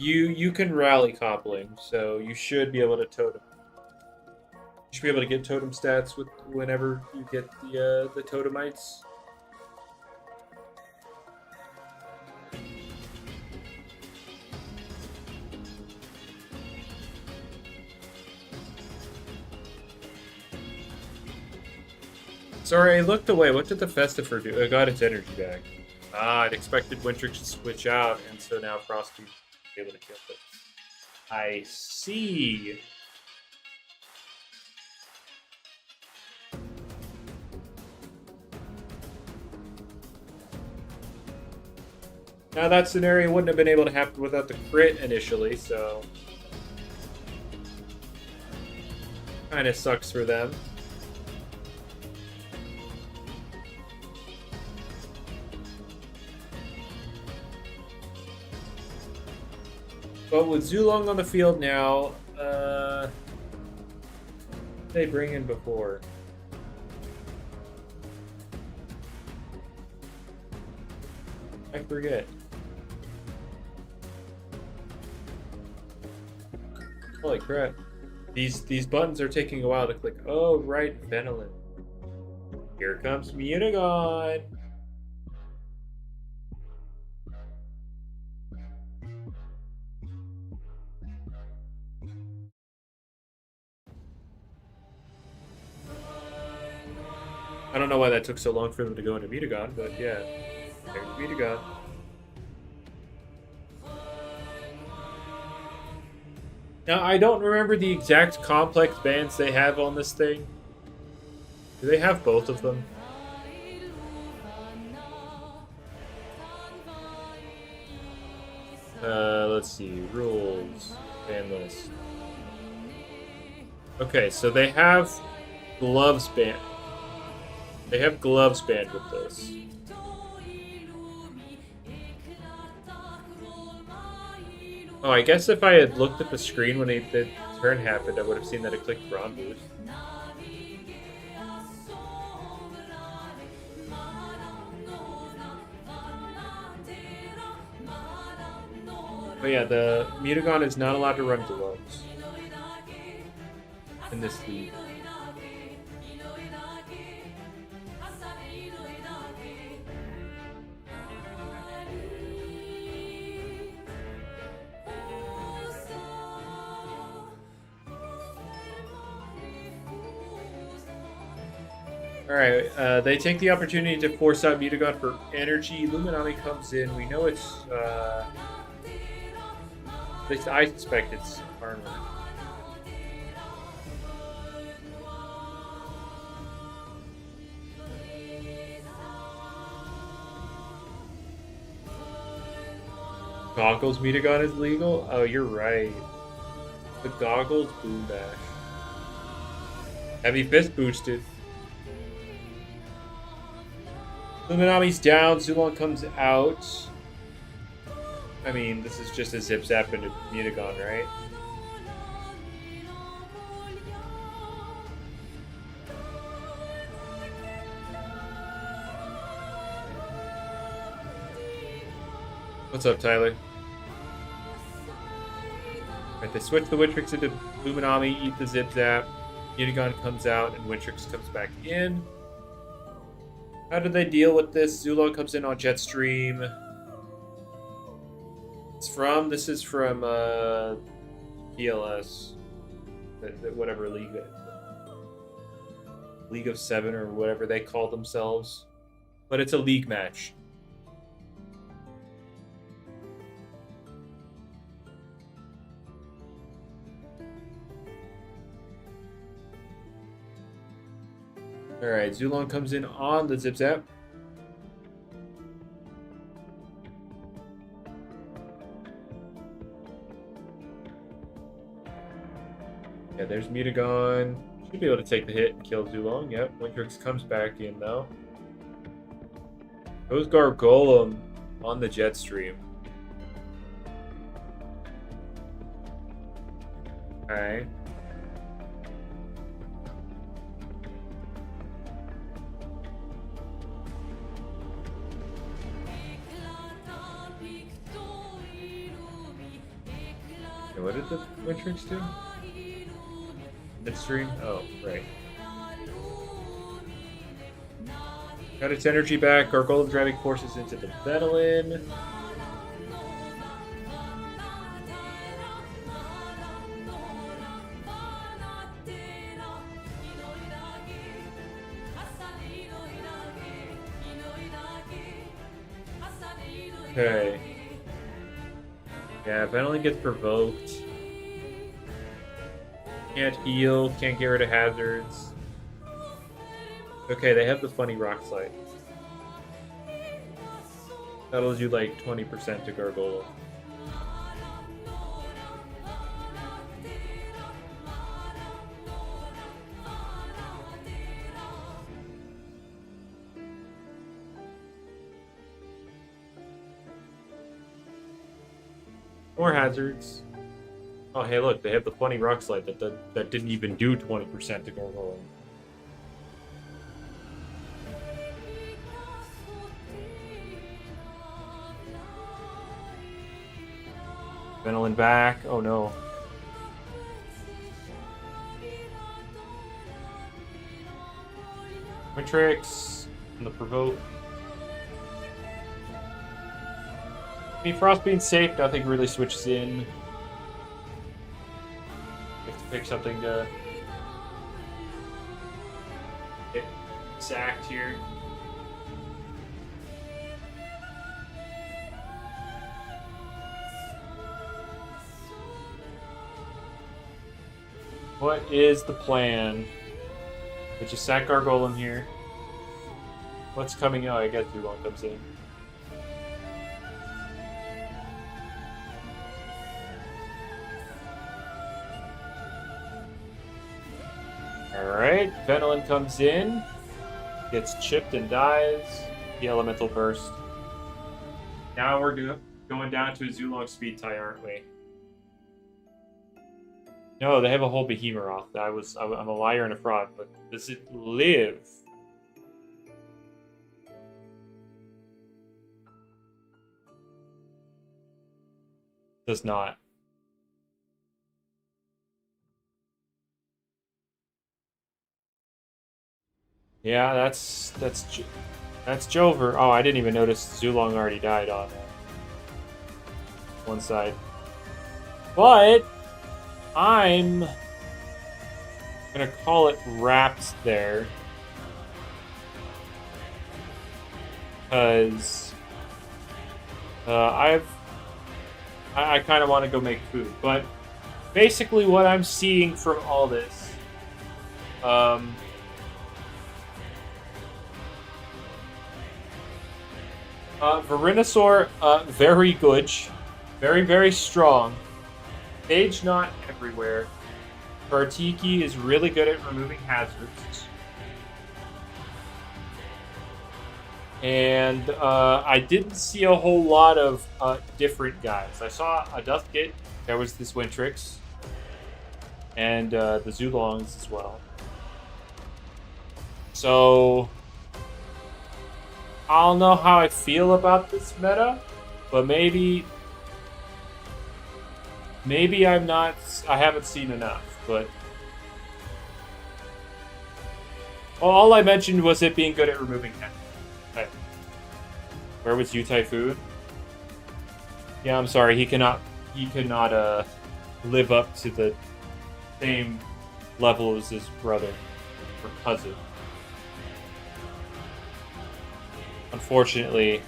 You can rally coupling, so you should be able to totem. You should be able to get totem stats with whenever you get the totemites. Sorry, I looked away. What did the Festifer do? It got its energy back. Ah, it expected Wintrix to switch out, and so now Frosty is able to kill it. I see. Now that scenario wouldn't have been able to happen without the crit initially, so kind of sucks for them. But with Zulong on the field now, they bring in before. I forget. Holy crap. These buttons are taking a while to click. Oh, right, Venolin. Here comes Mutagon. I don't know why that took so long for them to go into Mutagon, but yeah. There's Mutagon. Now, I don't remember the exact complex bands they have on this thing. Do they have both of them? Let's see. Rules. Band list. Okay, so they have gloves band. They have gloves band with this. Oh, I guess if I had looked at the screen when the turn happened, I would have seen that it clicked Brawn Boost. But yeah, the Mutagon is not allowed to run gloves in this league. Alright, they take the opportunity to force out Mutagon for energy. Luminami comes in. We know it's, at least I suspect it's armor. Goggles Mutagon is legal? Oh, you're right. The Goggles Boom Bash. Heavy Fist boosted. Luminami's down, Zulon comes out. I mean, this is just a Zip Zap into Mutagon, right? What's up, Tyler? Right, they switch the Wintrix into Luminami, eat the Zip Zap. Mutagon comes out, and Wintrix comes back in. How do they deal with this? Zulon comes in on Jetstream. This is from PLS. Whatever league. League of Seven or whatever they call themselves. But it's a league match. Alright, Zulon comes in on the Zip Zap. Yeah, there's Mutagon. Should be able to take the hit and kill Zulon. Yep, Wintrix comes back in though. Goes Gargolem on the Jetstream. Alright. Okay, what did the Wintrix do? Midstream? Oh, right. Got its energy back. Gargoyle driving forces into the Venolin. Okay. Yeah, Venolin gets provoked. Can't heal, can't get rid of hazards. Okay, they have the funny rock slide. That'll do like 20% to Gargoyle. More hazards. Oh, hey, look, they have the funny rock slide that didn't even do 20% to Gargoyle. Venolin back. Oh no. Wintrix and the provoke. I mean, Frost being safe, nothing really switches in. You have to pick something to get sacked here. What is the plan? We just sack Gargoyle here. What's coming out? I guess Zulong comes in. Alright, Venolin comes in, gets chipped and dies. The Elemental Burst. Now we're going down to a Zulong speed tie, aren't we? No, they have a whole Behemoth. I'm a liar and a fraud, but does it live? Does not. Yeah, that's Jover. Oh, I didn't even notice Zulong already died on one side. But I'm gonna call it wrapped there, because I kind of want to go make food. But basically, what I'm seeing from all this, Venusaur, very good, very, very strong. Stage not everywhere. Kartiki is really good at removing hazards. And I didn't see a whole lot of different guys. I saw a Duskit. There was this Wintrix. And the Zulongs as well. So I don't know how I feel about this meta, but maybe I haven't seen enough, but all I mentioned was it being good at removing hazards. Okay. Where was Yutai Food? Yeah, I'm sorry, he could not live up to the same level as his brother or cousin. Unfortunately,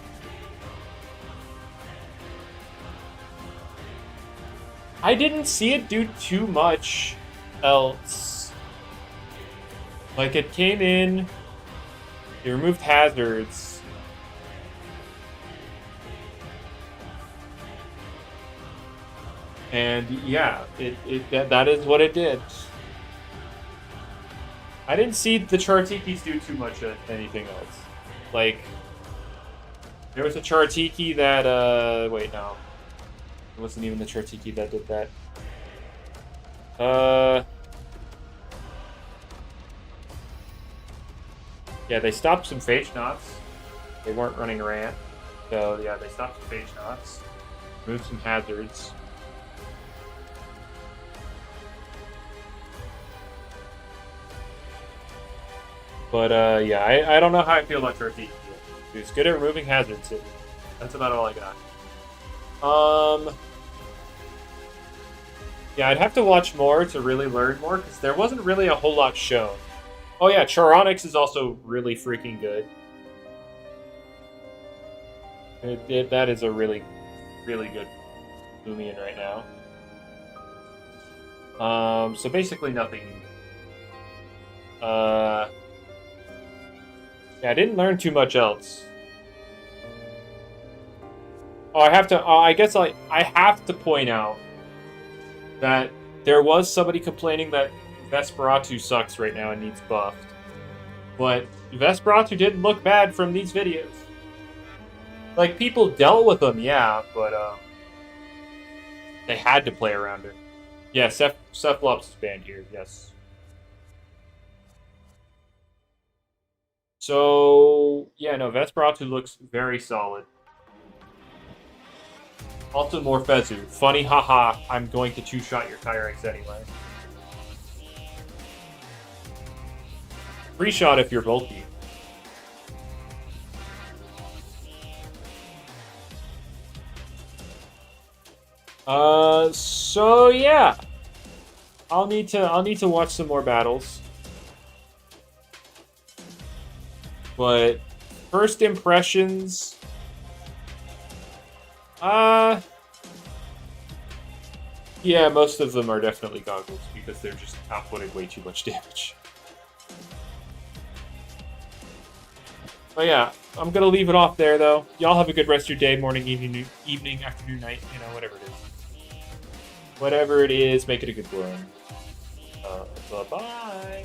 I didn't see it do too much else. Like, it came in, it removed hazards. And yeah, that is what it did. I didn't see the Chartikis do too much of anything else. Like, there was a Chartiki that, wait, no. It wasn't even the Chartiki that did that. Yeah, they stopped some Phage Knots. They weren't running Rant. So, yeah, they stopped some Phage Knots. Moved some hazards. But yeah, I don't know how I feel about Turkey. He's good at removing hazards. That's about all I got. Yeah, I'd have to watch more to really learn more, because there wasn't really a whole lot shown. Oh yeah, Charonix is also really freaking good. That is a really, really good Loomian right now. So basically nothing. Yeah, I didn't learn too much else. Oh, I have to. I guess I have to point out that there was somebody complaining that Vesperatu sucks right now and needs buffed, but Vesperatu didn't look bad from these videos. Like, people dealt with them, yeah, but they had to play around her. Yeah, Cephalops is banned here, yes. So, yeah, no, Vesperatu looks very solid. Also Morphezu. Funny, haha, I'm going to two-shot your Kyrex anyway. Free shot if you're bulky. So yeah. I'll need to watch some more battles. But first impressions, yeah, most of them are definitely goggles because they're just outputting way too much damage. But yeah, I'm gonna leave it off there though. Y'all have a good rest of your day, morning, evening, afternoon, night, whatever it is. Whatever it is, make it a good one. Bye-bye.